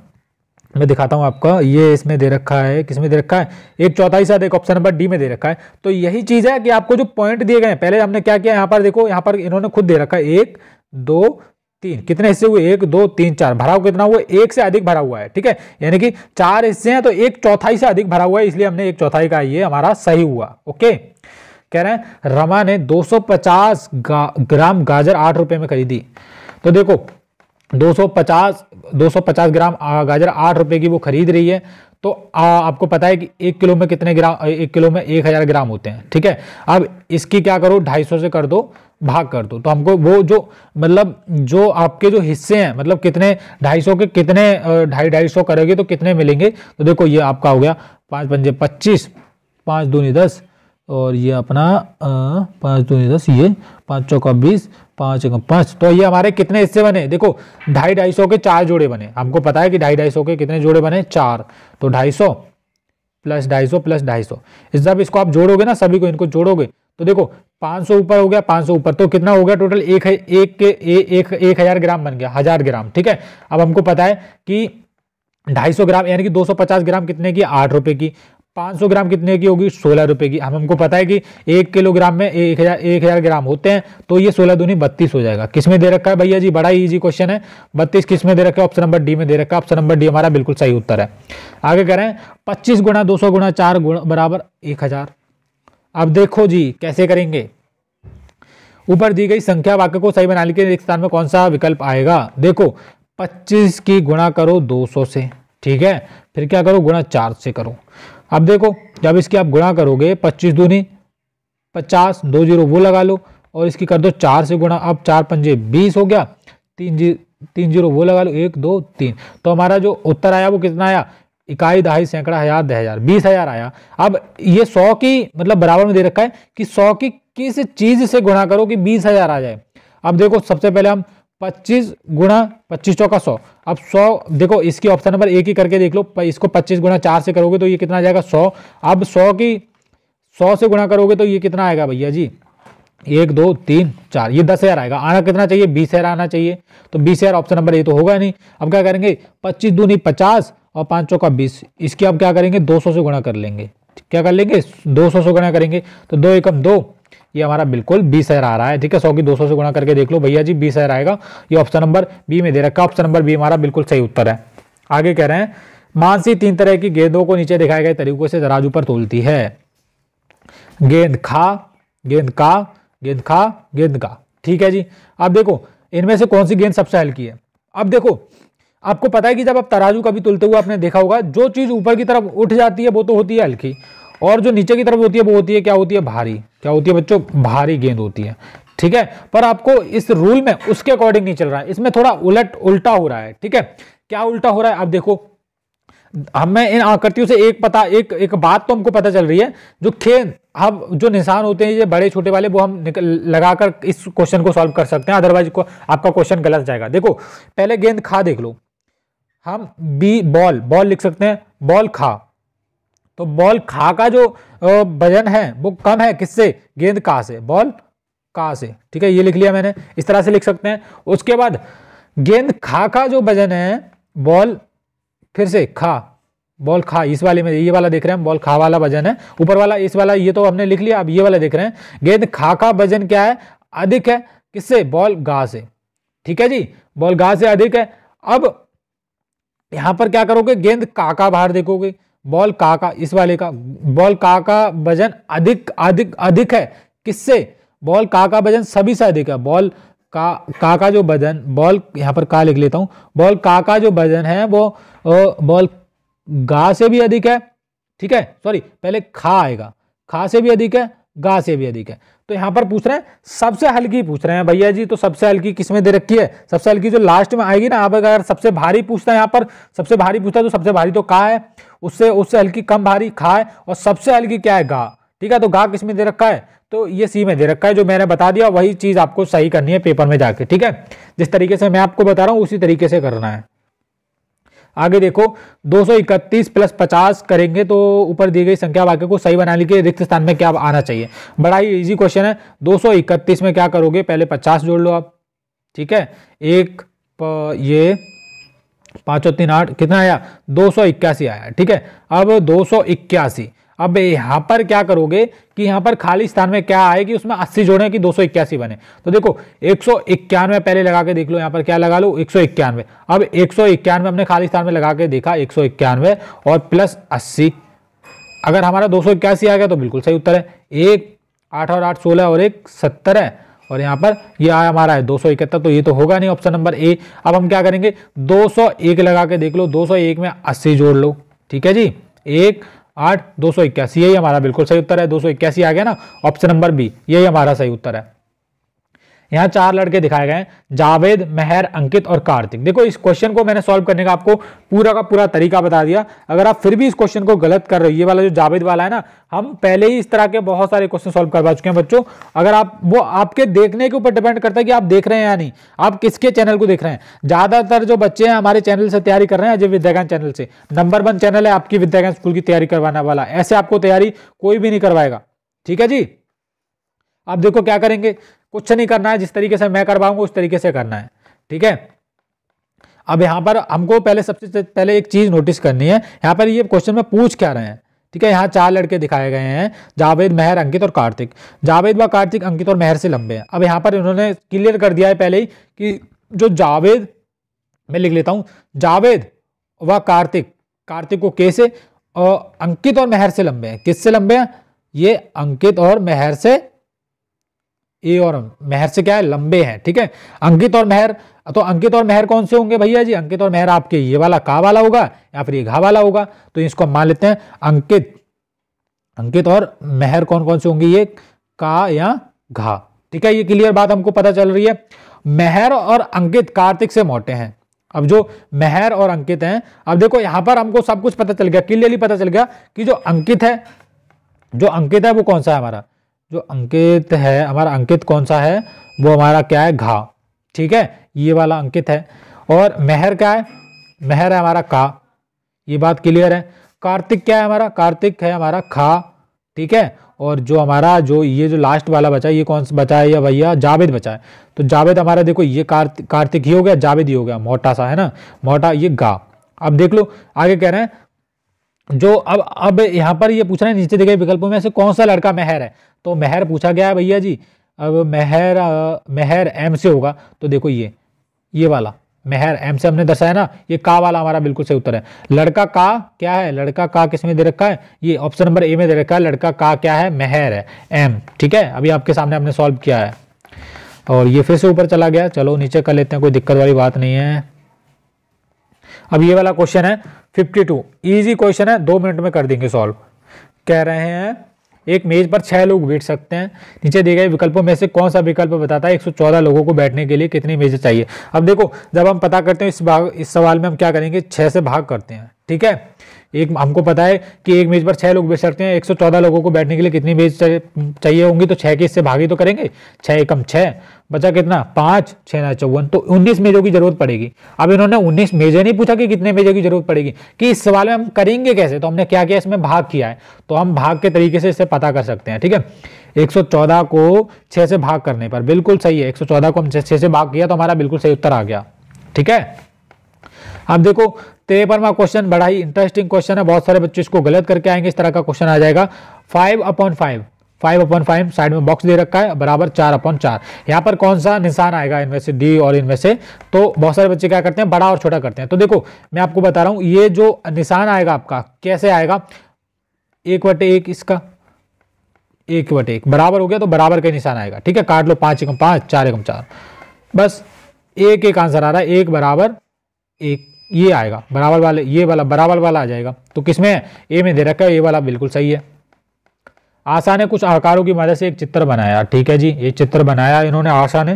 मैं दिखाता हूं आपका, ये इसमें दे रखा है, किसमें दे रखा है, 1/4 से अधिक, ऑप्शन नंबर डी में दे रखा है। तो यही चीज है कि आपको जो पॉइंट दिए गए हैं, पहले हमने क्या किया, यहाँ पर देखो, यहाँ पर इन्होंने खुद दे रखा है 1 2 3, कितने हिस्से हुए, 1 2 3 4, भरा हुआ कितना हुआ, 1 से अधिक भरा हुआ है। ठीक है, यानी कि 4 हिस्से हैं तो 1/4 से अधिक भरा हुआ है, इसलिए हमने 1/4 का, ये हमारा सही हुआ। ओके, कह रहे हैं रमा ने 250 ग्राम गाजर 8 रुपए में खरीदी। तो देखो 250 ग्राम गाजर 8 रुपए की वो खरीद रही है। तो आपको पता है कि 1 किलो में कितने ग्राम, 1 किलो में 1000 ग्राम होते हैं। ठीक है, अब इसकी क्या करो, 250 से कर दो, भाग कर दो, तो हमको वो जो मतलब जो आपके जो हिस्से हैं मतलब कितने 250 के कितने 250 करोगे तो कितने मिलेंगे। तो देखो ये आपका हो गया 5 पंजे 25, 5 दूनी 10, और ये अपना 5 दूनी 10, ये 5 चौका 20, 5 एकम 5। तो ये हमारे कितने हिस्से बने, देखो 250 के 4 जोड़े बने। हमको पता है कि 250 के कितने जोड़े बने, 4। तो 250 प्लस 250 प्लस 250, जब इसको आप जोड़ोगे ना, सभी को इनको जोड़ोगे तो देखो 500 ऊपर हो गया, 500 ऊपर, तो कितना हो गया टोटल, 1000 ग्राम बन गया, 1000 ग्राम। ठीक है, अब हमको पता है कि 250 ग्राम यानी कि 250 ग्राम कितने की, 8 रुपए की। 500 ग्राम कितने की होगी, 16 रुपए की। हमको पता है कि 1 किलोग्राम में 1000 ग्राम होते हैं, तो ये 16 दूनी 32 हो जाएगा। किसमें दे रखा है भैया जी, बड़ा इजी क्वेश्चन है, 32 किसमें दे रखा है, ऑप्शन नंबर डी में दे रखा है। ऑप्शन नंबर डी हमारा बिल्कुल सही उत्तर है। आगे कह रहे हैं 25 गुणा 200 गुणा 4 बराबर 1000। अब देखो जी कैसे करेंगे, ऊपर दी गई संख्या वाक्य को सही बनाने के रिक्त स्थान में कौन सा विकल्प आएगा। देखो 25 की गुणा करो 200 से, ठीक है, फिर क्या करो, गुणा 4 से करो। अब देखो जब इसकी आप गुणा करोगे, 25 दूनी 50, 2 जीरो वो लगा लो, और इसकी कर दो 4 से गुणा। अब 4 पंजे 20 हो गया, 3 जीरो वो लगा लो, 1 2 3। तो हमारा जो उत्तर आया वो कितना आया, इकाई दहाई सैकड़ा हजार 10,000, 20,000 आया। अब ये 100 की मतलब बराबर में दे रखा है कि 100 की किस चीज से गुणा करो कि 20,000 आ जाए। अब देखो सबसे पहले हम 25 गुणा 25 चौका 100। अब 100 देखो इसकी ऑप्शन नंबर एक ही करके देख लो, इसको 25 गुणा 4 से करोगे तो ये कितना आ जाएगा 100। अब 100 से गुणा करोगे तो ये कितना आएगा भैया जी, 1 2 3 4, ये 10,000 आएगा। आना कितना चाहिए, 20,000 आना चाहिए। तो 20,000 ऑप्शन नंबर ये तो होगा नहीं। अब क्या करेंगे, 25 दूनी 50 और 5 चौका 20, इसकी अब क्या करेंगे 200 से गुणा कर लेंगे। क्या कर लेंगे, 200 से गुणा करेंगे, तो 2 एकम 2, ये हमारा बिल्कुल 20,000 आ रहा है। ठीक है, 100 की 200 से गुणा करके देख लो भैया जी, 20,000 आएगा। ये ऑप्शन नंबर बी में दे रखा है, ऑप्शन नंबर बी हमारा बिल्कुल सही उत्तर है। आगे कह रहे हैं मानसी 3 तरह की गेंदों को नीचे दिखाए गए तरीकों से तराजू पर तोलती है। गेंद खा, गेंद का, गेंद खा, गेंद का। ठीक है जी, अब देखो इनमें से कौन सी गेंद सबसे हल्की है। अब देखो आपको पता है कि जब आप तराजू कभी तुलते हुए आपने देखा होगा, जो चीज ऊपर की तरफ उठ जाती है वो तो होती है हल्की, और जो नीचे की तरफ होती है वो होती है क्या, होती है भारी। क्या होती है बच्चों, भारी गेंद होती है। ठीक है, पर आपको इस रूल में उसके अकॉर्डिंग नहीं चल रहा है, इसमें थोड़ा उल्टा हो रहा है। ठीक है, क्या उल्टा हो रहा है, अब देखो हमें इन आकृतियों से एक बात तो हमको पता चल रही है, जो खेल अब जो निशान होते हैं ये बड़े छोटे वाले, वो हम लगाकर इस क्वेश्चन को सॉल्व कर सकते हैं, अदरवाइज आपका क्वेश्चन गलत जाएगा। देखो पहले गेंद खा देख लो, हम बी बॉल, बॉल लिख सकते हैं, बॉल खा, तो बॉल खा का जो वजन है वो कम है किससे, गेंद का से, बॉल का से, ठीक है, ये लिख लिया मैंने, इस तरह से लिख सकते हैं। उसके बाद गेंद खा का जो वजन है, बॉल फिर से खा, बॉल खा, इस वाले में ये वाला देख रहे हैं हम, बॉल खा वाला वजन है, ऊपर वाला इस वाला ये तो हमने लिख लिया, अब ये वाला देख रहे हैं, गेंद खा का वजन क्या है, अधिक है किससे, बॉल गा से, ठीक है जी, बॉल गा से अधिक है। अब यहां पर क्या करोगे, गेंद का बाहर देखोगे, बॉल का इस वाले का, बॉल का वजन अधिक अधिक अधिक है किससे, बॉल का वजन सभी से अधिक है, बॉल का जो वजन, बॉल यहां पर का लिख लेता हूं, बॉल का जो वजन है वो बॉल गा से भी अधिक है, ठीक है, सॉरी पहले खा आएगा, खा से भी अधिक है, गा से भी अधिक है। तो यहां पर पूछ रहे हैं सबसे हल्की पूछ रहे हैं भैया जी, तो सबसे हल्की किसमें दे रखी है, सबसे हल्की जो लास्ट में आएगी ना, आप अगर सबसे भारी पूछता है, यहाँ पर सबसे भारी पूछता है तो सबसे भारी तो का है, उससे हल्की कम भारी खा है, और सबसे हल्की क्या है, गा, ठीक है, तो गा किसमें दे रखा है, तो ये सी में दे रखा है, जो मैंने बता दिया वही चीज आपको सही करनी है पेपर में जाके, ठीक है, जिस तरीके से मैं आपको बता रहा हूं उसी तरीके से करना है। आगे देखो 231 प्लस 50 करेंगे तो ऊपर दी गई संख्या वाक्य को सही बनाने के रिक्त स्थान में क्या आना चाहिए, बड़ा ही इजी क्वेश्चन है। 231 में क्या करोगे, पहले 50 जोड़ लो आप, ठीक है, एक ये 5 और 3 8 कितना आया, 281 आया, ठीक है। अब 281, अब यहां पर क्या करोगे कि यहां पर खाली स्थान में क्या आए कि उसमें 80 जोड़े कि 281 बने, तो देखो 191 पहले लगा के देख लो, यहां पर क्या लगा लो 191, अब 191 हमने खाली स्थान में लगा के देखा 191 और प्लस 80, अगर हमारा 281 आ गया तो बिल्कुल सही उत्तर है, 1 8 और 8 16 और 1 70 है, और यहाँ पर ये आया हमारा है 271, तो ये तो होगा नहीं, ऑप्शन नंबर ए। अब हम क्या करेंगे 201 लगा के देख लो, 201 में 80 जोड़ लो, ठीक है जी, 1 8 281, यही हमारा बिल्कुल सही उत्तर है, 281 आ गया ना, ऑप्शन नंबर बी यही हमारा सही उत्तर है। यहाँ 4 लड़के दिखाए गए हैं, जावेद, मेहर, अंकित और कार्तिक। देखो इस क्वेश्चन को मैंने सॉल्व करने का आपको पूरा का पूरा तरीका बता दिया, अगर आप फिर भी इस क्वेश्चन को गलत कर रहे हो, ये वाला जो जावेद वाला है ना, हम पहले ही इस तरह के बहुत सारे क्वेश्चन सॉल्व करवा चुके हैं बच्चों, अगर आप वो आपके देखने के ऊपर डिपेंड करता है कि आप देख रहे हैं या नहीं, आप किसके चैनल को देख रहे हैं। ज्यादातर जो बच्चे हैं हमारे चैनल से तैयारी कर रहे हैं, अजय विद्याज्ञान चैनल से, नंबर 1 चैनल है आपकी विद्याज्ञान स्कूल की तैयारी करवाने वाला, ऐसे आपको तैयारी कोई भी नहीं करवाएगा, ठीक है जी। अब देखो क्या करेंगे, कुछ नहीं करना है, जिस तरीके से मैं करवाऊंगा उस तरीके से करना है, ठीक है। अब यहां पर हमको पहले सबसे पहले एक चीज नोटिस करनी है, यहां पर ये क्वेश्चन में पूछ क्या रहे हैं, ठीक है। यहाँ 4 लड़के दिखाए गए हैं, जावेद, मेहर, अंकित और कार्तिक। जावेद व कार्तिक अंकित और मेहर से लंबे हैं। अब यहाँ पर इन्होंने क्लियर कर दिया है पहले ही कि जो जावेद, मैं लिख लेता हूं, जावेद व कार्तिक, कार्तिक को के से, और अंकित और मेहर से लंबे हैं। किससे लंबे हैं, ये अंकित और मेहर से, ए और मेहर से क्या है, लंबे हैं, ठीक है। अंकित और मेहर, तो अंकित और मेहर कौन से होंगे भैया जी, अंकित और मेहर आपके ये वाला का वाला होगा या फिर ये घा वाला होगा, तो इसको हम मान लेते हैं अंकित और मेहर कौन कौन से होंगे, ये का या घा, ठीक है। ये क्लियर बात हमको पता चल रही है। मेहर और अंकित कार्तिक से मोटे हैं। अब जो मेहर और अंकित हैं, अब देखो यहां पर हमको सब कुछ पता चल गया, क्लियरली पता चल गया कि जो अंकित है वो कौन सा है हमारा, जो अंकित है हमारा, अंकित कौन सा है, वो हमारा क्या है, घा, ठीक है, ये वाला अंकित है। और मेहर क्या है, मेहर है हमारा का, ये बात क्लियर है। कार्तिक क्या है हमारा, कार्तिक है हमारा खा, ठीक है। और जो हमारा जो ये जो लास्ट वाला बचा है, ये कौन सा बचा है, ये भैया जावेद बचा है, तो जावेद हमारा देखो ये कार्तिक ही हो गया, जावेद ही हो गया, मोटा सा है ना, मोटा, ये गा। अब देख लो आगे कह रहे हैं जो अब यहां पर ये पूछ रहे हैं नीचे दिए गए विकल्पों में से कौन सा लड़का मेहर है, तो मेहर पूछा गया है भैया जी। अब मेहर एम से होगा, तो देखो ये वाला मेहर एम से हमने दर्शाया ना, ये का वाला हमारा बिल्कुल सही उत्तर है। लड़का का क्या है, लड़का का किसमें दे रखा है, ये ऑप्शन नंबर ए में दे रखा है, लड़का का क्या है, मेहर है, एम, ठीक है। अभी आपके सामने हमने सॉल्व किया है, और ये फिर से ऊपर चला गया, चलो नीचे कर लेते हैं, कोई दिक्कत वाली बात नहीं है। अब ये वाला क्वेश्चन है 52, इजी क्वेश्चन है, 2 मिनट में कर देंगे सॉल्व। कह रहे हैं एक मेज पर 6 लोग बैठ सकते हैं, नीचे दिए गए विकल्पों में से कौन सा विकल्प बताता है 114 लोगों को बैठने के लिए कितनी मेजें चाहिए। अब देखो जब हम पता करते हैं इस सवाल में हम क्या करेंगे, 6 से भाग करते हैं, ठीक है, एक हमको पता है कि एक मेज पर 6 लोग बैठ सकते हैं, 114 लोगों को बैठने के लिए कितनी मेज चाहिए होंगी, तो 6 के इससे भागी तो करेंगे, 6 एकम 6, बचा कितना 5, 6 ना 54, तो 19 मेजों की जरूरत पड़ेगी। अब इन्होंने 19 मेजें नहीं पूछा कि कितने मेजों की जरूरत पड़ेगी, कि इस सवाल में हम करेंगे कैसे, तो हमने क्या किया, इसमें भाग किया है, तो हम भाग के तरीके से इसे पता कर सकते हैं। ठीक है, 114 को 6 से भाग करने पर, बिल्कुल सही है, 114 को हम 6 से भाग किया तो हमारा बिल्कुल सही उत्तर आ गया। ठीक है, अब देखो 53वां क्वेश्चन बड़ा ही इंटरेस्टिंग क्वेश्चन है, बहुत सारे बच्चे इसको गलत करके आएंगे, इस तरह का क्वेश्चन आ जाएगा। 5/5, 5/5 साइड में बॉक्स दे रखा है, बराबर 4/4। यहाँ पर कौन सा निशान आएगा इनमें से, डी और इनमें से, तो बहुत सारे बच्चे क्या करते हैं, बड़ा और छोटा करते हैं। तो देखो मैं आपको बता रहा हूं, ये जो निशान आएगा आपका कैसे आएगा, 1/1 इसका, 1/1 बराबर हो गया तो बराबर का निशान आएगा। ठीक है, काट लो, 5 एकम 5, 4 एकम 4, बस एक आंसर आ रहा है, 1 बराबर 1, ये आएगा बराबर वाले, ये वाला बराबर वाला आ जाएगा। तो किसमें है, ए में दे रखा है, ये वाला बिल्कुल सही है। आशा ने कुछ आकारों की मदद से एक चित्र बनाया। ठीक है जी, ये चित्र बनाया इन्होंने, आशा ने।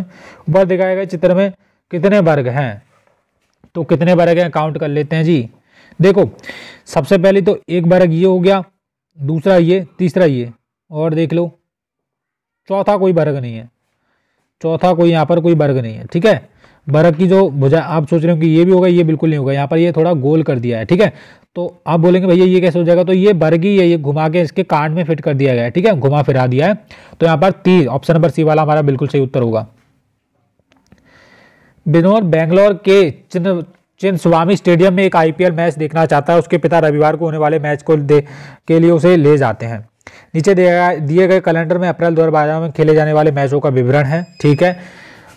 ऊपर दिखाया गया चित्र में कितने वर्ग हैं, तो कितने वर्ग हैं काउंट कर लेते हैं जी। देखो सबसे पहले तो एक वर्ग ये हो गया, दूसरा ये, तीसरा ये, और देख लो चौथा कोई वर्ग नहीं है, चौथा कोई यहाँ पर कोई वर्ग नहीं है। ठीक है, वर्ग की जो भुजा आप सोच रहे हो कि ये भी होगा, ये बिल्कुल नहीं होगा, यहाँ पर ये थोड़ा गोल कर दिया है। ठीक है, तो आप बोलेंगे भैया ये कैसे हो जाएगा, तो ये वर्ग ही है, ये घुमा के इसके कांड में फिट कर दिया गया है। ठीक है, घुमा फिरा दिया है, तो यहाँ पर 3 ऑप्शन नंबर सी वाला हमारा बिल्कुल सही उत्तर होगा। विनोद बेंगलोर के चिन्नस्वामी स्टेडियम में एक आईपीएल मैच देखना चाहता है, उसके पिता रविवार को होने वाले मैच को के लिए उसे ले जाते हैं। नीचे दिए गए कैलेंडर में अप्रैल 2012 में खेले जाने वाले मैचों का विवरण है। ठीक है,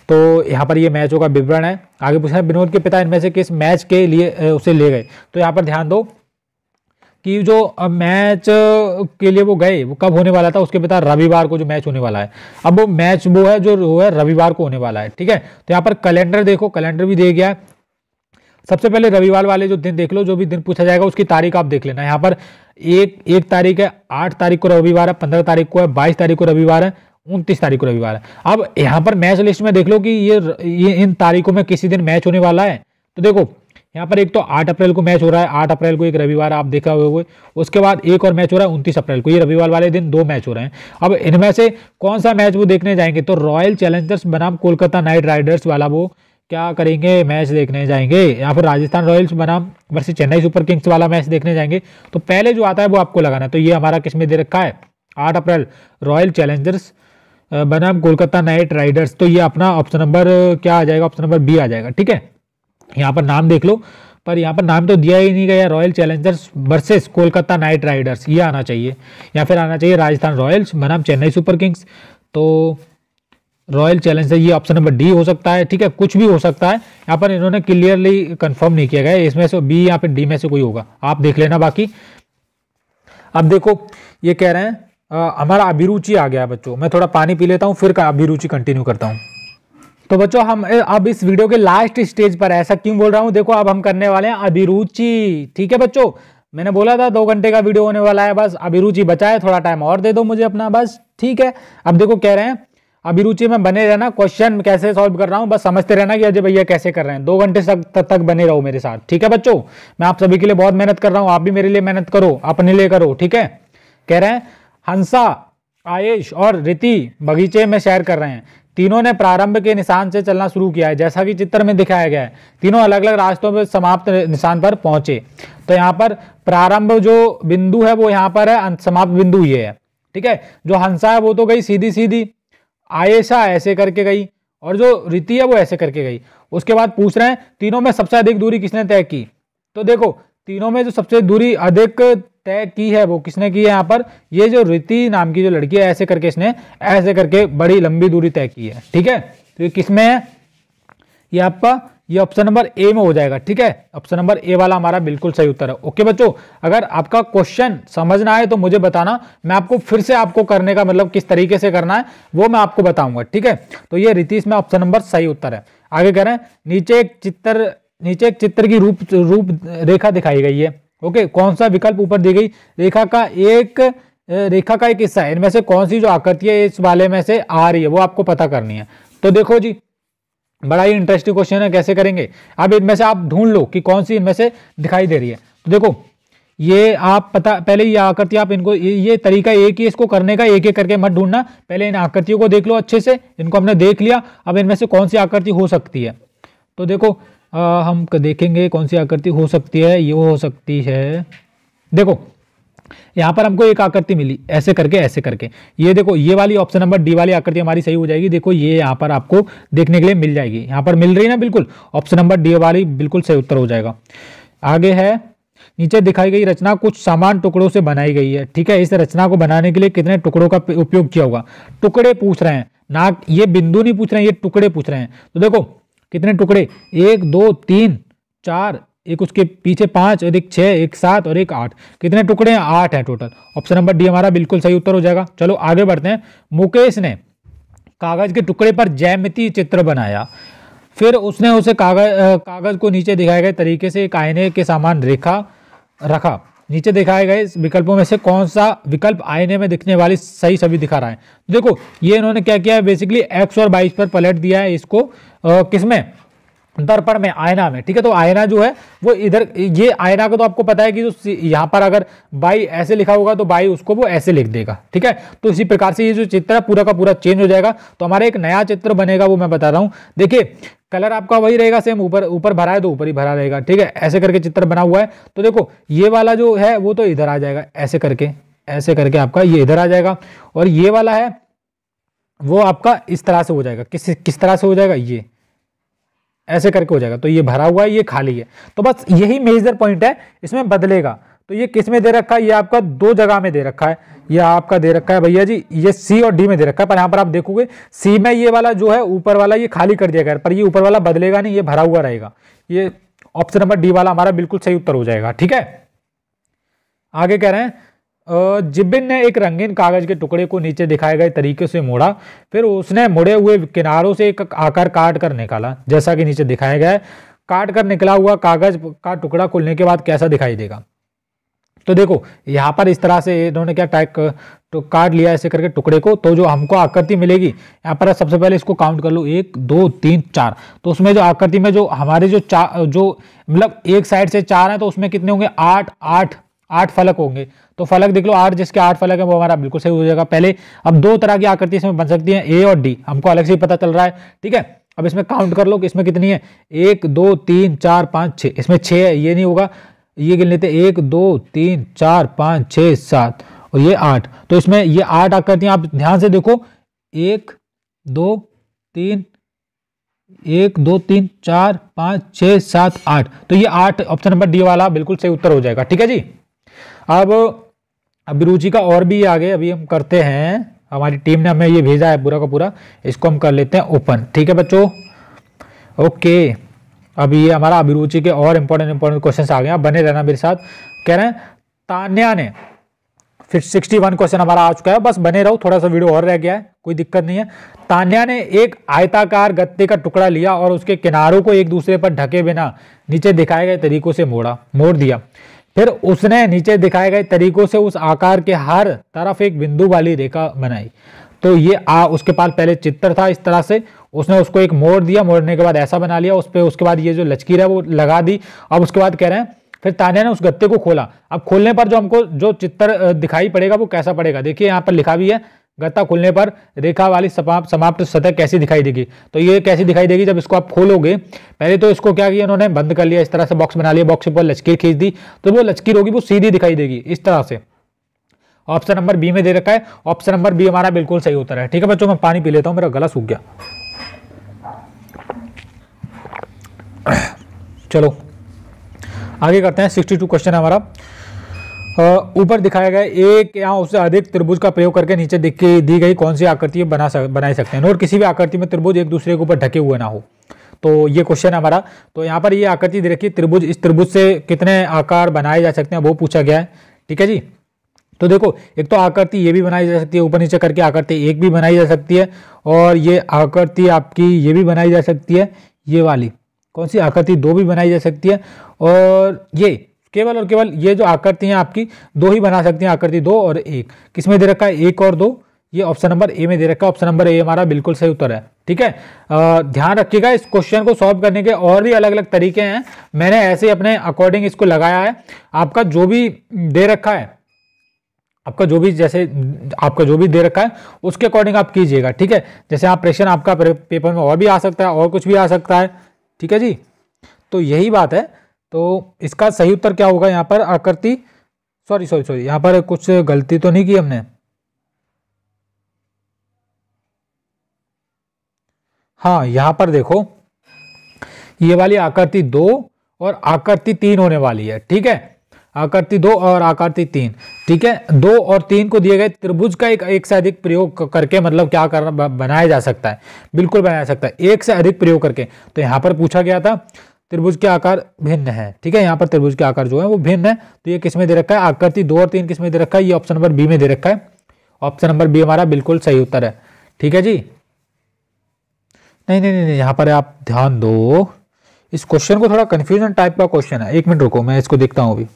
तो यहाँ पर ये मैचों का विवरण है। आगे पूछा है विनोद के पिता इनमें से किस मैच के लिए उसे ले गए, तो यहाँ पर ध्यान दो कि जो मैच के लिए वो गए वो कब होने वाला था, उसके पिता रविवार को जो मैच होने वाला है, अब वो मैच वो है जो है रविवार को होने वाला है। ठीक है, तो यहाँ पर कैलेंडर देखो, कैलेंडर भी दे गया है। सबसे पहले रविवार वाले जो दिन देख लो, जो भी दिन पूछा जाएगा उसकी तारीख आप देख लेना। यहाँ पर एक तारीख है, 8 तारीख को रविवार है, 15 तारीख को है, 22 तारीख को रविवार है, 29 तारीख को रविवार है। अब यहाँ पर मैच लिस्ट में देख लो कि ये इन तारीखों में किसी दिन मैच होने वाला है। तो देखो यहाँ पर एक तो 8 अप्रैल को मैच हो रहा है, 8 अप्रैल को एक रविवार आप देखा होगा, उसके बाद एक और मैच हो रहा है 29 अप्रैल को, ये रविवार वाले दिन 2 मैच हो रहे हैं। अब इनमें से कौन सा मैच वो देखने जाएंगे, तो रॉयल चैलेंजर्स बनाम कोलकाता नाइट राइडर्स वाला वो क्या करेंगे, मैच देखने जाएंगे, या फिर राजस्थान रॉयल्स बनाम वर्सेस चेन्नई सुपर किंग्स वाला मैच देखने जाएंगे। तो पहले जो आता है वो आपको लगाना है। तो ये हमारा किस में दे रखा है, 8 अप्रैल रॉयल चैलेंजर्स बनाम कोलकाता नाइट राइडर्स, तो ये अपना ऑप्शन नंबर क्या आ जाएगा, ऑप्शन नंबर बी आ जाएगा। ठीक है, यहाँ पर नाम देख लो, पर यहाँ पर नाम तो दिया ही नहीं गया, royal Challengers versus Kolkata night Riders ये आना चाहिए, या फिर आना चाहिए राजस्थान रॉयल्स बनाम चेन्नई सुपर किंग्स। तो रॉयल चैलेंजर ये ऑप्शन नंबर डी हो सकता है। ठीक है, कुछ भी हो सकता है, यहाँ पर इन्होंने क्लियरली कंफर्म नहीं किया गया, इसमें से बी या फिर डी में से कोई होगा, आप देख लेना बाकी। अब देखो ये कह रहे हैं हमारा अभिरुचि आ गया है बच्चों, मैं थोड़ा पानी पी लेता हूँ फिर अभिरुचि कंटिन्यू करता हूँ। तो बच्चों हम अब इस वीडियो के लास्ट स्टेज पर, ऐसा क्यों बोल रहा हूँ, देखो अब हम करने वाले हैं अभिरुचि। ठीक है बच्चों, मैंने बोला था 2 घंटे का वीडियो होने वाला है, बस अभिरुचि बचा है, थोड़ा टाइम और दे दो मुझे अपना बस। ठीक है, अब देखो कह रहे हैं अभिरुचि में बने रहना, क्वेश्चन कैसे सॉल्व कर रहा हूं बस समझते रहना कि अजय भैया कैसे कर रहे हैं। 2 घंटे तक बने रहो मेरे साथ। ठीक है बच्चों, मैं आप सभी के लिए बहुत मेहनत कर रहा हूं, आप भी मेरे लिए मेहनत करो, अपने लिए करो। ठीक है, कह रहे हैं हंसा, आयुष और रिति बगीचे में सैर कर रहे हैं, तीनों ने प्रारंभ के निशान से चलना शुरू किया है, जैसा कि चित्र में दिखाया गया है। तीनों अलग अलग रास्तों में समाप्त निशान पर पहुंचे। तो यहाँ पर प्रारंभ जो बिंदु है वो यहाँ पर है, समाप्त बिंदु ये है। ठीक है, जो हंसा है वो तो गई सीधी सीधी, आयशा ऐसे करके गई, और जो रीति है वो ऐसे करके गई। उसके बाद पूछ रहे हैं तीनों में सबसे अधिक दूरी किसने तय की, तो देखो तीनों में जो सबसे दूरी अधिक तय की है वो किसने की है, यहाँ पर ये जो रीति नाम की जो लड़की है ऐसे करके इसने ऐसे करके बड़ी लंबी दूरी तय की है। ठीक है, तो ये किसमें है, ये आपका ये ऑप्शन नंबर ए में हो जाएगा। ठीक है, ऑप्शन नंबर ए वाला हमारा बिल्कुल सही उत्तर है। ओके बच्चों, अगर आपका क्वेश्चन समझना है तो मुझे बताना, मैं आपको फिर से आपको करने का मतलब किस तरीके से करना है वो मैं आपको बताऊंगा। ठीक है, तो ये रीतिश में ऑप्शन नंबर सही उत्तर है। आगे कह रहे हैं नीचे एक चित्र की रूप रेखा दिखाई गई है। ओके, कौन सा विकल्प ऊपर दी गई, रेखा का एक हिस्सा है, इनमें से कौन सी जो आकृति है इस वाले में से आ रही है वो आपको पता करनी है। तो देखो जी बड़ा ही इंटरेस्टिंग क्वेश्चन है, कैसे करेंगे, अब इनमें से आप ढूंढ लो कि कौन सी इनमें से दिखाई दे रही है। तो देखो ये आप पता पहले ये आकृति आप इनको ये तरीका एक ही इसको करने का, एक एक करके मत ढूंढना, पहले इन आकृतियों को देख लो अच्छे से। इनको हमने देख लिया, अब इनमें से कौन सी आकृति हो सकती है। तो देखो हम देखेंगे कौन सी आकृति हो सकती है। ये हो सकती है, देखो यहाँ पर हमको एक आकृति मिली ऐसे करके ऐसे करके, ये देखो ये वाली ऑप्शन नंबर डी वाली आकृति हमारी सही हो जाएगी। देखो ये यहाँ पर आपको देखने के लिए मिल जाएगी, यहाँ पर मिल रही है ना, बिल्कुल ऑप्शन नंबर डी वाली बिल्कुल सही उत्तर हो जाएगा। आगे है, नीचे दिखाई गई रचना कुछ समान टुकड़ों से बनाई गई है। ठीक है, इस रचना को बनाने के लिए कितने टुकड़ों का उपयोग किया होगा। टुकड़े पूछ रहे हैं ना, ये बिंदु नहीं पूछ रहे हैं, ये टुकड़े पूछ रहे हैं। तो देखो कितने टुकड़े, 1 2 3 4, एक उसके पीछे 5 और एक 6, एक 7 और एक 8, कितने टुकड़े हैं, 8 है टोटल। ऑप्शन नंबर डी हमारा बिल्कुल सही उत्तर हो जाएगा। चलो आगे बढ़ते हैं। मुकेश ने कागज के टुकड़े पर ज्यामितीय चित्र बनाया, फिर उसने उसे कागज को नीचे दिखाए गए तरीके से एक आईने के समान रखा। नीचे दिखाए गए विकल्पों में से कौन सा विकल्प आईने में दिखने वाली सही छवि दिखा रहा है। देखो ये इन्होंने क्या किया है, बेसिकली x और 22 पर पलट दिया है इसको, किसमें, दर्पण में, आयना में। ठीक है, तो आयना जो है वो इधर, ये आयना को तो आपको पता है कि जो यहाँ पर अगर बाई ऐसे लिखा होगा तो बाई उसको वो ऐसे लिख देगा। ठीक है, तो इसी प्रकार से ये जो चित्र है पूरा का पूरा चेंज हो जाएगा। तो हमारा एक नया चित्र बनेगा, वो मैं बता रहा हूँ। देखिए कलर आपका वही रहेगा सेम, ऊपर भरा है तो ऊपर ही भरा रहेगा। ठीक है, ऐसे करके चित्र बना हुआ है। तो देखो ये वाला जो है वो तो इधर आ जाएगा, ऐसे करके आपका ये इधर आ जाएगा, और ये वाला है वो आपका इस तरह से हो जाएगा। किस तरह से हो जाएगा, ये ऐसे करके हो जाएगा। तो ये भरा हुआ है, ये खाली है। तो बस यही मेजर पॉइंट है, इसमें बदलेगा। तो ये किस में दे रखा है, ये आपका 2 जगह में दे रखा है। ये आपका दे रखा है भैया जी, ये सी और डी में दे रखा है। पर यहाँ पर आप देखोगे सी में ये वाला जो है ऊपर वाला ये खाली कर दिया गया, पर ये ऊपर वाला बदलेगा नहीं, ये भरा हुआ रहेगा। ये ऑप्शन नंबर डी वाला हमारा बिल्कुल सही उत्तर हो जाएगा। ठीक है, आगे कह रहे हैं जिबिन ने एक रंगीन कागज के टुकड़े को नीचे दिखाए गए तरीके से मोड़ा, फिर उसने मुड़े हुए किनारों से एक आकार काट कर निकाला, जैसा कि नीचे दिखाया गया है। काट कर निकला हुआ कागज का टुकड़ा खुलने के बाद कैसा दिखाई देगा। तो देखो यहाँ पर इस तरह से इन्होंने क्या तो काट लिया ऐसे करके टुकड़े को, तो जो हमको आकृति मिलेगी यहाँ पर सबसे पहले इसको काउंट कर लो, 1 2 3 4। तो उसमें जो आकृति में जो हमारे जो मतलब एक साइड से 4 है, तो उसमें कितने होंगे, 8 फलक होंगे। तो फलक देख लो, 8 जिसके 8 फलक है वो हमारा बिल्कुल सही हो जाएगा। पहले अब 2 तरह की आकृति इसमें बन सकती है, ए और डी, हमको अलग से ही पता चल रहा है। ठीक है, अब इसमें काउंट कर लो कि इसमें कितनी है, 1 2 3 4 5 6, इसमें 6 है, ये नहीं होगा, ये गिन लेते 1 2 3 4 5 6 7 और ये 8। तो इसमें ये 8 आकृतियां आप ध्यान से देखो, 1 2 3 4 5 6 7 8। तो ये 8 ऑप्शन नंबर डी वाला बिल्कुल सही उत्तर हो जाएगा। ठीक है जी, अब अभिरुचि का और भी आगे अभी हम करते हैं, हमारी टीम ने हमें ये भेजा है पूरा का पूरा, इसको हम कर लेते हैं ओपन। ठीक है बच्चों, ओके। अभी ये हमारा अभिरुचि के और इंपॉर्टेंट क्वेश्चन आ गए, आप बने रहना मेरे साथ। कह रहे हैं तान्या ने, फिर 61 क्वेश्चन हमारा आ चुका है, बस बने रहो, थोड़ा सा वीडियो और रह गया है, कोई दिक्कत नहीं है। तान्या ने एक आयताकार गत्ते का टुकड़ा लिया और उसके किनारों को एक दूसरे पर ढके बिना नीचे दिखाए गए तरीकों से मोड़ दिया। फिर उसने नीचे दिखाए गए तरीकों से उस आकार के हर तरफ एक बिंदु वाली रेखा बनाई। तो ये उसके पास पहले चित्र था इस तरह से, उसने उसको एक मोड़ दिया, मोड़ने के बाद ऐसा बना लिया उस पर, उसके बाद ये जो लकीर है वो लगा दी। अब उसके बाद कह रहे हैं फिर तान्या ने उस गत्ते को खोला। अब खोलने पर जो हमको जो चित्र दिखाई पड़ेगा वो कैसा पड़ेगा, देखिए यहाँ पर लिखा भी है, गत्ता खुलने पर रेखा वाली समाप्त सतह कैसी दिखाई देगी। तो ये कैसी दिखाई देगी, जब इसको आप खोलोगे, पहले तो इसको क्या किया इन्होंने, बंद कर लिया, इस तरह से बॉक्स बना लिया, बॉक्स के ऊपर लकीर खींच दी, तो वो लकीर होगी वो सीधी दिखाई देगी इस तरह से। ऑप्शन नंबर बी में दे रखा है, ऑप्शन नंबर बी हमारा बिल्कुल सही उत्तर है। ठीक है बच्चों, मैं पानी पी लेता हूं, मेरा गला सूख गया। चलो आगे करते हैं। 62 क्वेश्चन है हमारा। ऊपर दिखाया गया एक या उससे अधिक त्रिभुज का प्रयोग करके नीचे दी गई कौन सी आकृति बनाई सकते हैं। नोट, किसी भी आकृति में त्रिभुज एक दूसरे के ऊपर ढके हुए ना हो। तो ये क्वेश्चन है हमारा। तो यहाँ पर ये आकृति दे रखी है त्रिभुज, इस त्रिभुज से कितने आकार बनाए जा सकते हैं वो पूछा गया है। ठीक है जी, तो देखो एक तो आकृति ये भी बनाई जा सकती है, ऊपर नीचे करके आकृति एक भी बनाई जा सकती है, और ये आकृति आपकी ये भी बनाई जा सकती है, ये वाली कौन सी आकृति 2 भी बनाई जा सकती है, और ये केवल और केवल ये जो आकृति हैं आपकी 2 ही बना सकती हैं, आकृति 2 और 1। किसमें दे रखा है, 1 और 2, ये ऑप्शन नंबर ए में दे रखा है। ऑप्शन नंबर ए हमारा बिल्कुल सही उत्तर है। ठीक है। ध्यान रखिएगा, इस क्वेश्चन को सॉल्व करने के और भी अलग अलग तरीके हैं, मैंने ऐसे अपने अकॉर्डिंग इसको लगाया है। आपका जो भी दे रखा है, आपका जो भी दे रखा है उसके अकॉर्डिंग आप कीजिएगा, ठीक है। जैसे आप प्रश्न आपका पेपर में और भी आ सकता है और कुछ भी आ सकता है, ठीक है जी। तो यही बात है। तो इसका सही उत्तर क्या होगा यहाँ पर? आकृति, सॉरी यहाँ पर कुछ गलती तो नहीं की हमने। हाँ, यहां पर देखो, ये वाली आकृति 2 और आकृति 3 होने वाली है, ठीक है। आकृति 2 और आकृति 3, ठीक है। 2 और 3 को दिए गए त्रिभुज का एक से अधिक प्रयोग करके मतलब क्या करना, बनाया जा सकता है, बिल्कुल बनाया जा सकता है, एक से अधिक प्रयोग करके। तो यहाँ पर पूछा गया था त्रिभुज के आकार भिन्न है, ठीक है। यहाँ पर त्रिभुज के आकार जो है वो भिन्न है, तो ये किसमें दे रखा है? आकृति 2 और 3 किसमें दे रखा है? ये ऑप्शन नंबर बी में दे रखा है। ऑप्शन नंबर बी हमारा बिल्कुल सही उत्तर है, ठीक है जी। नहीं, यहाँ पर आप ध्यान दो, इस क्वेश्चन को थोड़ा कंफ्यूजन टाइप का क्वेश्चन है। एक मिनट रुको, मैं इसको देखता हूँ अभी।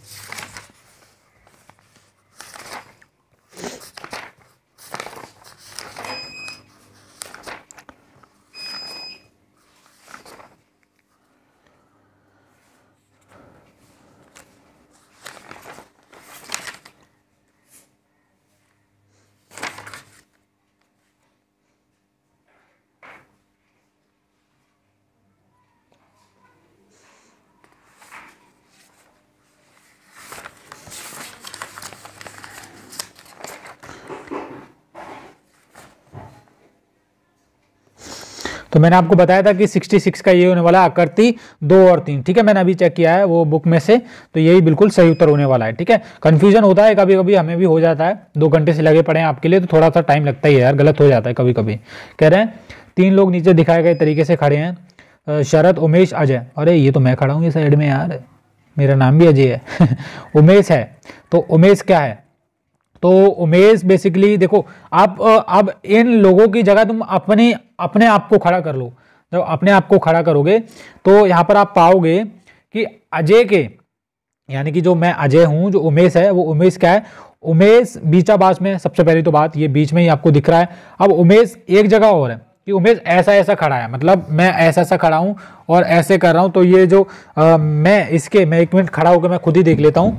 तो मैंने आपको बताया था कि 66 का ये होने वाला आकृति 2 और 3, ठीक है। मैंने अभी चेक किया है वो बुक में से, तो यही बिल्कुल सही उत्तर होने वाला है, ठीक है। कंफ्यूजन होता है कभी कभी, हमें भी हो जाता है, 2 घंटे से लगे पड़े हैं आपके लिए, तो थोड़ा सा टाइम लगता ही है यार, गलत हो जाता है कभी कभी। कह रहे हैं 3 लोग नीचे दिखाए गए तरीके से खड़े हैं, शरद, उमेश, अजय। अरे ये तो मैं खड़ा हूँ ये साइड में यार, मेरा नाम भी अजय है उमेश है। तो उमेश क्या है? तो उमेश बेसिकली देखो, आप अब इन लोगों की जगह तुम अपने आप को खड़ा कर लो। जब अपने आप को खड़ा करोगे तो यहाँ पर आप पाओगे कि अजय के, यानी कि जो मैं अजय हूं, जो उमेश है वो उमेश क्या है? उमेश बीचाबास में, सबसे पहली तो बात ये बीच में ही आपको दिख रहा है। अब उमेश एक जगह और है कि उमेश ऐसा ऐसा खड़ा है, मतलब मैं ऐसा ऐसा खड़ा हूं और ऐसे कर रहा हूं। तो ये जो मैं एक मिनट खड़ा होकर मैं खुद ही देख लेता हूं,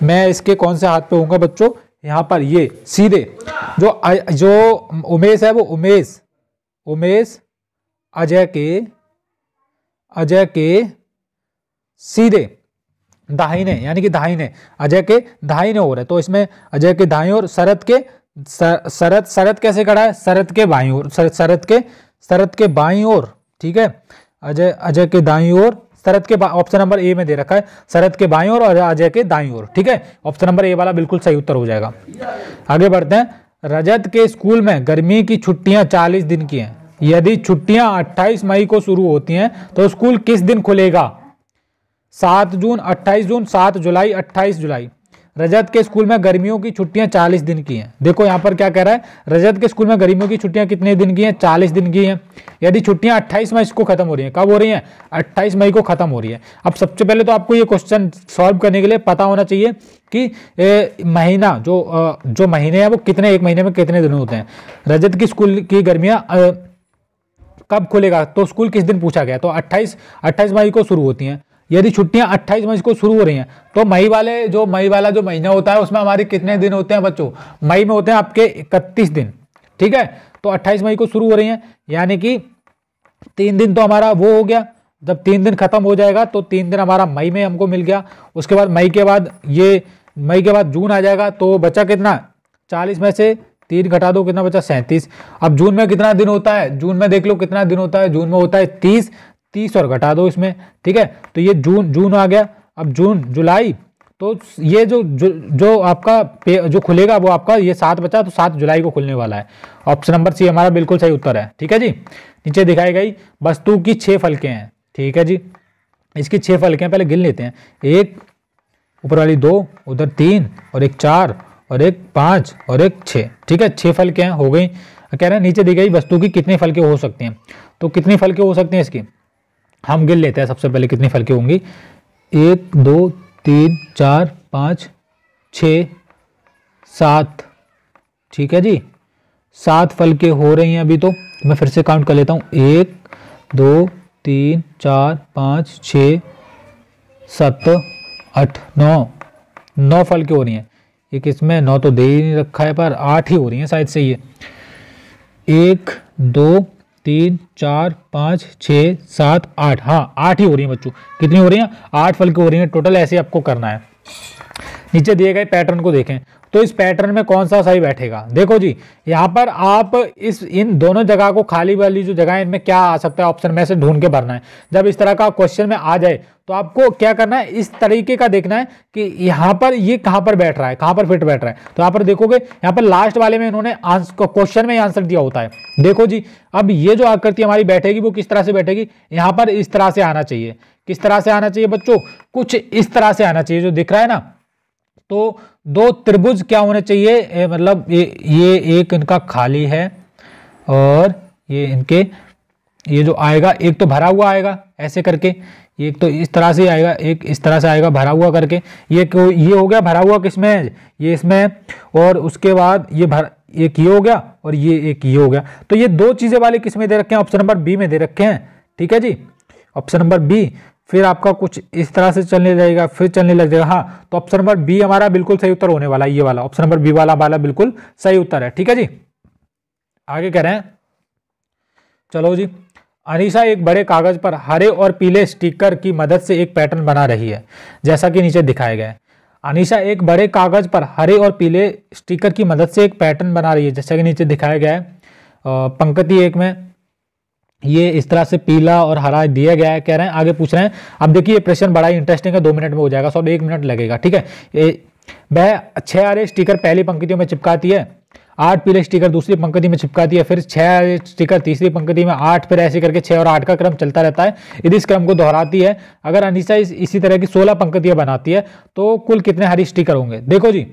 मैं इसके कौन से हाथ पे होऊंगा बच्चों? यहाँ पर ये सीधे जो उमेश है वो उमेश अजय के सीधे दाहिने, यानी कि दाहिने, अजय के दाहिने ओर है। तो इसमें अजय के दाहिने ओर, शरद कैसे खड़ा है? शरद के बाईं ओर, शरद के बाईं ओर, ठीक है। अजय के दाईं ओर, शरद के ऑप्शन नंबर ए में दे रखा है, शरद के बाईं ओर और अजय के दाईं ओर, ठीक है। ऑप्शन नंबर ए वाला बिल्कुल सही उत्तर हो जाएगा। आगे बढ़ते हैं। रजत के स्कूल में गर्मी की छुट्टियां 40 दिन की हैं। यदि छुट्टियां 28 मई को शुरू होती हैं तो स्कूल किस दिन खुलेगा? 7 जून, 28 जून, 7 जुलाई, 28 जुलाई। रजत के स्कूल में गर्मियों की छुट्टियां 40 दिन की हैं। देखो यहाँ पर क्या कह रहा है, रजत के स्कूल में गर्मियों की छुट्टियां कितने दिन की हैं? 40 दिन की हैं। यदि छुट्टियां 28 मई को खत्म हो रही हैं, कब हो रही हैं? 28 मई को खत्म हो रही है। अब सबसे पहले तो आपको ये क्वेश्चन सॉल्व करने के लिए पता होना चाहिए कि महीना जो महीने हैं वो कितने, एक महीने में कितने दिन होते हैं। रजत की स्कूल की गर्मियां कब खुलेगा? तो स्कूल किस दिन पूछा गया, तो 28 मई को शुरू होती हैं। यदि छुट्टियां 28 मई को शुरू हो रही हैं तो मई वाला जो महीना होता है उसमें हमारे कितने दिन होते हैं बच्चों? मई में होते हैं आपके 31 दिन, ठीक है। तो 28 मई को शुरू हो रही हैं, यानी कि 3 दिन तो हमारा वो हो गया। जब 3 दिन खत्म हो जाएगा तो 3 दिन हमारा मई में हमको मिल गया। उसके बाद मई के बाद जून आ जाएगा, तो बचा कितना? 40 में से 3 घटा दो, कितना बचा? 37। अब जून में कितना दिन होता है? जून में देख लो कितना दिन होता है, जून में होता है 30 और घटा दो इसमें, ठीक है। तो ये जून आ गया। अब जून, जुलाई, तो ये जो आपका जो खुलेगा वो आपका ये 7 बचा, तो 7 जुलाई को खुलने वाला है। ऑप्शन नंबर सी हमारा बिल्कुल सही उत्तर है, ठीक है जी। नीचे दिखाई गई वस्तु की 6 फलकें हैं, ठीक है जी। इसकी 6 फलकें पहले गिन लेते हैं। 1, ऊपर वाली 2, उधर 3 और एक 4 और एक 5 और एक 6, ठीक है। 6 फलकें हो गई। कह रहे हैं नीचे दी गई वस्तु की कितनी फलकें हो सकती हैं? तो कितनी फलकें हो सकती हैं इसकी हम गिन लेते हैं। सबसे पहले कितनी फलकें होंगी? 1, 2, 3, 4, 5, 6, 7, ठीक है जी। 7 फलकें हो रही हैं अभी तो। तो मैं फिर से काउंट कर लेता हूँ, 1 2 3 4 5 6 7 8 9 फल की हो रही हैं। एक इसमें 9 तो दे ही नहीं रखा है, पर 8 ही हो रही हैं शायद से। ये 1 2 3 4 5 6 7 8, हाँ 8 ही हो रही हैं बच्चों। कितनी हो रही हैं? 8 फल की हो रही हैं टोटल। ऐसे आपको करना है। नीचे दिए गए पैटर्न को देखें तो इस पैटर्न में कौन सा सही बैठेगा। देखो जी, यहाँ पर आप इन दोनों जगह को, खाली वाली जो जगह है इनमें क्या आ सकता है ऑप्शन में से ढूंढ के भरना है। जब इस तरह का क्वेश्चन में आ जाए तो आपको क्या करना है, इस तरीके का देखना है कि यहाँ पर ये कहाँ पर बैठ रहा है, कहाँ पर फिट बैठ रहा है। तो यहाँ पर देखोगे, यहाँ पर लास्ट वाले में इन्होंने क्वेश्चन में आंसर दिया होता है। देखो जी, अब ये जो आकृति हमारी बैठेगी वो किस तरह से बैठेगी, यहाँ पर इस तरह से आना चाहिए। किस तरह से आना चाहिए बच्चों? कुछ इस तरह से आना चाहिए, जो दिख रहा है ना। तो दो त्रिभुज क्या होने चाहिए, मतलब ये एक इनका खाली है और ये इनके, ये जो आएगा एक तो भरा हुआ आएगा ऐसे करके, एक तो इस तरह से आएगा, एक इस तरह से आएगा भरा हुआ करके। ये हो गया भरा हुआ किसमें, ये इसमें, और उसके बाद ये एक ये हो गया और ये एक ये हो गया। तो ये दो चीजें वाले किसमें दे रखे हैं? ऑप्शन नंबर बी में दे रखे हैं। ठीक है जी, ऑप्शन नंबर बी। फिर आपका कुछ इस तरह से चलने लगेगा, फिर चलने लग जाएगा। हाँ, तो ऑप्शन नंबर बी हमारा बिल्कुल सही उत्तर होने वाला है। ये वाला ऑप्शन नंबर बी वाला बिल्कुल सही उत्तर है। ठीक है जी, आगे कह रहे हैं, चलो जी। अनीशा एक बड़े कागज पर हरे और पीले स्टिकर की मदद से एक पैटर्न बना रही है, जैसा कि नीचे दिखाया गया है। अनीशा एक बड़े कागज पर हरे और पीले स्टिकर की मदद से एक पैटर्न बना रही है, जैसा कि नीचे दिखाया गया है। पंक्ति 1 में ये इस तरह से पीला और हरा दिया गया है। कह रहे हैं, आगे पूछ रहे हैं, अब देखिए ये प्रश्न बड़ा ही इंटरेस्टिंग है, 2 मिनट में हो जाएगा, 1 मिनट लगेगा। ठीक है, वह 6 हरे स्टिकर पहली पंक्तियों में चिपकाती है, 8 पीले स्टिकर दूसरी पंक्ति में चिपकाती है, फिर 6 स्टिकर तीसरी पंक्ति में, 8, फिर ऐसे करके 6 और 8 का क्रम चलता रहता है। यदि इस क्रम को दोहराती है, अगर अनीशा इसी तरह की 16 पंक्तियां बनाती है तो कुल कितने हरे स्टिकर होंगे। देखो जी,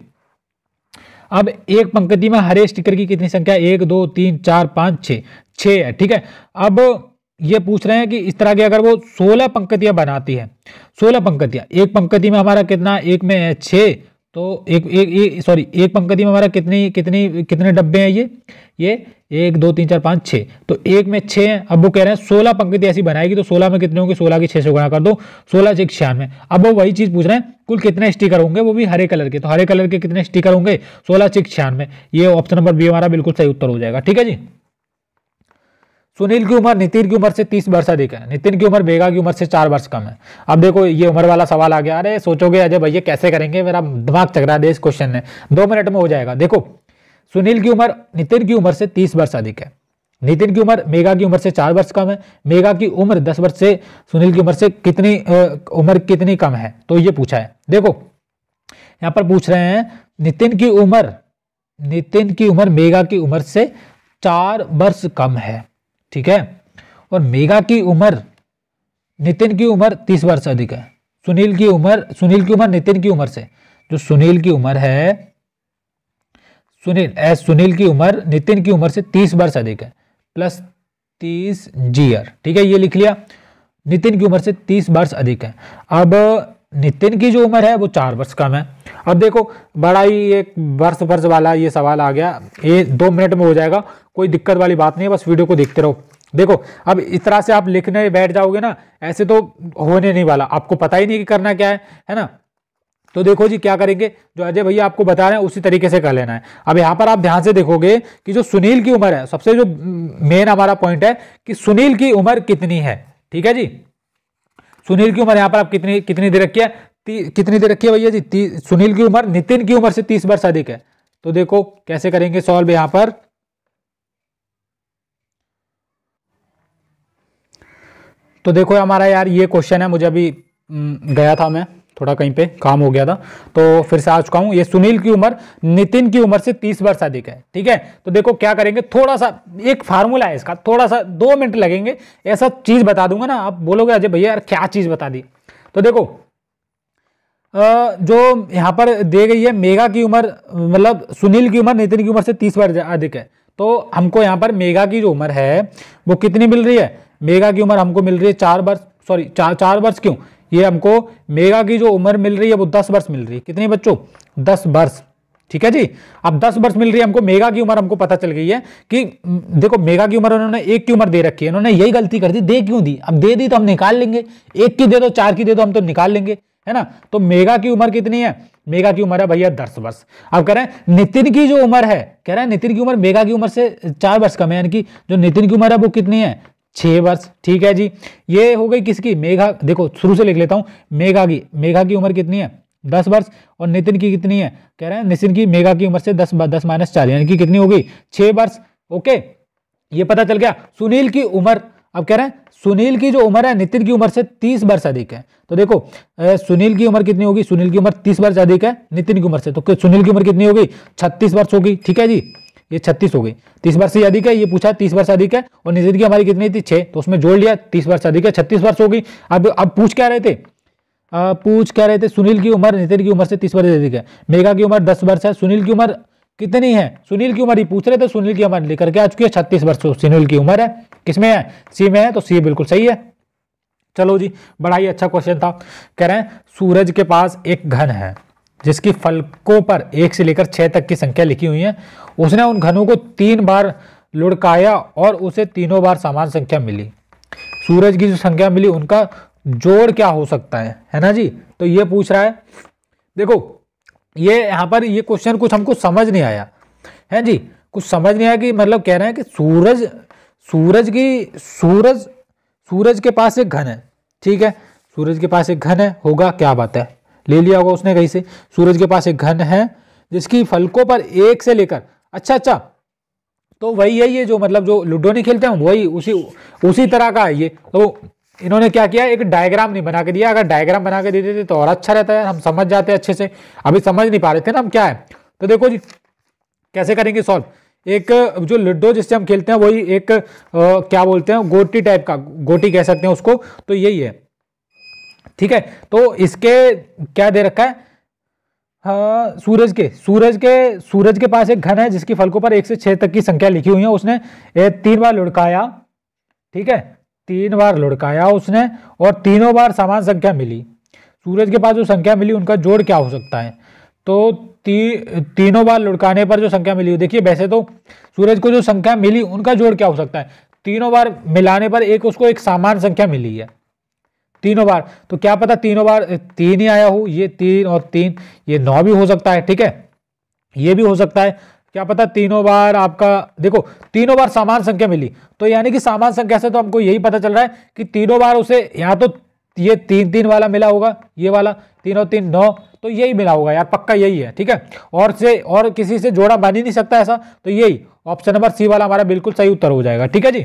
अब एक पंक्ति में हरे स्टिकर की कितनी संख्या, 1 2 3 4 5 6 है। ठीक है, अब ये पूछ रहे हैं कि इस तरह की अगर वो 16 पंक्तियां बनाती है, 16 पंक्तियां, एक पंक्ति में हमारा कितना, एक में है 6, तो एक पंक्ति में हमारा कितने डब्बे हैं, ये 1 2 3 4 5 6, तो एक में 6 है। अब वो कह रहे हैं 16 पंक्ति ऐसी बनाएगी तो 16 में कितने होंगे, 16 की 6 से गुणा कर दो, 16 6 96। अब वो वही चीज पूछ रहे हैं, कुल कितने स्टिकर होंगे, वो भी हरे कलर के। तो हरे कलर के कितने स्टिकर होंगे, 16 6 96। ये ऑप्शन नंबर बी हमारा बिल्कुल सही उत्तर हो जाएगा। ठीक है जी। सुनील की उम्र नितिन की उम्र से 30 वर्ष अधिक है, नितिन की उम्र मेघा की उम्र से 4 वर्ष कम है। अब देखो ये उम्र वाला सवाल आ गया। अरे सोचोगे अजय भैया कैसे करेंगे, मेरा दिमाग चकरा दे इस क्वेश्चन ने, 2 मिनट में हो जाएगा। देखो, सुनील की उम्र नितिन की उम्र से 30 वर्ष अधिक है, नितिन की उम्र मेघा की उम्र से 4 वर्ष कम है, मेघा की उम्र 10 वर्ष से सुनील की उम्र से कितनी कम है, तो ये पूछा है। देखो यहां पर पूछ रहे हैं नितिन की उम्र मेघा की उम्र से 4 वर्ष कम है। ठीक है, और मेघा की उम्र नितिन की उम्र 30 वर्ष अधिक है। सुनील की उम्र नितिन की उम्र से, जो सुनील की उम्र है, सुनील की उम्र नितिन की उम्र से 30 वर्ष अधिक है, प्लस 30 जीयर। ठीक है, ये लिख लिया, नितिन की उम्र से 30 वर्ष अधिक है। अब नितिन की जो उम्र है वो 4 वर्ष कम है। अब देखो बड़ा ही एक वर्ष वाला ये सवाल आ गया, ये 2 मिनट में हो जाएगा, कोई दिक्कत वाली बात नहीं है, बस वीडियो को देखते रहो। देखो अब इस तरह से आप लिखने बैठ जाओगे ना, ऐसे तो होने नहीं वाला, आपको पता ही नहीं कि करना क्या है ना। तो देखो जी क्या करेंगे, जो अजय भैया आपको बता रहे हैं उसी तरीके से कर लेना है। अब यहाँ पर आप ध्यान से देखोगे कि जो सुनील की उम्र है, सबसे जो मेन हमारा पॉइंट है कि सुनील की उम्र कितनी है। ठीक है जी, सुनील की उम्र यहाँ पर आप कितनी दे रखी है, कितनी दे रखी है भैया जी, सुनील की उम्र नितिन की उम्र से 30 वर्ष अधिक है। तो देखो कैसे करेंगे सॉल्व यहाँ पर। तो देखो हमारा यार ये क्वेश्चन है, मुझे अभी गया था मैं थोड़ा कहीं पे काम हो गया था, तो फिर से आ चुका हूं। ये सुनील की उम्र नितिन की उम्र से 30 वर्ष अधिक है। ठीक है, तो देखो क्या करेंगे, थोड़ा सा एक फार्मूला है इसका, थोड़ा सा 2 मिनट लगेंगे, ऐसा चीज बता दूंगा ना, आप बोलोगे अजय भैया यार क्या चीज बता दी। तो देखो जो यहां पर दी गई है मेघा की उम्र, मतलब सुनील की उम्र नितिन की उम्र से 30 वर्ष अधिक है, तो हमको यहाँ पर मेघा की जो उम्र है वो कितनी मिल रही है, मेघा की उम्र हमको मिल रही है 4 वर्ष, सॉरी 4 वर्ष क्यों, ये हमको मेघा की जो उम्र मिल रही है वो 10 वर्ष मिल रही है। कितनी बच्चों, 10 वर्ष। ठीक है जी। अब 10 वर्ष मिल रही है हमको, मेगा की उम्र हमको पता चल गई है कि देखो मेगा की उम्र उन्होंने 1 की उम्र दे रखी है, इन्होंने यही गलती कर दी, दे क्यों दी, अब दे दी तो हम निकाल लेंगे, 1 की दे दो 4 की दे दो हम तो निकाल लेंगे, है ना। तो मेगा की उम्र कितनी है, मेगा की उम्र है भैया 10 वर्ष। अब कह रहे हैं नितिन की जो उम्र है, कह रहे हैं नितिन की उम्र मेगा की उम्र से 4 वर्ष कम है, यानी कि जो नितिन की उम्र है वो कितनी है 6 वर्ष। ठीक है जी, ये हो गई किसकी, मेगा, देखो शुरू से लिख लेता हूं, मेगा की उम्र कितनी है 10 वर्ष, और नितिन की कितनी है, कह रहे हैं नितिन की मेगा की उम्र से 10 माइनस 4 यानी कि कितनी हो गई 6 वर्ष। ओके, ये पता चल गया। सुनील की उम्र, अब कह रहे हैं सुनील की जो उम्र है नितिन की उम्र से 30 वर्ष अधिक है, तो देखो सुनील की उम्र कितनी होगी, सुनील की उम्र 30 वर्ष अधिक है नितिन की उम्र से, तो सुनील की उम्र कितनी होगी 36 वर्ष होगी। ठीक है जी, ये 36 हो गई, 30 वर्ष से अधिक है, ये पूछा 30 वर्ष अधिक है, और नितिन की हमारी कितनी थी 6, तो उसमें जोड़ लिया 30 वर्ष अधिक है 36 वर्ष हो गई। अब पूछ क्या रहे थे, सुनील की उम्र नितिन की उम्र से 30 वर्ष अधिक है, मेगा की उम्र 10 वर्ष है, सुनील की उम्र कितनी है, सुनील की उम्र ही पूछ रहे थे, सुनील की उम्र लेकर के आ चुकी है 36 वर्ष सुनील की उम्र है, किसमें है सी में है, तो सी बिल्कुल सही है। चलो जी, बड़ा ही अच्छा क्वेश्चन था। कह रहे हैं सूरज के पास एक घन है जिसकी फलकों पर 1 से लेकर 6 तक की संख्या लिखी हुई है, उसने उन घनों को 3 बार लुढ़काया और उसे तीनों बार समान संख्या मिली, सूरज की जो संख्या मिली उनका जोड़ क्या हो सकता है ना जी। तो ये पूछ रहा है, देखो ये यहाँ पर ये क्वेश्चन कुछ हमको समझ नहीं आया है जी, कुछ समझ नहीं आया कि मतलब कह रहे हैं कि सूरज के पास एक घन है, ठीक है, सूरज के पास एक घन है, होगा क्या बात है, ले लिया होगा उसने कहीं से, सूरज के पास एक घन है जिसकी फलकों पर 1 से लेकर, अच्छा, तो वही है ये जो मतलब जो लूडो नहीं खेलते हैं वही उसी तरह का है ये। तो इन्होंने क्या किया, एक डायग्राम नहीं बना के दिया, अगर डायग्राम बना के दे देते तो और अच्छा रहता है, हम समझ जाते हैं अच्छे से, अभी समझ नहीं पा रहे थे ना हम क्या है। तो देखो जी कैसे करेंगे सॉल्व, एक जो लूडो जिससे हम खेलते हैं वही एक क्या बोलते हैं गोटी टाइप का, गोटी कह सकते हैं उसको, तो यही है, ठीक है। तो इसके क्या दे रखा है, हाँ सूरज के पास एक घन है जिसकी फलकों पर 1 से 6 तक की संख्या लिखी हुई है, उसने 3 बार लुढ़काया, ठीक है, 3 बार लुढ़काया उसने और तीनों बार समान संख्या मिली, सूरज के पास जो संख्या मिली उनका जोड़ क्या हो सकता है, तो तीनों बार लुढ़काने पर जो संख्या मिली, देखिए वैसे तो सूरज को जो संख्या मिली उनका जोड़ क्या हो सकता है, तीनों बार मिलाने पर उसको एक समान संख्या मिली है तीनों बार, तो क्या पता तीनों बार 3 ही आया हो, ये 3 और 3 ये 9 भी हो सकता है, ठीक है, ये भी हो सकता है, क्या पता तीनों बार आपका, देखो तीनों बार समान संख्या मिली, तो यानी कि समान संख्या से तो हमको यही पता चल रहा है कि तीनों बार उसे यहाँ तो ये 3 वाला मिला होगा, ये वाला 3 और 3 9, तो यही मिला होगा यार, पक्का यही है, ठीक है, और किसी से जोड़ा बन ही नहीं सकता ऐसा, तो यही ऑप्शन नंबर सी वाला हमारा बिल्कुल सही उत्तर हो जाएगा। ठीक है जी,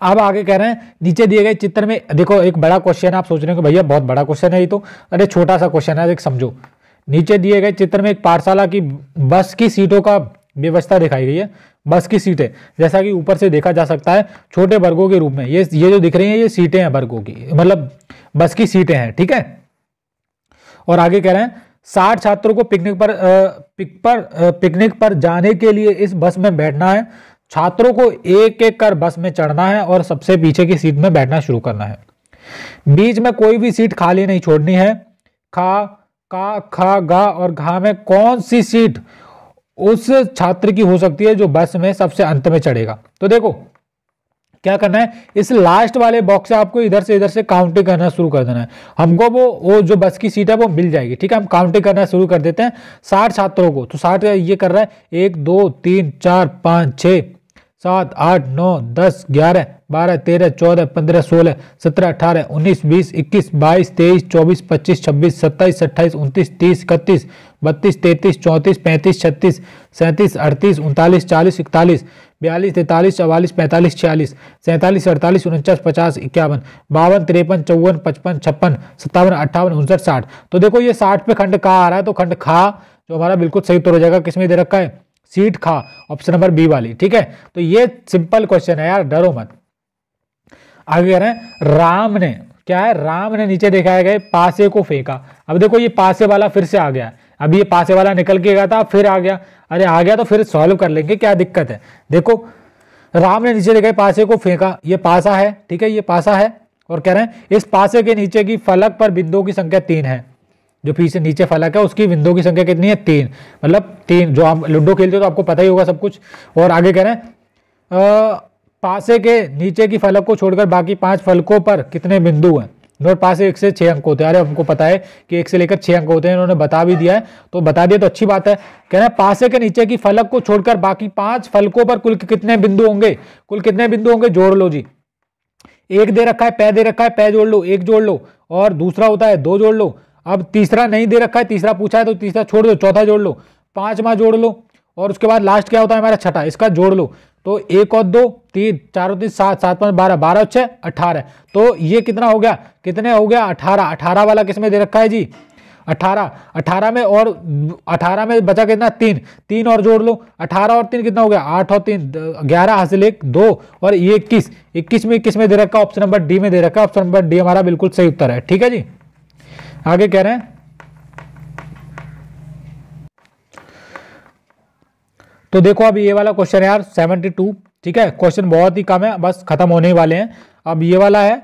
अब आगे कह रहे हैं नीचे दिए गए चित्र में, देखो एक बड़ा क्वेश्चन, आप सोच रहे हो कि भैया बहुत बड़ा क्वेश्चन है ये तो, अरे छोटा सा क्वेश्चन है, देख समझो। नीचे दिए गए चित्र में एक पाठशाला की बस की सीटों का व्यवस्था दिखाई गई है, बस की सीटें जैसा कि ऊपर से देखा जा सकता है छोटे वर्गों के रूप में, ये जो दिख रही हैं ये सीटें हैं वर्गों की, मतलब बस की सीटें हैं, ठीक है। और आगे कह रहे हैं 60 छात्रों को पिकनिक पर जाने के लिए इस बस में बैठना है, छात्रों को एक एक कर बस में चढ़ना है और सबसे पीछे की सीट में बैठना शुरू करना है, बीच में कोई भी सीट खाली नहीं छोड़नी है, खा गा और घा में कौन सी सीट उस छात्र की हो सकती है जो बस में सबसे अंत में चढ़ेगा। तो देखो क्या करना है, इस लास्ट वाले बॉक्स से आपको इधर से काउंटिंग करना शुरू कर देना है, हमको वो जो बस की सीट है वो मिल जाएगी, ठीक है। हम काउंटिंग करना शुरू कर देते हैं 60 छात्रों को, तो 60 ये कर रहा है 1 2 3 4 5 6 7 8 9 10 11 12 13 14 15 16 17 18 19 20 21 22 23 24 25 26 27 28 29 30 31 32 33 34 35 36 37 38 39 40 41 42 43 44 45 46 47 48 49 50 51 52 53 54 55 56 57 58 59 60। तो देखो ये 60 पे खंड कहाँ आ रहा है, तो खंड खा जो हमारा बिल्कुल सही उत्तर हो जाएगा, किसमें दे रखा है, सीट खा, ऑप्शन नंबर बी वाली, ठीक है। तो ये सिंपल क्वेश्चन है यार, डरो मत। आगे कह रहे हैं राम ने, क्या है, राम ने नीचे दिखाए गए पासे को फेंका। अब देखो ये पासे वाला फिर से आ गया, अब ये पासे वाला निकल के गया था फिर आ गया, अरे आ गया तो फिर सॉल्व कर लेंगे, क्या दिक्कत है। देखो राम ने नीचे दिखाए पासे को फेंका, ये पासा है, ठीक है, ये पासा है, और कह रहे हैं इस पासे के नीचे की फलक पर बिंदुओं की संख्या 3 है, जो पीछे नीचे फलक है उसकी बिंदुओं की संख्या कितनी है 3, मतलब 3। जो आप लूडो खेलते हो तो आपको पता ही होगा सब कुछ। और आगे कह रहे हैं पासे के नीचे की फलक को छोड़कर बाकी 5 फलकों पर कितने बिंदु हैं। नोट पासे 1 से 6 अंक होते हैं। अरे हमको पता है कि 1 से लेकर 6 अंक होते हैं, इन्होंने बता भी दिया है, तो बता दिया तो अच्छी बात है। कह रहे हैं पासे के नीचे की फलक को छोड़कर बाकी 5 फलकों पर कुल कितने बिंदु होंगे, कुल कितने बिंदु होंगे, जोड़ लो जी। एक दे रखा है, पै दे रखा है, पै जोड़ लो, एक जोड़ लो, और दूसरा होता है 2 जोड़ लो। अब तीसरा नहीं दे रखा है, तीसरा पूछा है तो तीसरा छोड़ दो, चौथा जोड़ लो, 5वां जोड़ लो, और उसके बाद लास्ट क्या होता है हमारा छठा, इसका जोड़ लो। तो 1 और 2 3, 4 और 3 7, 7 5 12, 12 और 6 18। तो ये कितना हो गया, कितने हो गया 18। 18 वाला किसमें दे रखा है जी 18। 18 में, और 18 में बचा कितना 3, 3 और जोड़ लो, 18 और 3 कितना हो गया 8 और 3 11 हासिल 1 2, और ये 21। 21 में किस में दे रखा है, ऑप्शन नंबर डी में दे रखा है। ऑप्शन नंबर डी हमारा बिल्कुल सही उत्तर है। ठीक है जी, आगे कह रहे हैं तो देखो अब ये वाला क्वेश्चन है यार 72। ठीक है, क्वेश्चन बहुत ही कम है, बस खत्म होने ही वाले हैं। अब ये वाला है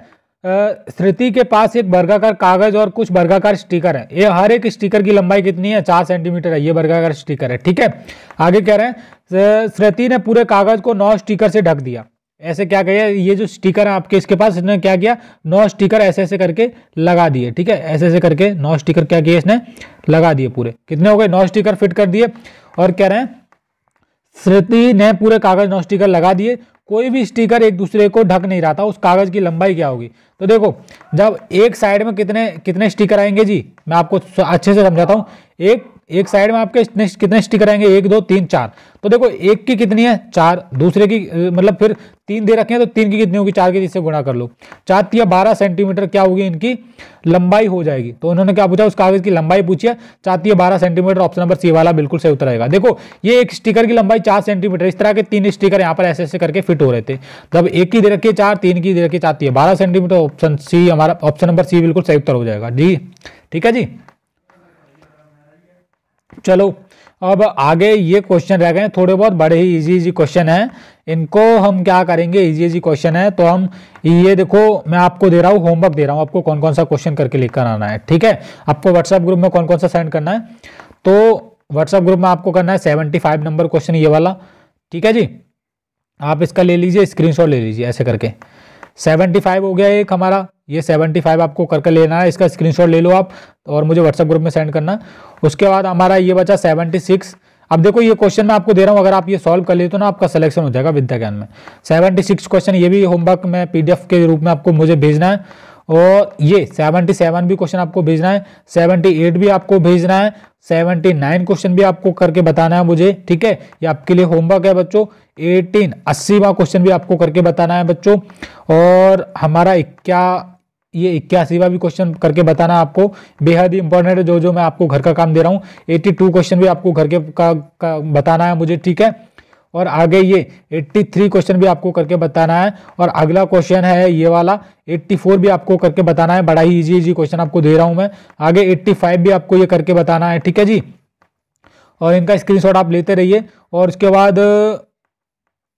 श्रुति के पास एक वर्गाकार कागज और कुछ वर्गाकार स्टिकर है। ये हर एक स्टिकर की लंबाई कितनी है 4 सेंटीमीटर है, ये वर्गाकार स्टिकर है। ठीक है, आगे कह रहे हैं श्रुति ने पूरे कागज को 9 स्टिकर से ढक दिया। ऐसे क्या किया, ये जो स्टिकर है आपके इसके पास, इसने क्या किया 9 स्टिकर ऐसे ऐसे करके लगा दिए। ठीक है, ऐसे ऐसे करके 9 स्टिकर क्या किए इसने लगा दिए। पूरे कितने हो गए 9 स्टिकर फिट कर दिए। और कह रहे हैं श्रुति ने पूरे कागज 9 स्टिकर लगा दिए, कोई भी स्टिकर एक दूसरे को ढक नहीं रहा था, उस कागज की लंबाई क्या होगी। तो देखो जब एक साइड में कितने कितने स्टिकर आएंगे जी, मैं आपको अच्छे से समझाता हूं। एक साइड में आपके कितने स्टिकर आएंगे 1 2 3 4। तो देखो एक की कितनी है 4, दूसरे की मतलब फिर 3 दे रखे हैं तो 3 की कितनी होगी 4 की 3 से गुणा कर लो, 4 या 12 सेंटीमीटर क्या होगी इनकी लंबाई हो जाएगी। तो उन्होंने क्या पूछा, उस कागज की लंबाई पूछी है, 4 या 12 सेंटीमीटर। ऑप्शन नंबर सी वाला बिल्कुल सही उत्तर आएगा। देखो ये एक स्टिकर की लंबाई 4 सेंटीमीटर, इस तरह के 3 स्टिकर यहाँ पर ऐसे ऐसे करके फिट हो रहे थे। जब एक की दे रखी है 4, 3 की दे रखी है 4 या 12 सेंटीमीटर। ऑप्शन सी हमारा, ऑप्शन नंबर सी बिल्कुल सही उत्तर हो जाएगा जी। ठीक है जी, चलो अब आगे ये क्वेश्चन रह गए थोड़े बहुत बड़े ही इजी क्वेश्चन हैं, इनको हम क्या करेंगे, इजी क्वेश्चन है तो हम ये देखो मैं आपको दे रहा हूँ होमवर्क दे रहा हूँ आपको कौन कौन सा क्वेश्चन करके लेकर आना है। ठीक है, आपको व्हाट्सएप ग्रुप में कौन कौन सा सेंड करना है, तो व्हाट्सएप ग्रुप में आपको करना है 75 नंबर क्वेश्चन ये वाला। ठीक है जी, आप इसका ले लीजिए स्क्रीनशॉट ले लीजिए ऐसे करके। 75 हो गया एक हमारा, ये 75 आपको करके लेना है, इसका स्क्रीनशॉट ले लो आप और मुझे व्हाट्सएप ग्रुप में सेंड करना। उसके बाद हमारा ये बचा 76। अब देखो ये क्वेश्चन मैं आपको दे रहा हूँ, अगर आप ये सॉल्व कर लेते हो ना आपका सिलेक्शन हो जाएगा विद्या ज्ञान में। 76 क्वेश्चन ये भी होमवर्क में PDF के रूप में आपको मुझे भेजना है, और ये 77 भी क्वेश्चन आपको भेजना है, 78 भी आपको भेजना है, 79 क्वेश्चन भी आपको करके बताना है मुझे। ठीक है, ये आपके लिए होमवर्क है बच्चों। 80वां क्वेश्चन भी आपको करके बताना है बच्चों, और हमारा 81वां भी क्वेश्चन करके बताना है आपको, बेहद ही इंपॉर्टेंट है जो मैं आपको घर का काम दे रहा हूँ। 82 क्वेश्चन भी आपको घर के का बताना है मुझे। ठीक है, और आगे ये 83 क्वेश्चन भी आपको करके बताना है, और अगला क्वेश्चन है ये वाला 84 भी आपको करके बताना है। बड़ा ही इजी क्वेश्चन आपको दे रहा हूं मैं। आगे 85 भी आपको ये करके बताना है। ठीक है जी, और इनका स्क्रीनशॉट आप लेते रहिए। और उसके बाद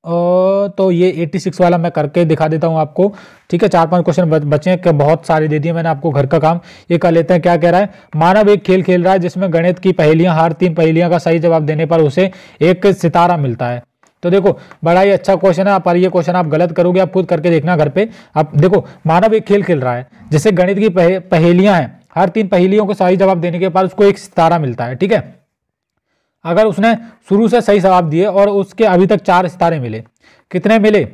तो ये 86 वाला मैं करके दिखा देता हूं आपको। ठीक है, 4-5 क्वेश्चन बचे हैं, बहुत सारे दे दिए मैंने आपको घर का काम। ये कर लेते हैं। क्या कह रहा है, मानव एक खेल खेल रहा है जिसमें गणित की पहेलियां, हर 3 पहेलियां का सही जवाब देने पर उसे एक सितारा मिलता है। तो देखो बड़ा ही अच्छा क्वेश्चन है, पर ये क्वेश्चन आप गलत करोगे, आप खुद करके देखना घर पे। आप देखो मानव एक खेल खेल रहा है जिससे गणित की पहेलियां हैं, हर 3 पहेलियों को सही जवाब देने के बाद उसको एक सितारा मिलता है। ठीक है, अगर उसने शुरू से सही जवाब दिए और उसके अभी तक 4 सितारे मिले, कितने मिले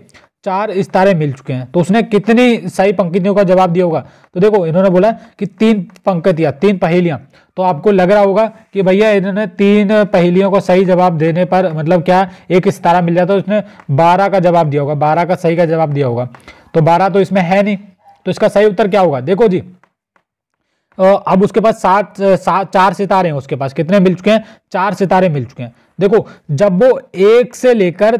4 सितारे मिल चुके हैं, तो उसने कितनी सही पंक्तियों का जवाब दिया होगा। तो देखो इन्होंने बोला कि 3 पंक्तियां 3 पहेलियां, तो आपको लग रहा होगा कि भैया इन्होंने 3 पहेलियों को सही जवाब देने पर मतलब क्या एक सितारा मिल जाता है, तो उसने 12 का जवाब दिया होगा, 12 का सही का जवाब दिया होगा। तो 12 तो इसमें है नहीं, तो इसका सही उत्तर क्या होगा। देखो जी अब उसके पास 4 सितारे हैं, उसके पास कितने मिल चुके हैं 4 सितारे मिल चुके हैं। देखो जब वो 1 से लेकर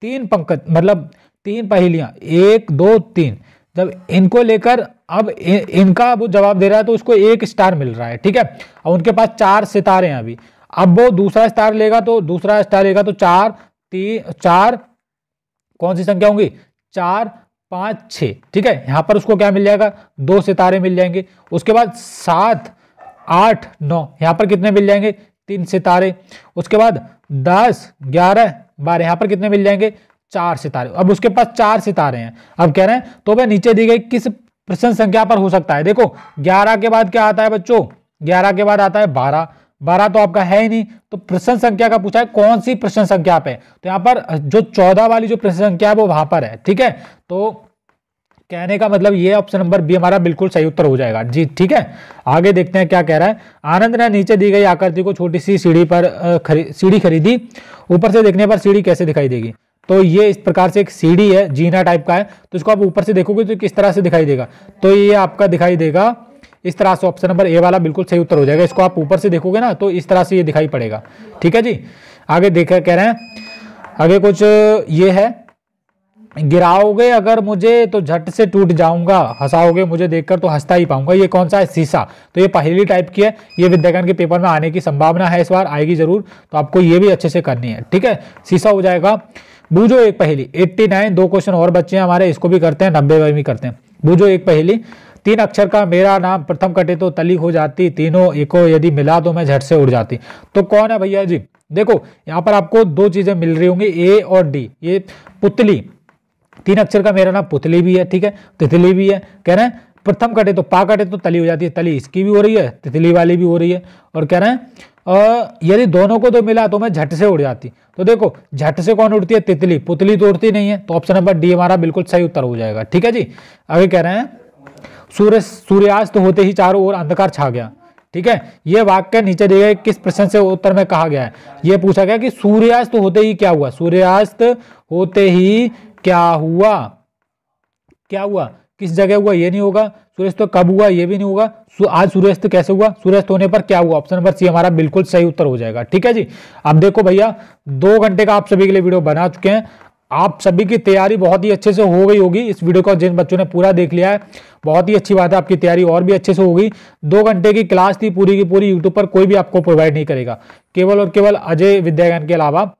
3 पंक्ति मतलब 3 पहेलियां 1 2 3, जब इनको लेकर अब इनका वो जवाब दे रहा है तो उसको 1 स्टार मिल रहा है। ठीक है, और उनके पास 4 सितारे हैं अभी। अब वो दूसरा स्टार लेगा तो 4 कौन सी संख्या होंगी 4 5 6। ठीक है, यहां पर उसको क्या मिल जाएगा 2 सितारे मिल जाएंगे। उसके बाद 7 8 9, यहाँ पर कितने मिल जाएंगे 3 सितारे। उसके बाद 10 11 12, यहाँ पर कितने मिल जाएंगे 4 सितारे। अब उसके पास 4 सितारे हैं। अब कह रहे हैं तो वह नीचे दी गई किस प्रश्न संख्या पर हो सकता है। देखो 11 के बाद क्या आता है बच्चों, 11 के बाद आता है 12, 12 तो आपका है ही नहीं, तो प्रश्न संख्या का पूछा है कौन सी प्रश्न संख्या पे, तो यहाँ पर जो 14 वाली जो प्रश्न संख्या है वो वहां पर है। ठीक है, तो कहने का मतलब ये ऑप्शन नंबर बी हमारा बिल्कुल सही उत्तर हो जाएगा जी। ठीक है, आगे देखते हैं क्या कह रहा है। आनंद ने नीचे दी गई आकृति को छोटी सी सीढ़ी पर सीढ़ी खरीदी, ऊपर से देखने पर सीढ़ी कैसे दिखाई देगी। तो ये इस प्रकार से एक सीढ़ी है, जीना टाइप का है, तो इसको आप ऊपर से देखोगे तो किस तरह से दिखाई देगा, तो ये आपका दिखाई देगा इस तरह से। ऑप्शन नंबर ए वाला बिल्कुल सही उत्तर हो जाएगा। इसको आप ऊपर से देखोगे ना तो इस तरह से ये दिखाई पड़ेगा। ठीक है जी, आगे देखा कह रहे हैं, आगे कुछ ये है, गिराओगे अगर मुझे तो झट से टूट जाऊंगा, हंसाओगे मुझे देखकर तो हंसता ही पाऊंगा। ये कौन सा है, शीशा। तो ये पहेली टाइप की है, ये विद्याज्ञान के पेपर में आने की संभावना है, इस बार आएगी जरूर, तो आपको ये भी अच्छे से करनी है। ठीक है, शीशा हो जाएगा। बूझो एक पहेली 89, 2 क्वेश्चन और बच्चे हैं हमारे, इसको भी करते हैं, 90 भी करते हैं। बूझो एक पहेली, 3 अक्षर का मेरा नाम, प्रथम कटे तो तली हो जाती, तीनों एको यदि मिला तो मैं झट से उड़ जाती। तो कौन है भैया जी, देखो यहाँ पर आपको 2 चीजें मिल रही होंगी, ए और डी। ये पुतली, 3 अक्षर का मेरा नाम, पुतली भी है, ठीक है, तितली भी है। कह रहे हैं प्रथम कटे तो पा कटे तो तली हो जाती है, तली इसकी भी हो रही है, तितली वाली भी हो रही है। और कह रहे हैं यदि दोनों को तो मिला तो मैं झट से उड़ जाती। तो देखो झट से कौन उड़ती है, तितली, पुतली तो उड़ती नहीं है, तो ऑप्शन नंबर डी हमारा बिल्कुल सही उत्तर हो जाएगा। ठीक है जी, आगे कह रहे हैं सूर्यास्त होते ही चारों ओर अंधकार छा गया। ठीक है, ये वाक्य नीचे दिए गए किस प्रश्न से उत्तर में कहा गया है। ये पूछा गया कि सूर्यास्त होते ही क्या हुआ, सूर्यास्त होते ही क्या हुआ, क्या हुआ, किस जगह हुआ ये नहीं होगा, सूर्यास्त तो कब हुआ ये भी नहीं होगा, आज सूर्यास्त कैसे हुआ, सूर्यास्त होने पर क्या हुआ। ऑप्शन नंबर सी हमारा बिल्कुल सही उत्तर हो जाएगा। ठीक है जी, अब देखो भैया 2 घंटे का आप सभी के लिए वीडियो बना चुके हैं, आप सभी की तैयारी बहुत ही अच्छे से हो गई होगी। इस वीडियो को जिन बच्चों ने पूरा देख लिया है बहुत ही अच्छी बात है, आपकी तैयारी और भी अच्छे से होगी। 2 घंटे की क्लास थी पूरी की पूरी, यूट्यूब पर कोई भी आपको प्रोवाइड नहीं करेगा, केवल और केवल अजय विद्याज्ञान के अलावा।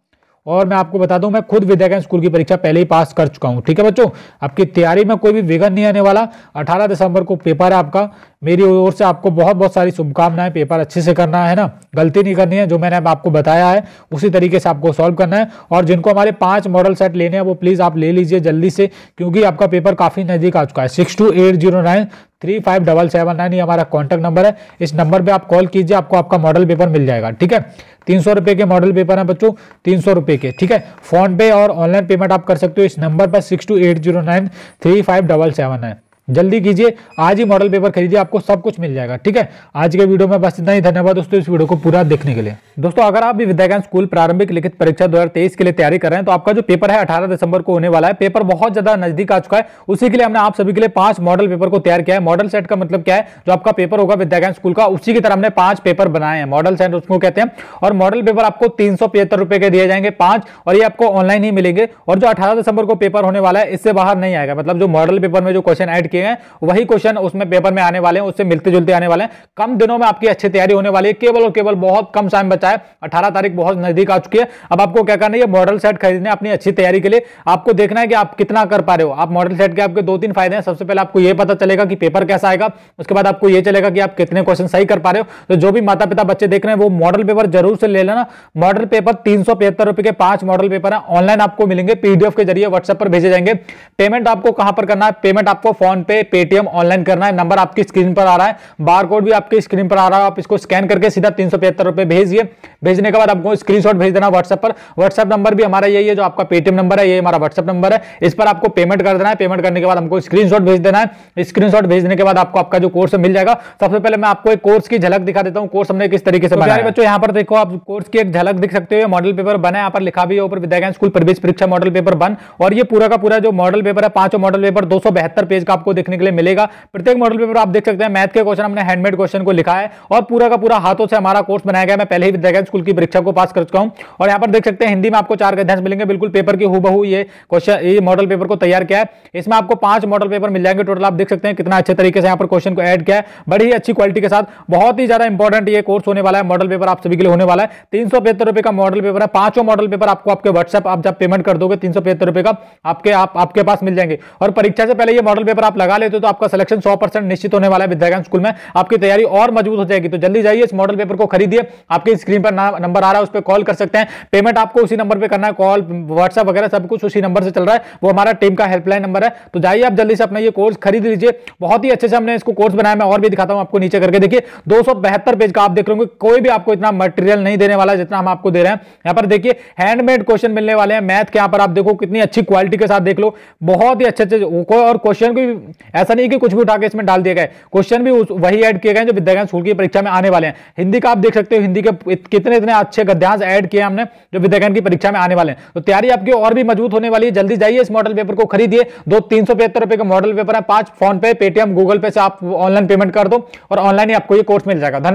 और मैं आपको बता दूं मैं खुद विद्याज्ञान स्कूल की परीक्षा पहले ही पास कर चुका हूं। ठीक है बच्चों, आपकी तैयारी में कोई भी विघ्न नहीं आने वाला। 18 दिसंबर को पेपर है आपका, मेरी ओर से आपको बहुत बहुत सारी शुभकामनाएं। पेपर अच्छे से करना है ना, गलती नहीं करनी है, जो मैंने आपको बताया है उसी तरीके से आपको सॉल्व करना है। और जिनको हमारे 5 मॉडल सेट लेने हैं वो प्लीज आप ले लीजिए जल्दी से, क्योंकि आपका पेपर काफी नजदीक आ चुका है। 6280935779 ये हमारा कॉन्टैक्ट नंबर है, इस नंबर पे आप कॉल कीजिए, आपको आपका मॉडल पेपर मिल जाएगा। ठीक है, 300 रुपए के मॉडल पेपर है बच्चों, 300 रुपए के। ठीक है, फोन पे और ऑनलाइन पेमेंट आप कर सकते हो इस नंबर पर 6280935779। जल्दी कीजिए, आज ही मॉडल पेपर खरीदिए, आपको सब कुछ मिल जाएगा। ठीक है, आज के वीडियो में बस इतना ही। धन्यवाद दोस्तों इस वीडियो को पूरा देखने के लिए। दोस्तों अगर आप भी विद्याज्ञान स्कूल प्रारंभिक लिखित परीक्षा 2023 के लिए तैयारी कर रहे हैं तो आपका जो पेपर है 18 दिसंबर को होने वाला है। पेपर बहुत ज्यादा नजदीक आ चुका है, उसी के लिए हमने आप सभी के लिए 5 मॉडल पेपर को तैयार किया है। मॉडल सेट का मतलब क्या है, जो आपका पेपर होगा विद्याज्ञान स्कूल का उसी की तरह हमने 5 पेपर बनाए हैं, मॉडल सेट उसको कहते हैं। और मॉडल पेपर आपको 375 रुपए के दिए जाएंगे 5, और ये आपको ऑनलाइन ही मिलेंगे। और जो 18 दिसंबर को पेपर होने वाला है इससे बाहर नहीं आएगा, मतलब जो मॉडल पेपर में जो क्वेश्चन ऐड किए हैं वही क्वेश्चन उसमें पेपर में आने वाले हैं, उससे मिलते जुलते आने वाले हैं। कम दिनों में आपकी अच्छी तैयारी होने वाली है, केवल और केवल बहुत कम टाइम बचा है, 18 तारीख बहुत नजदीक आ चुकी है। अब आपको क्या करना है, मॉडल सेट खरीदने अपनी अच्छी तैयारी के लिए आपको देखना है कि आप कितना कर पा रहे हो। आप मॉडल सेट के आपके 2-3 फायदे हैं। सबसे पहले आपको यह पता चलेगा कि पेपर कैसा आएगा, उसके बाद आपको यह चलेगा कि आप कितने क्वेश्चन सही कर पा रहे हो। तो जो भी माता पिता बच्चे देख रहे हैं वो मॉडल पेपर जरूर से ले लेना। मॉडल पेपर 375 रुपए के 5 मॉडल पेपर है, ऑनलाइन आपको मिलेंगे, पीडीएफ के जरिए व्हाट्सएप पर भेजे जाएंगे। पेमेंट आपको कहां पर करना है, पेमेंट आपको फोन पे पेटीएम ऑनलाइन करना है। नंबर आपकी स्क्रीन पर आ रहा है, बारकोड भी आपकी स्क्रीन पर आ रहा है, आप इसको स्कैन करके सीधा 375 रुपए भेजिए। भेजने के बाद आपको स्क्रीनशॉट भेज देना व्हाट्सएप पर। व्हाट्सएप नंबर भी हमारा यही है, जो आपका पेटीएम नंबर है ये हमारा व्हाट्सएप नंबर है, इस पर आपको पेमेंट कर देना है। पेमेंट करने के बाद हमको स्क्रीनशॉट भेज देना है। स्क्रीनशॉट भेजने के बाद आपको आपका जो कोर्स मिल जाएगा। सबसे पहले मैं आपको एक कोर्स की झलक दिखा देता हूं, कोर्स हमने किस तरीके से बनाया है। बच्चों यहाँ पर देखो, आप कोर्स की एक झलक दिख सकते हो, मॉडल पेपर बना है, यहाँ पर लिखा भी है ऊपर विद्याज्ञान स्कूल प्रवेश परीक्षा मॉडल पेपर 1। और ये पूरा का पूरा जो मॉडल पेपर है, 5 मॉडल पेपर 272 पेज का आपको देखने के लिए मिलेगा। प्रत्येक मॉडल पेपर आप देख सकते हैं, मैथ के क्वेश्चन हमने हैंडमेड क्वेश्चन को लिखा है, और पूरा का पूरा हाथों से हमारा कोर्स बनाया गया। मैं पहले ही विद्याज्ञान स्कूल की परीक्षा को पास कर चुका हूं। और यहाँ पर देख सकते हैं हिंदी में आपको 4 गद्यांश मिलेंगे, बिल्कुल पेपर की हूबहू ये क्वेश्चन, ये मॉडल पेपर को तैयार किया है। इसमें आपको 5 मॉडल पेपर मिल जाएंगे टोटल। आप देख सकते हैं कितना अच्छे तरीके से यहाँ पर क्वेश्चन को ऐड किया है, बड़ी ही अच्छी क्वालिटी के साथ। बहुत ही ज्यादा इंपॉर्टेंट ये कोर्स होने वाला है, मॉडल पेपर आप सभी के लिए होने वाला है। 375 रुपए का मॉडल पेपर है, 5 मॉडल पेपर आपको आपके व्हाट्सएप, आप जब पेमेंट कर दोगे 375 रुपए का आपके पास मिल जाएंगे। और परीक्षा से पहले ये मॉडल पेपर आप लगा लेते हो तो आपका सिलेक्शन 100% निश्चित होने वाला है विद्या ज्ञान स्कूल में, आपकी तैयारी और मजबूत हो जाएगी। तो जल्दी जाइए, इस मॉडल पेपर को खरीदिए। आपकी स्क्रीन पर नंबर आ रहा है, उस पर कॉल कर सकते हैं। पेमेंट आपको उसी नंबर पर करना है, कॉल व्हाट्सएप वगैरह सब कुछ उसी नंबर से चल रहा है, वो हमारा टीम का हेल्पलाइन नंबर है। तो जाइए आप जल्दी से अपना ये कोर्स खरीद लीजिए। बहुत ही अच्छे से हमने इसको कोर्स बनाया, मैं और भी दिखाता हूं आपको, नीचे करके देखिए 272 पेज का आप देख रहे होंगे। कोई भी आपको इतना मटेरियल नहीं देने वाला जितना हम आपको दे रहे हैं। यहां पर देखिए हैंडमेड क्वेश्चन मिलने वाले हैं, मैथ के यहां पर आप देखो कितनी अच्छी क्वालिटी के साथ देख लो, बहुत ही अच्छे और क्वेश्चन भी ऐसा नहीं कि कुछ भी उठा के इसमें डाल दिए गए, क्वेश्चन भी वही ऐड किए गए जो विद्या ज्ञान स्कूल की परीक्षा में आने वाले हैं। हिंदी का आप देख सकते हो, हिंदी के कितने इतने अच्छे गद्यांश ऐड किए हमने जो विद्या ज्ञान की परीक्षा में आने वाले हैं। तो तैयारी आपकी और भी मजबूत होने वाली है। जल्दी जाइए, इस मॉडल पेपर को खरीदिए। 375 रुपए का मॉडल पेपर है, 5 फोन पे, पेटीएम, गूगल पे से आप ऑनलाइन पेमेंट कर दो और ऑनलाइन ही आपको ये कोर्स मिल जाएगा। धन्यवाद।